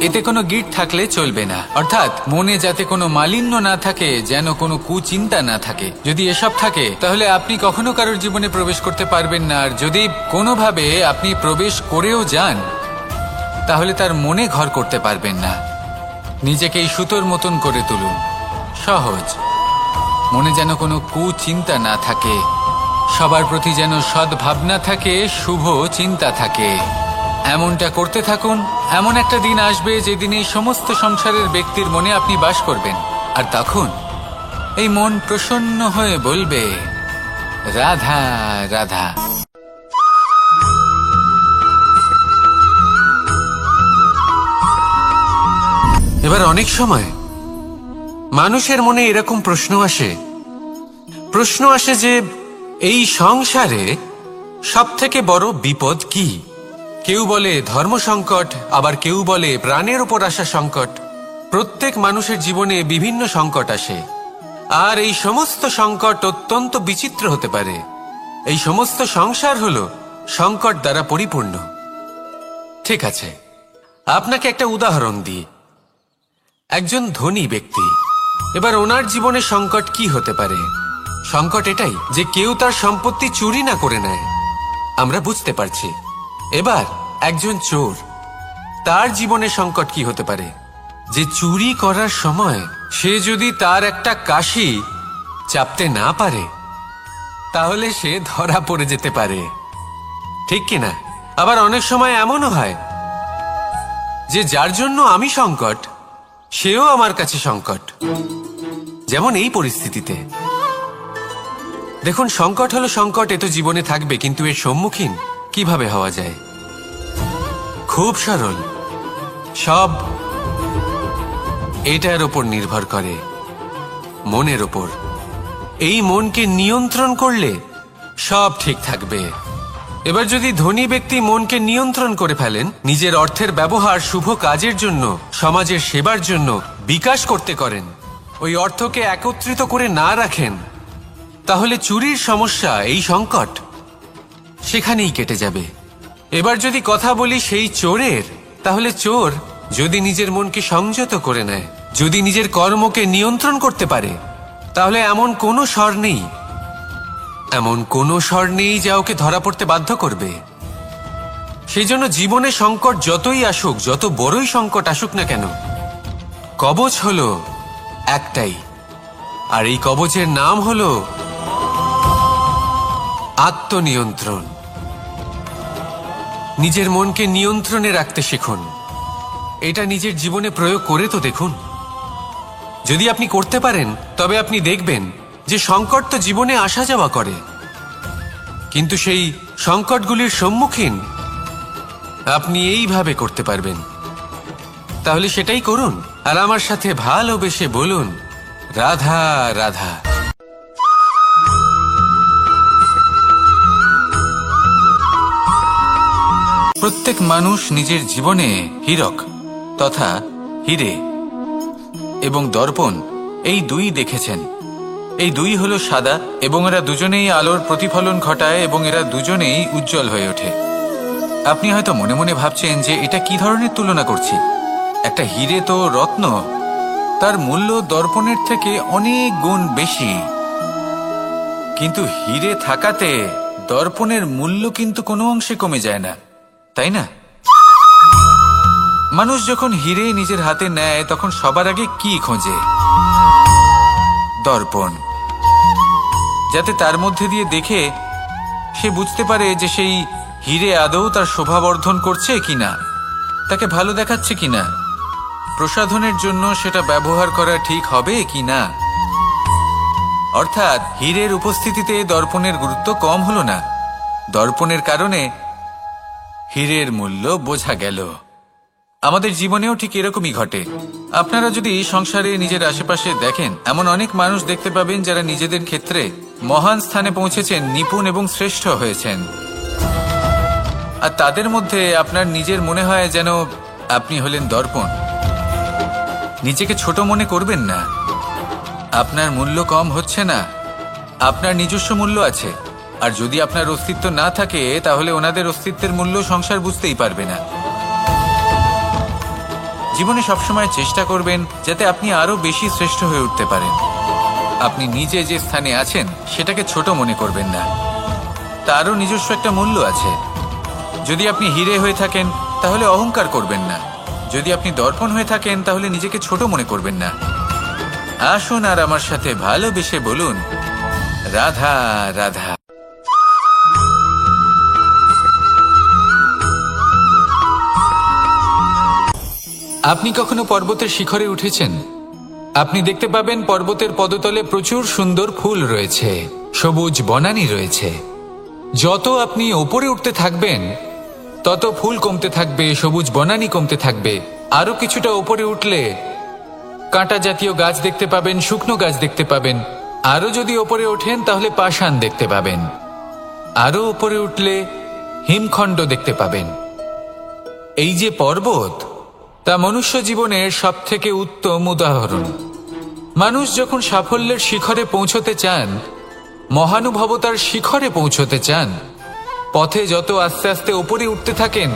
এতে কোনো গিঁট থাকলে চলবে না, অর্থাৎ মনে যাতে কোনো মালিন্য না থাকে, যেন কোনো কুচিন্তা না থাকে। যদি এসব থাকে তাহলে আপনি কখনো কারোর জীবনে প্রবেশ করতে পারবেন না। আর যদি কোনোভাবে আপনি প্রবেশ করেও যান তাহলে তার মনে ঘর করতে পারবেন না। নিজেকে এই সুতোর মতন করে তুলুন, সহজ। মনে যেন কোনো কুচিন্তা না থাকে, সবার প্রতি যেন সদ্ভাবনা থাকে, শুভ চিন্তা থাকে। এমনটা করতে থাকুন। এমন একটা দিন আসবে যেদিন এই সমস্ত সংসারের ব্যক্তির মনে আপনি বাস করবেন, আর তখন এই মন প্রসন্ন হয়ে বলবে, রাধা রাধা। এবার অনেক সময় মানুষের মনে এরকম প্রশ্ন আসে যে এই সংসারে সবথেকে বড় বিপদ কি? কেউ বলে ধর্ম সংকট, আবার কেউ বলে প্রাণের উপর আসা সংকট। প্রত্যেক মানুষের জীবনে বিভিন্ন সংকট আসে, আর এই সমস্ত সংকট অত্যন্ত বিচিত্র হতে পারে। এই সমস্ত সংসার হলো সংকট দ্বারা পরিপূর্ণ। ঠিক আছে, আপনাকে একটা উদাহরণ দিই। একজন ধনী ব্যক্তি, এবার ওনার জীবনে সংকট কি হতে পারে? সংকট এটাই যে কেউ তার সম্পত্তি চুরি না করে নেয়, আমরা বুঝতে পারছি। এবার একজন চোর, তার জীবনে সংকট কি হতে পারে? যে চুরি করার সময় সে যদি তার একটা কাশি চাপতে না পারে, তাহলে সে ধরা পড়ে যেতে পারে, ঠিক কিনা? আবার অনেক সময় এমনও হয় যে যার জন্য আমি সংকট, সেও আমার কাছে সংকট। যেমন এই পরিস্থিতিতে দেখুন, সংকট হলো সংকট, এ তো জীবনে থাকবে, কিন্তু এর সম্মুখীন কিভাবে হওয়া যায়? খুব সরল, সব এটার ওপর নির্ভর করে, মনের ওপর। এই মনকে নিয়ন্ত্রণ করলে সব ঠিক থাকবে। এবার যদি ধনী ব্যক্তি মনকে নিয়ন্ত্রণ করে ফেলেন, নিজের অর্থের ব্যবহার শুভ কাজের জন্য, সমাজের সেবার জন্য বিকাশ করতে করেন, ওই অর্থকে একত্রিত করে না রাখেন, তাহলে চুরির সমস্যা, এই সংকট সেখানেই কেটে যাবে। এবার যদি কথা বলি সেই চোরের, তাহলে চোর যদি নিজের মনকে সংযত করে নেয়, যদি নিজের কর্মকে নিয়ন্ত্রণ করতে পারে, তাহলে এমন কোনো স্বর নেই, এমন কোনো স্বর নেই যা ওকে ধরা পড়তে বাধ্য করবে। সেই জন্য জীবনে সংকট যতই আসুক, যত বড়ই সংকট আসুক না কেন, কবচ হলো একটাই, আর এই কবচের নাম হলো আত্মনিয়ন্ত্রণ। নিজের মনকে নিয়ন্ত্রণে রাখতে শিখুন। এটা নিজের জীবনে প্রয়োগ করে তো দেখুন। যদি আপনি করতে পারেন, তবে আপনি দেখবেন যে সংকট তো জীবনে আসা যাওয়া করে, কিন্তু সেই সংকটগুলির সম্মুখীন আপনি এইভাবে করতে পারবেন। তাহলে সেটাই করুন, আর আমার সাথে ভালোবেসে বলুন, রাধা রাধা। প্রত্যেক মানুষ নিজের জীবনে হীরক তথা হিরে এবং দর্পণ, এই দুই দেখেছেন। এই দুই হলো সাদা, এবং এরা দুজনেই আলোর প্রতিফলন ঘটায়, এবং এরা দুজনেই উজ্জ্বল হয়ে ওঠে। আপনি হয়তো মনে মনে ভাবছেন যে এটা কি ধরনের তুলনা করছি। একটা হিরে তো রত্ন, তার মূল্য দর্পণের থেকে অনেক গুণ বেশি, কিন্তু হিরে থাকাতে দর্পণের মূল্য কিন্তু কোনো অংশে কমে যায় না, তাই না? মানুষ যখন হিরে নিজের হাতে নেয়, তখন সবার আগে কি খোঁজে? দর্পণ, যাতে তার মধ্যে দিয়ে দেখে সে বুঝতে পারে যে সেই হিরে আদৌ তার শোভাবর্ধন করছে কিনা, তাকে ভালো দেখাচ্ছে কিনা, প্রসাধনের জন্য সেটা ব্যবহার করা ঠিক হবে কিনা। অর্থাৎ হীরের উপস্থিতিতে দর্পণের গুরুত্ব কম হলো না, দর্পণের কারণে হীরের মূল্য বোঝা গেল। আমাদের জীবনেও ঠিক এরকমই ঘটে। আপনারা যদি সংসারে নিজের আশেপাশে দেখেন, এমন অনেক মানুষ দেখতে পাবেন যারা নিজেদের ক্ষেত্রে মহান স্থানে পৌঁছেছেন, নিপুণ এবং শ্রেষ্ঠ হয়েছেন, আর তাদের মধ্যে আপনার নিজের মনে হয় যেন আপনি হলেন দর্পণ। নিজেকে ছোট মনে করবেন না। আপনার মূল্য কম হচ্ছে না, আপনার নিজস্ব মূল্য আছে, আর যদি আপনার অস্তিত্ব না থাকে, তাহলে ওনাদের অস্তিত্বের মূল্য সংসার বুঝতেই পারবে না। জীবনে সবসময় চেষ্টা করবেন যাতে আপনি আরো বেশি শ্রেষ্ঠ হয়ে উঠতে পারেন। আপনি নিজে যে স্থানে আছেন সেটাকে ছোট মনে করবেন না, তারও নিজস্ব একটা মূল্য আছে। যদি আপনি হিরে হয়ে থাকেন, তাহলে অহংকার করবেন না। যদি আপনি দর্পণ হয়ে থাকেন, তাহলে নিজেকে ছোট মনে করবেন না। আসুন আর আমার সাথে ভালোবেসে বলুন, রাধা রাধা। আপনি কখনো পর্বতের শিখরে উঠেছেন? আপনি দেখতে পাবেন পর্বতের পদতলে প্রচুর সুন্দর ফুল রয়েছে, সবুজ বনানী রয়েছে। যত আপনি ওপরে উঠতে থাকবেন, তত ফুল কমতে থাকবে, সবুজ বনানী কমতে থাকবে। আরো কিছুটা ওপরে উঠলে কাঁটা জাতীয় গাছ দেখতে পাবেন, শুকনো গাছ দেখতে পাবেন। আরো যদি ওপরে ওঠেন, তাহলে পাষাণ দেখতে পাবেন। আরো ওপরে উঠলে হিমখণ্ড দেখতে পাবেন। এই যে পর্বত, তা মনুষ্য জীবনের সব থেকে উত্তম উদাহরণ। মানুষ যখন সাফল্যের শিখরে পৌঁছতে চান, মহানুভবতার শিখরে পৌঁছতে চান, পথে যত আস্তে আস্তে ওপরে উঠতে থাকেন,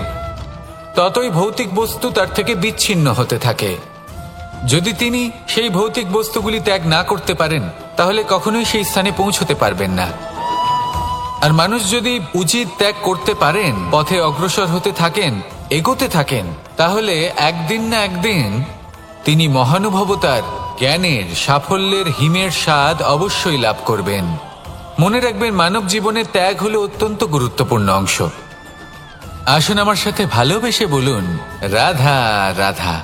ততই ভৌতিক বস্তু তার থেকে বিচ্ছিন্ন হতে থাকে। যদি তিনি সেই ভৌতিক বস্তুগুলি ত্যাগ না করতে পারেন, তাহলে কখনোই সেই স্থানে পৌঁছতে পারবেন না। আর মানুষ যদি উচিত ত্যাগ করতে পারেন, পথে অগ্রসর হতে থাকেন, এগোতে থাকেন, তাহলে একদিন না একদিন তিনি মহানুভবতার, জ্ঞানের, সাফল্যের হিমের স্বাদ অবশ্যই লাভ করবেন। মনে রাখবেন, মানব জীবনে ত্যাগ হলো অত্যন্ত গুরুত্বপূর্ণ অংশ। আসুন আমার সাথে ভালোবেসে বলুন, রাধা রাধা।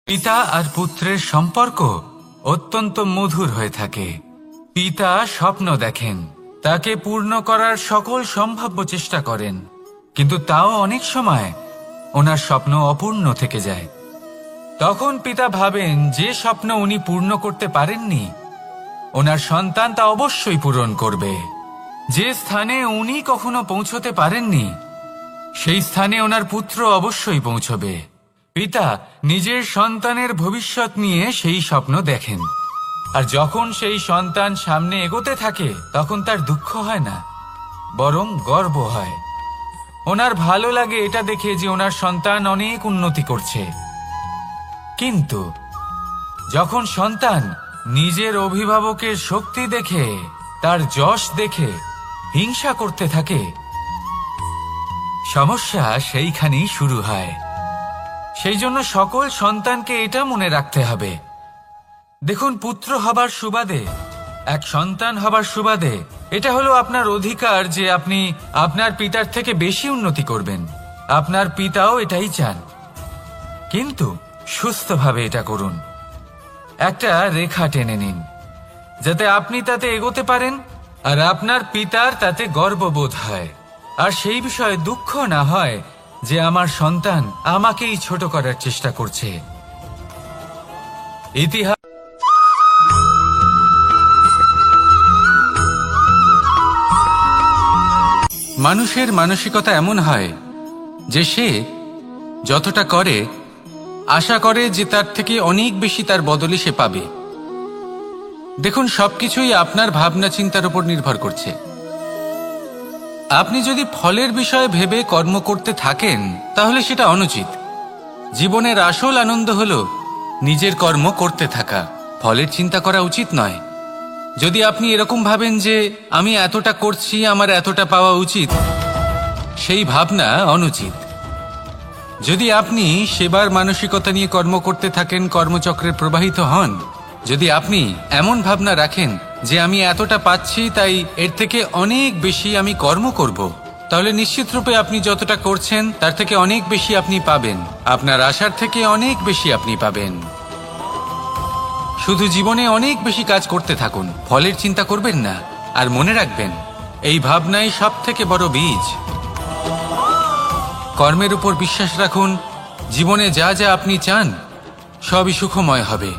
পিতা আর পুত্রের সম্পর্ক অত্যন্ত মধুর হয়ে থাকে। পিতা স্বপ্ন দেখেন, তাকে পূর্ণ করার সকল সম্ভাব্য চেষ্টা করেন, কিন্তু তাও অনেক সময় ওনার স্বপ্ন অপূর্ণ থেকে যায়। তখন পিতা ভাবেন যে স্বপ্ন উনি পূর্ণ করতে পারেননি, ওনার সন্তান তা অবশ্যই পূরণ করবে। যে স্থানে উনি কখনো পৌঁছতে পারেননি, সেই স্থানে ওনার পুত্র অবশ্যই পৌঁছবে। পিতা নিজের সন্তানের ভবিষ্যৎ নিয়ে সেই স্বপ্ন দেখেন, আর যখন সেই সন্তান সামনে এগোতে থাকে, তখন তার দুঃখ হয় না, বরং গর্ব হয়। ওনার ভালো লাগে এটা দেখে যে ওনার সন্তান অনেক উন্নতি করছে। কিন্তু যখন সন্তান নিজের অভিভাবকের শক্তি দেখে, তার যশ দেখে হিংসা করতে থাকে, সমস্যা সেইখানেই শুরু হয়। সেই জন্য সকল সন্তানকে এটা মনে রাখতে হবে, দেখুন, পুত্র হবার সুবাদে, এক সন্তান হবার সুবাদে এটা হলো আপনার অধিকার যে আপনি আপনার পিতার থেকে বেশি উন্নতি করবেন। আপনার পিতাও এটাই চান, কিন্তু সুস্থভাবে এটা করুন। একটা রেখা টেনে নিন, যাতে আপনি তাতে এগোতে পারেন আর আপনার পিতার তাতে গর্ববোধ হয়, আর সেই বিষয়ে দুঃখ না হয় যে আমার সন্তান আমাকেই ছোট করার চেষ্টা করছে। ইতিহাস মানুষের মানসিকতা এমন হয় যে সে যতটা করে আশা করে যে তার থেকে অনেক বেশি তার বদলে সে পাবে। দেখুন, সবকিছুই আপনার ভাবনা চিন্তার উপর নির্ভর করছে। আপনি যদি ফলের বিষয়ে ভেবে কর্ম করতে থাকেন, তাহলে সেটা অনুচিত। জীবনের আসল আনন্দ হলো নিজের কর্ম করতে থাকা, ফলের চিন্তা করা উচিত নয়। যদি আপনি এরকম ভাবেন যে আমি এতটা করছি, আমার এতটা পাওয়া উচিত, সেই ভাবনা অনুচিত। যদি আপনি সেবার মানসিকতা নিয়ে কর্ম করতে থাকেন, কর্মচক্রে প্রবাহিত হন, যদি আপনি এমন ভাবনা রাখেন যে আমি এতটা পাচ্ছি, তাই এর থেকে অনেক বেশি আমি কর্ম করব, তাহলে নিশ্চিতরূপে আপনি যতটা করছেন তার থেকে অনেক বেশি আপনি পাবেন। আপনার আশার থেকে অনেক বেশি আপনি পাবেন। শুধু জীবনে অনেক বেশি কাজ করতে থাকুন, ফলের চিন্তা করবেন না। আর মনে রাখবেন, এই ভাবনাই সব থেকে বড় বীজ। কর্মের উপর বিশ্বাস রাখুন, জীবনে যা যা আপনি চান সবই সুখময় হবে।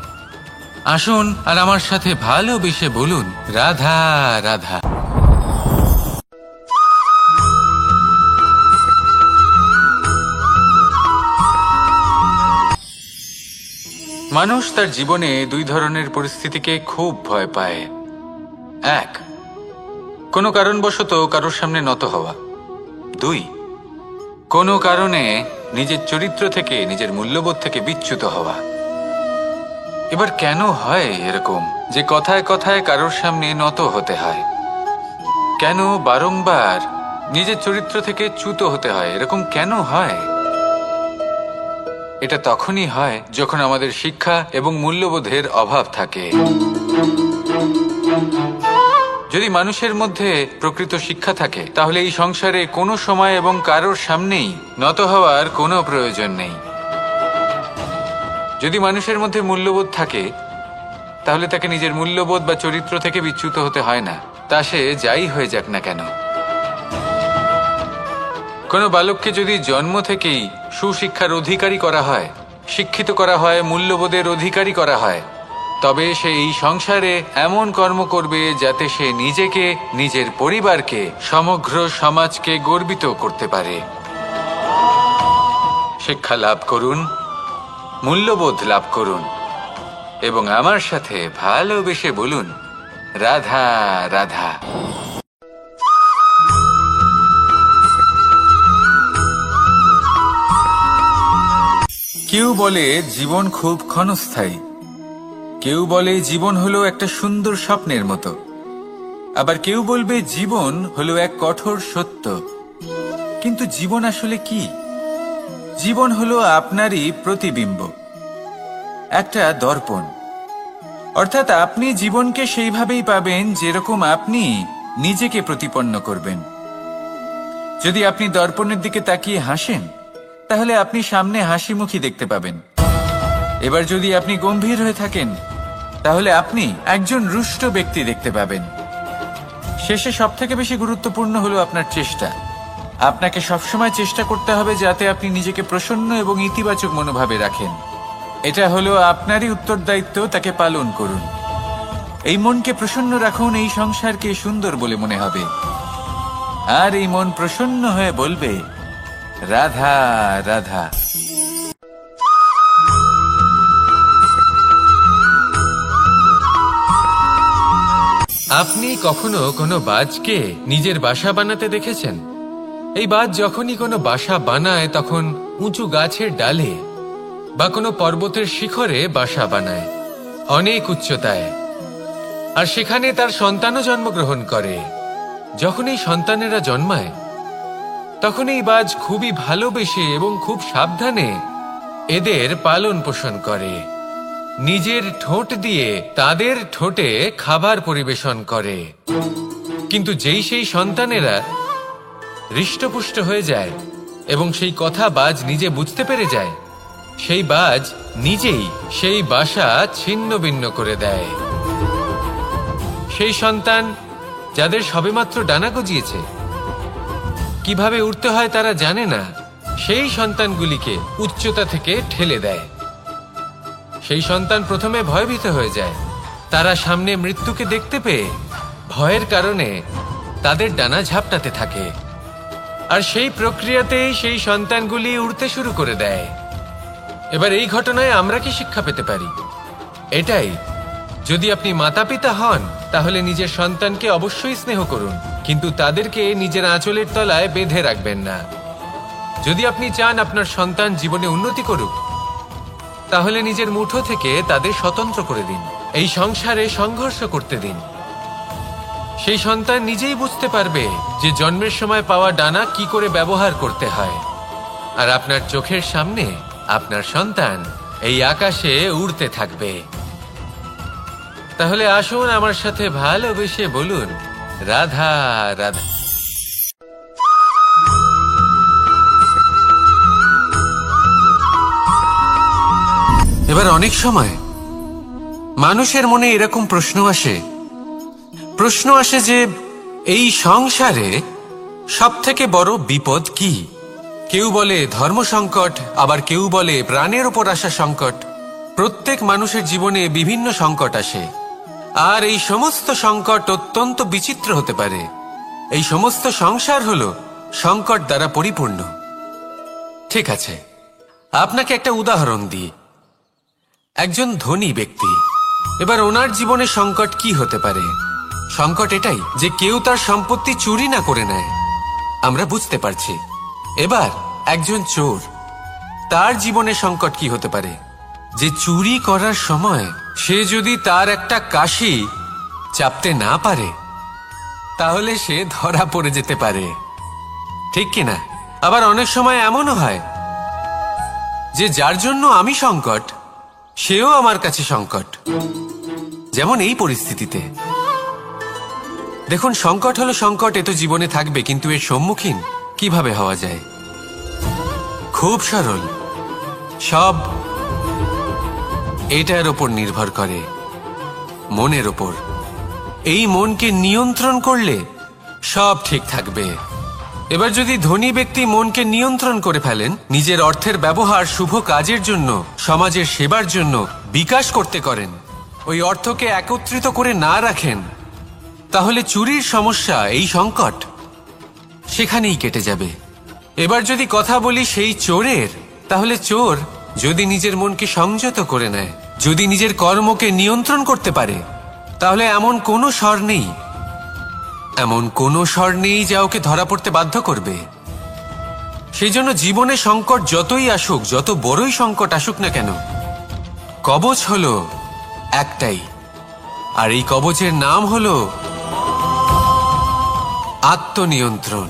আসুন আর আমার সাথে ভালোবেসে বলুন, রাধা রাধা। মানুষ তার জীবনে দুই ধরনের পরিস্থিতিকে খুব ভয় পায়। এক, কোনো কারণবশত কারোর সামনে নত হওয়া। দুই, কোনো কারণে নিজের চরিত্র থেকে, নিজের মূল্যবোধ থেকে বিচ্যুত হওয়া। এবার কেন হয় এরকম যে কথায় কথায় কারোর সামনে নত হতে হয়? কেন বারংবার নিজের চরিত্র থেকে চ্যুত হতে হয়? এরকম কেন হয়? এটা তখনই হয় যখন আমাদের শিক্ষা এবং মূল্যবোধের অভাব থাকে। যদি মানুষের মধ্যে প্রকৃত শিক্ষা থাকে, তাহলে এই সংসারে কোনো সময় এবং কারোর সামনেই নত হওয়ার কোনো প্রয়োজন নেই। যদি মানুষের মধ্যে মূল্যবোধ থাকে, তাহলে তাকে নিজের মূল্যবোধ বা চরিত্র থেকে বিচ্যুত হতে হয় না, তা সে যাই হয়ে যাক না কেন। কোনো বালককে যদি জন্ম থেকেই সুশিক্ষার অধিকারী করা হয়, শিক্ষিত করা হয়, মূল্যবোধের অধিকারী করা হয়, তবে সে এই সংসারে এমন কর্ম করবে যাতে সে নিজেকে, নিজের পরিবারকে, সমগ্র সমাজকে গর্বিত করতে পারে। শিক্ষা লাভ করুন, মূল্যবোধ লাভ করুন এবং আমার সাথে ভালোবেসে বলুন, রাধা রাধা। কেউ বলে জীবন খুব ক্ষণস্থায়ী, কেউ বলে জীবন হলো একটা সুন্দর স্বপ্নের মতো, আবার কেউ বলবে জীবন হলো এক কঠোর সত্য। কিন্তু জীবন আসলে কি? জীবন হলো আপনারই প্রতিবিম্ব, একটা দর্পণ। অর্থাৎ আপনি জীবনকে সেইভাবেই পাবেন যেরকম আপনি নিজেকে প্রতিপন্ন করবেন। যদি আপনি দর্পণের দিকে তাকিয়ে হাসেন, তাহলে আপনি সামনে হাসি মুখী দেখতে পাবেন। এবার যদি আপনি গম্ভীর হয়ে থাকেন, তাহলে আপনি একজন রুষ্ট ব্যক্তি দেখতে পাবেন। শেষে সবথেকে বেশি গুরুত্বপূর্ণ হলো আপনার চেষ্টা। আপনাকে সবসময় চেষ্টা করতে হবে যাতে আপনি নিজেকে প্রসন্ন এবং ইতিবাচক মনোভাবে রাখেন। এটা হলো আপনারই উত্তরদায়িত্ব, তাকে পালন করুন। এই মনকে প্রসন্ন রাখুন, এই সংসারকে সুন্দর বলে মনে হবে। আর এই মন প্রসন্ন হয়ে বলবে রাধা রাধা। আপনি কখনো কোনো বাজকে নিজের বাসা বানাতে দেখেছেন? এই বাজ যখনই কোনো বাসা বানায় তখন উঁচু গাছের ডালে বা কোনো পর্বতের শিখরে বাসা বানায়, অনেক উচ্চতায়। আর সেখানে তার সন্তানও জন্মগ্রহণ করে। যখন এই সন্তানেরা জন্মায়, তখন এই বাজ খুবই ভালোবেসে এবং খুব সাবধানে এদের পালন পোষণ করে। নিজের ঠোঁট দিয়ে তাদের ঠোঁটে খাবার পরিবেশন করে। কিন্তু যেই সেই সন্তানেরা হৃষ্টপুষ্ট হয়ে যায় এবং সেই কথা বাজ নিজে বুঝতে পেরে যায়, সেই বাজ নিজেই সেই বাসা ছিন্ন ভিন্ন করে দেয়। সেই সন্তান যাদের সবেমাত্র ডানা গজিয়েছে, কিভাবে উড়তে হয় তারা জানে না, সেই সন্তানগুলিকে উচ্চতা থেকে ঠেলে দেয়। সেই সন্তান প্রথমে ভয়ভীত হয়ে যায়। তারা সামনে মৃত্যুকে দেখতে পেয়ে ভয়ের কারণে তাদের ডানা ঝাপটাতে থাকে। আর সেই প্রক্রিয়াতেই সেই সন্তানগুলি উড়তে শুরু করে দেয়। এবার এই ঘটনায় আমরা কি শিক্ষা পেতে পারি? এটাই, যদি আপনি মাতা পিতা হন তাহলে নিজের সন্তানকে অবশ্যই স্নেহ করুন, কিন্তু তাদেরকে নিজের আঁচলের তলায় বেঁধে রাখবেন না। যদি আপনি চান আপনার সন্তান জীবনে উন্নতি করুক, তাহলে নিজের মুঠো থেকে তাদের স্বতন্ত্র করে দিন। এই সংসারে সংঘর্ষ করতে দিন। সেই সন্তান নিজেই বুঝতে পারবে যে জন্মের সময় পাওয়া ডানা কি করে ব্যবহার করতে হয়। আর আপনার চোখের সামনে আপনার সন্তান এই আকাশে উড়তে থাকবে। তাহলে আসুন আমার সাথে ভালোবেসে বলুন রাধা রাধা। এবার অনেক সময় মানুষের মনে এরকম প্রশ্ন আসে যে এই সংসারে সবথেকে বড় বিপদ কি? কেউ বলে ধর্ম সংকট, আবার কেউ বলে প্রাণের উপর আসা সংকট। প্রত্যেক মানুষের জীবনে বিভিন্ন সংকট আসে, আর এই সমস্ত সংকট অত্যন্ত বিচিত্র হতে পারে। এই সমস্ত সংসার হলো সংকট দ্বারা পরিপূর্ণ। ঠিক আছে, আপনাকে একটা উদাহরণ দিই। একজন ধনী ব্যক্তি, এবার ওনার জীবনে সংকট কি হতে পারে? সংকট এটাই যে কেউ তার সম্পত্তি চুরি না করে নেয়, আমরা বুঝতে পারছি। এবার একজন চোর, তার জীবনে সংকট কি হতে পারে? যে চুরি করার সময় সে যদি তার একটা কাশি চাপতে না পারে, তাহলে সে ধরা পড়ে যেতে পারে, ঠিক কিনা? আবার অনেক সময় এমনও হয় যে যার জন্য আমি সংকট, সেও আমার কাছে সংকট। যেমন এই পরিস্থিতিতে দেখুন, সংকট হলো সংকট, এ তো জীবনে থাকবে, কিন্তু এর সম্মুখীন কিভাবে হওয়া যায়? খুব সরল। সব এটার ওপর নির্ভর করে, মনের ওপর। এই মনকে নিয়ন্ত্রণ করলে সব ঠিক থাকবে। এবার যদি ধনী ব্যক্তি মনকে নিয়ন্ত্রণ করে ফেলেন, নিজের অর্থের ব্যবহার শুভ কাজের জন্য, সমাজের সেবার জন্য বিকাশ করতে করেন, ওই অর্থকে একত্রিত করে না রাখেন, তাহলে চুরির সমস্যা, এই সংকট সেখানেই কেটে যাবে। এবার যদি কথা বলি সেই চোরের, তাহলে চোর যদি নিজের মনকে সংযত করে নেয়, যদি নিজের কর্মকে নিয়ন্ত্রণ করতে পারে, তাহলে এমন কোনো স্বর নেই, এমন কোনো স্বর নেই যা ওকে ধরা পড়তে বাধ্য করবে। সেই জন্য জীবনে সংকট যতই আসুক, যত বড়ই সংকট আসুক না কেন, কবচ হলো একটাই, আর এই কবচের নাম হলো আত্মনিয়ন্ত্রণ।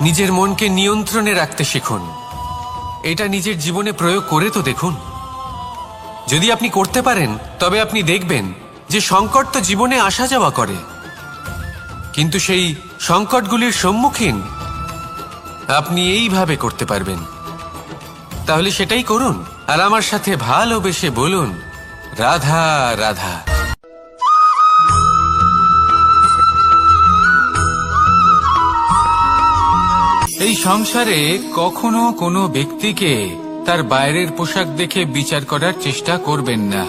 নিজের মনকে নিয়ন্ত্রণে রাখতে শিখুন। এটা নিজের জীবনে প্রয়োগ করে তো দেখুন। যদি আপনি করতে পারেন তবে আপনি দেখবেন যে সংকট তো জীবনে আসা যাওয়া করে, কিন্তু সেই সংকটগুলির সম্মুখীন আপনি এইভাবে করতে পারবেন। তাহলে সেটাই করুন, আর আমার সাথে ভালোবেসে বলুন, রাধা রাধা। এই সংসারে কখনো কোনো ব্যক্তিকে তার বাইরের পোশাক দেখে বিচার করার চেষ্টা করবেন না।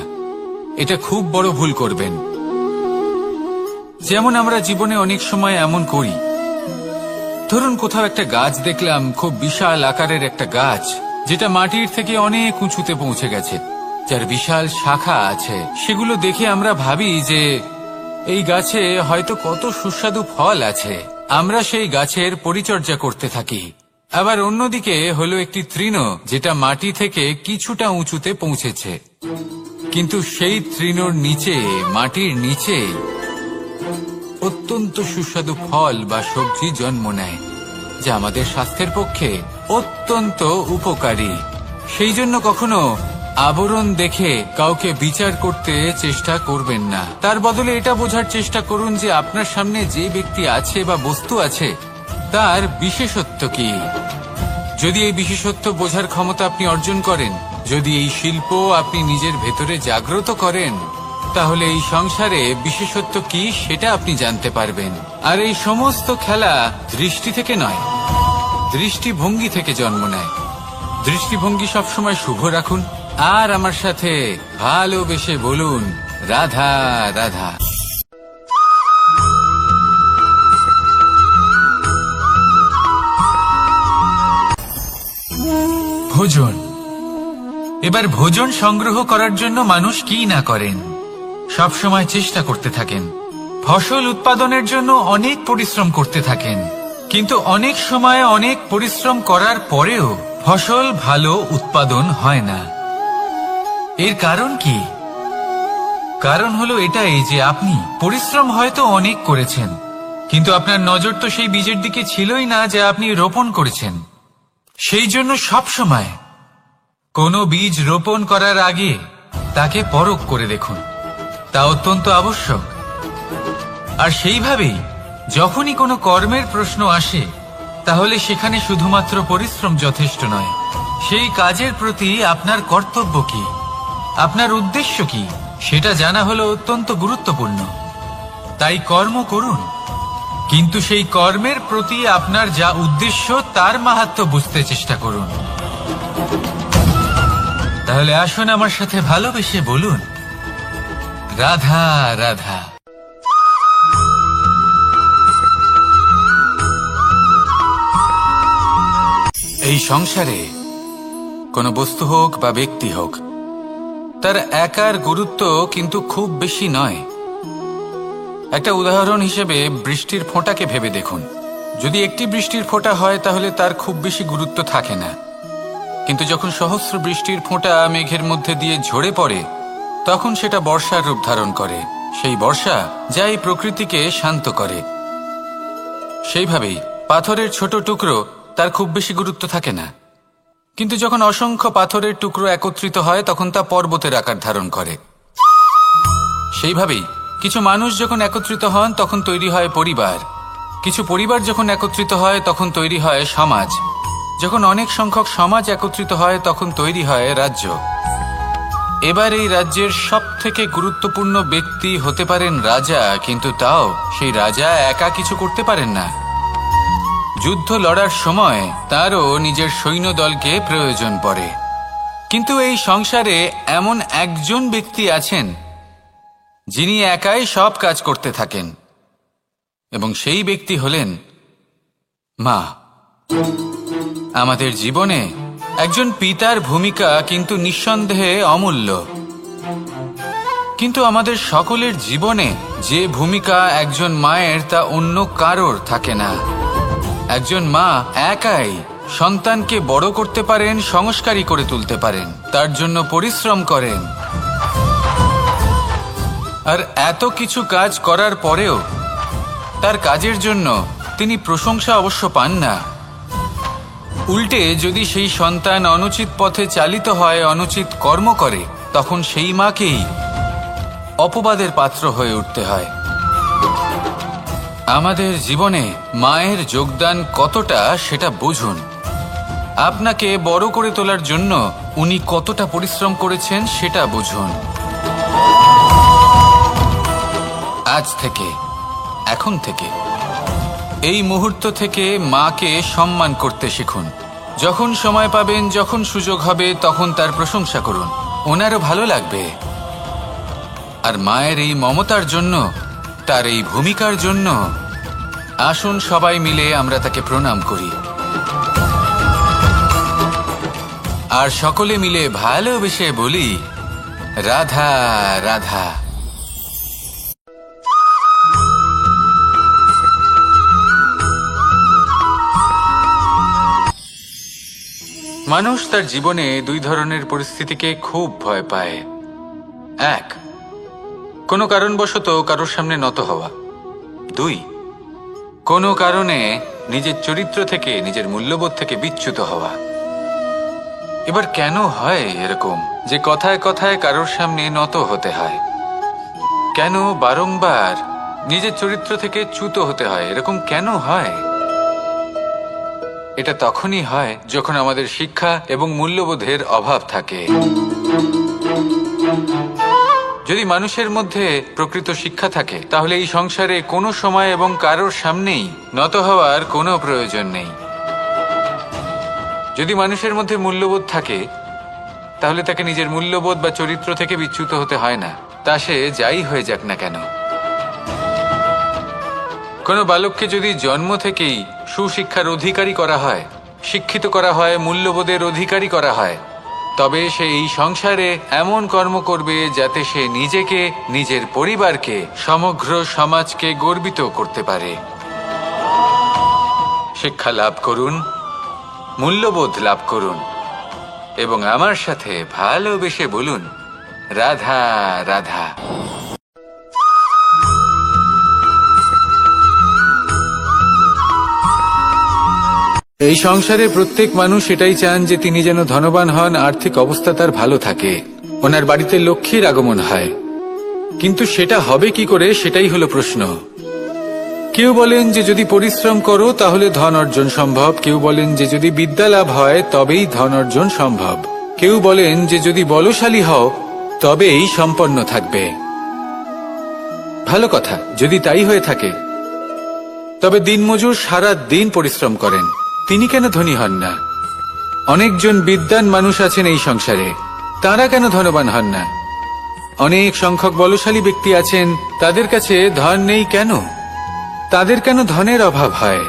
এটা খুব বড় ভুল করবেন। যেমন আমরা জীবনে অনেক সময় এমন করি, ধরুন কোথাও একটা গাছ দেখলাম, খুব বিশাল আকারের একটা গাছ, যেটা মাটির থেকে অনেক উঁচুতে পৌঁছে গেছে, যার বিশাল শাখা আছে। সেগুলো দেখে আমরা ভাবি যে এই গাছে হয়তো কত সুস্বাদু ফল আছে। আমরা সেই গাছের পরিচর্যা করতে থাকি। আবার অন্যদিকে হলো একটি তৃণ, যেটা মাটি থেকে কিছুটা উঁচুতে পৌঁছেছে, কিন্তু সেই তৃণর নিচে, মাটির নিচে অত্যন্ত সুস্বাদু ফল বা সবজি জন্ম নেয়, যা আমাদের স্বাস্থ্যের পক্ষে অত্যন্ত উপকারী। সেই জন্য কখনো আবরণ দেখে কাউকে বিচার করতে চেষ্টা করবেন না। তার বদলে এটা বোঝার চেষ্টা করুন যে আপনার সামনে যে ব্যক্তি আছে বা বস্তু আছে তার বিশেষত্ব কি। যদি এই বিশেষত্ব বোঝার ক্ষমতা আপনি অর্জন করেন, যদি এই শিল্প আপনি নিজের ভেতরে জাগ্রত করেন, তাহলে এই সংসারে বিশেষত্ব কি সেটা আপনি জানতে পারবেন। আর এই সমস্ত খেলা দৃষ্টি থেকে নয়, দৃষ্টিভঙ্গি থেকে জন্ম নেয়। দৃষ্টিভঙ্গি সবসময় শুভ রাখুন, আর আমার সাথে ভালোবেসে বলুন, রাধা রাধা। ভোজন। এবার ভোজন সংগ্রহ করার জন্য মানুষ কি না করেন, সব সময় চেষ্টা করতে থাকেন। ফসল উৎপাদনের জন্য অনেক পরিশ্রম করতে থাকেন, কিন্তু অনেক সময় অনেক পরিশ্রম করার পরেও ফসল ভালো উৎপাদন হয় না। এর কারণ কি? কারণ হলো এটাই যে আপনি পরিশ্রম হয়তো অনেক করেছেন, কিন্তু আপনার নজর তো সেই বীজের দিকে ছিলই না যা আপনি রোপণ করেছেন। সেই জন্য সব সময় কোনো বীজ রোপণ করার আগে তাকে পরখ করে দেখুন, তা অত্যন্ত আবশ্যক। আর সেইভাবেই যখনই কোনো কর্মের প্রশ্ন আসে, তাহলে সেখানে শুধুমাত্র পরিশ্রম যথেষ্ট নয়। সেই কাজের প্রতি আপনার কর্তব্য কি, আপনার উদ্দেশ্য কি, সেটা জানা হলো অত্যন্ত গুরুত্বপূর্ণ। তাই কর্ম করুন, কিন্তু সেই কর্মের প্রতি আপনার যা উদ্দেশ্য তার মাহাত্ম্য বুঝতে চেষ্টা করুন। তাহলে আসুন আমার সাথে ভালোবেসে বলুন, রাধা রাধা। এই সংসারে কোনো বস্তু হোক বা ব্যক্তি হোক, তার একার গুরুত্ব কিন্তু খুব বেশি নয়। একটা উদাহরণ হিসেবে বৃষ্টির ফোঁটাকে ভেবে দেখুন। যদি একটি বৃষ্টির ফোঁটা হয় তাহলে তার খুব বেশি গুরুত্ব থাকে না, কিন্তু যখন সহস্র বৃষ্টির ফোঁটা মেঘের মধ্যে দিয়ে ঝরে পড়ে, তখন সেটা বর্ষার রূপ ধারণ করে। সেই বর্ষা যা এই প্রকৃতিকে শান্ত করে। সেইভাবেই পাথরের ছোট টুকরো, তার খুব বেশি গুরুত্ব থাকে না, কিন্তু যখন অসংখ্য পাথরের টুকরো একত্রিত হয় তখন তা পর্বতের আকার ধারণ করে। সেইভাবেই কিছু মানুষ যখন একত্রিত হন তখন তৈরি হয় পরিবার, কিছু পরিবার যখন একত্রিত হয় তখন তৈরি হয় সমাজ, যখন অনেক সংখ্যক সমাজ একত্রিত হয় তখন তৈরি হয় রাজ্য। এবার এই রাজ্যের সবথেকে গুরুত্বপূর্ণ ব্যক্তি হতে পারেন রাজা, কিন্তু তাও সেই রাজা একা কিছু করতে পারেন না। যুদ্ধ লড়ার সময় তারও নিজের সৈন্যদলকে প্রয়োজন পড়ে। কিন্তু এই সংসারে এমন একজন ব্যক্তি আছেন যিনি একাই সব কাজ করতে থাকেন, এবং সেই ব্যক্তি হলেন মা। আমাদের জীবনে একজন পিতার ভূমিকা কিন্তু নিঃসন্দেহে অমূল্য। কিন্তু আমাদের সকলের জীবনে যে ভূমিকা একজন মায়ের তা অন্য কারোর থাকে না। একজন মা একাই সন্তানকে বড় করতে পারেন, সংস্কারী করে তুলতে পারেন, তার জন্য পরিশ্রম করেন। আর এত কিছু কাজ করার পরেও তার কাজের জন্য তিনি প্রশংসা অবশ্য পান না। উল্টে যদি সেই সন্তান অনুচিত পথে চালিত হয়, অনুচিত কর্ম করে, তখন সেই মাকেই অপবাদের পাত্র হয়ে উঠতে হয়। আমাদের জীবনে মায়ের যোগদান কতটা সেটা বুঝুন। আপনাকে বড় করে তোলার জন্য উনি কতটা পরিশ্রম করেছেন সেটা বুঝুন। আজ থেকে, এখন থেকে, এই মুহূর্ত থেকে মাকে সম্মান করতে শিখুন। যখন সময় পাবেন, যখন সুযোগ হবে, তখন তার প্রশংসা করুন, ওনারও ভালো লাগবে। আর মায়ের এই মমতার জন্য, তার এই ভূমিকার জন্য আসুন সবাই মিলে আমরা তাকে প্রণাম করি, আর সকলে মিলে ভালোবেসে বলি, রাধা রাধা। মানুষ তার জীবনে দুই ধরনের পরিস্থিতিকে খুব ভয় পায়। এক, কোনো কারণবশত কারোর সামনে নত হওয়া। দুই, কোনো কারণে নিজের চরিত্র থেকে, নিজের মূল্যবোধ থেকে বিচ্যুত হওয়া। এবার কেন হয় এরকম যে কথায় কথায় কারোর সামনে নত হতে হয়? কেন বারংবার নিজের চরিত্র থেকে চ্যুত হতে হয়? এরকম কেন হয়? এটা তখনই হয় যখন আমাদের শিক্ষা এবং মূল্যবোধের অভাব থাকে। যদি মানুষের মধ্যে প্রকৃত শিক্ষা থাকে, তাহলে এই সংসারে কোনো সময় এবং কারোর সামনেই নত হওয়ার কোনো প্রয়োজন নেই। যদি মানুষের মধ্যে মূল্যবোধ থাকে, তাহলে তাকে নিজের মূল্যবোধ বা চরিত্র থেকে বিচ্যুত হতে হয় না, তা সে যাই হয়ে যাক না কেন। কোনো বালককে যদি জন্ম থেকেই সুশিক্ষার অধিকারী করা হয়, শিক্ষিত করা হয়, মূল্যবোধের অধিকারী করা হয়, তবে সে এই সংসারে এমন কর্ম করবে যাতে সে নিজেকে, নিজের পরিবারকে, সমগ্র সমাজকে গর্বিত করতে পারে। শিক্ষা লাভ করুন, মূল্যবোধ লাভ করুন, এবং আমার সাথে ভালোবেসে বলুন, রাধা রাধা। এই সংসারে প্রত্যেক মানুষ এটাই চান যে তিনি যেন ধনবান হন, আর্থিক অবস্থা তার ভালো থাকে, ওনার বাড়িতে লক্ষ্মীর আগমন হয়। কিন্তু সেটা হবে কি করে, সেটাই হলো প্রশ্ন। কেউ বলেন যে যদি পরিশ্রম করো তাহলে ধন অর্জন সম্ভব, কেউ বলেন যে যদি বিদ্যা লাভ হয় তবেই ধন অর্জন সম্ভব, কেউ বলেন যে যদি বলশালী হও তবেই সম্পন্ন থাকবে। ভালো কথা, যদি তাই হয়ে থাকে, তবে দিনমজুর সারা দিন পরিশ্রম করেন, তিনি কেন ধনী হন না? অনেকজন বিদ্বান মানুষ আছেন এই সংসারে, তারা কেন ধনবান হন না? অনেক সংখ্যক বলশালী ব্যক্তি আছেন, তাদের কাছে ধন নেই কেন? তাদের কেন ধনের অভাব হয়?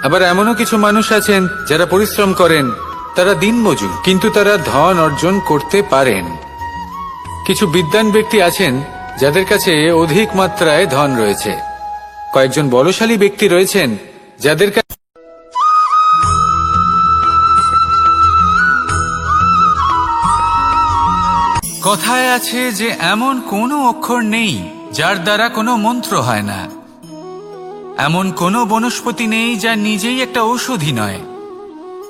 আবার এমনও কিছু মানুষ আছেন যারা পরিশ্রম করেন, তারা দিনমজুর, কিন্তু তারা ধন অর্জন করতে পারেন। কিছু বিদ্বান ব্যক্তি আছেন যাদের কাছে অধিক মাত্রায় ধন রয়েছে, কয়েকজন বলশালী ব্যক্তি রয়েছেন যাদের কাছে কথায় আছে যে এমন কোনো অক্ষর নেই যার দ্বারা কোনো মন্ত্র হয় না, এমন কোনো বনস্পতি নেই যা নিজেই একটা ঔষধি নয়,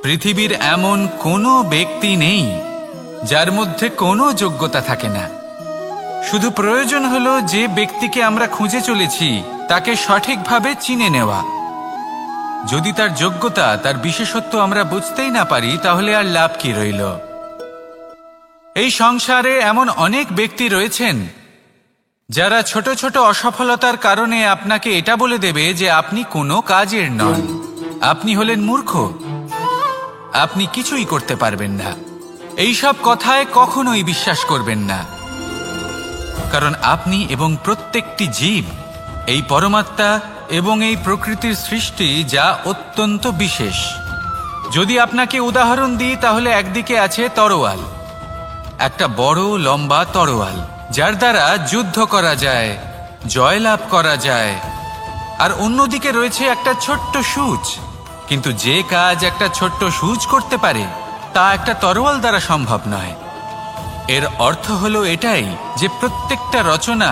পৃথিবীর এমন কোনো ব্যক্তি নেই যার মধ্যে কোনো যোগ্যতা থাকে না। শুধু প্রয়োজন হলো যে ব্যক্তিকে আমরা খুঁজে চলেছি তাকে সঠিকভাবে চিনে নেওয়া। যদি তার যোগ্যতা, তার বিশেষত্ব আমরা বুঝতেই না পারি, তাহলে আর লাভ কি রইল? এই সংসারে এমন অনেক ব্যক্তি রয়েছেন যারা ছোট ছোট অসফলতার কারণে আপনাকে এটা বলে দেবে যে আপনি কোনো কাজের নন, আপনি হলেন মূর্খ, আপনি কিছুই করতে পারবেন না। এইসব কথায় কখনোই বিশ্বাস করবেন না, কারণ আপনি এবং প্রত্যেকটি জীব এই পরমাত্মা এবং এই প্রকৃতির সৃষ্টি, যা অত্যন্ত বিশেষ। যদি আপনাকে উদাহরণ দিই, তাহলে একদিকে আছে তরোয়াল, একটা বড় লম্বা তরোয়াল, যার দ্বারা যুদ্ধ করা যায়, জয়লাভ করা যায়। আর অন্যদিকে রয়েছে একটা ছোট্ট সূচ, কিন্তু যে কাজ একটা ছোট্ট সূচ করতে পারে তা একটা তরোয়াল দ্বারা সম্ভব নয়। এর অর্থ হলো এটাই যে প্রত্যেকটা রচনা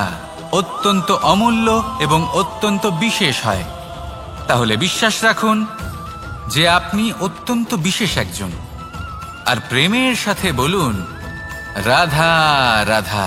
অত্যন্ত অমূল্য এবং অত্যন্ত বিশেষ হয়। তাহলে বিশ্বাস রাখুন যে আপনি অত্যন্ত বিশেষ একজন, আর প্রেমের সাথে বলুন রাধা রাধা।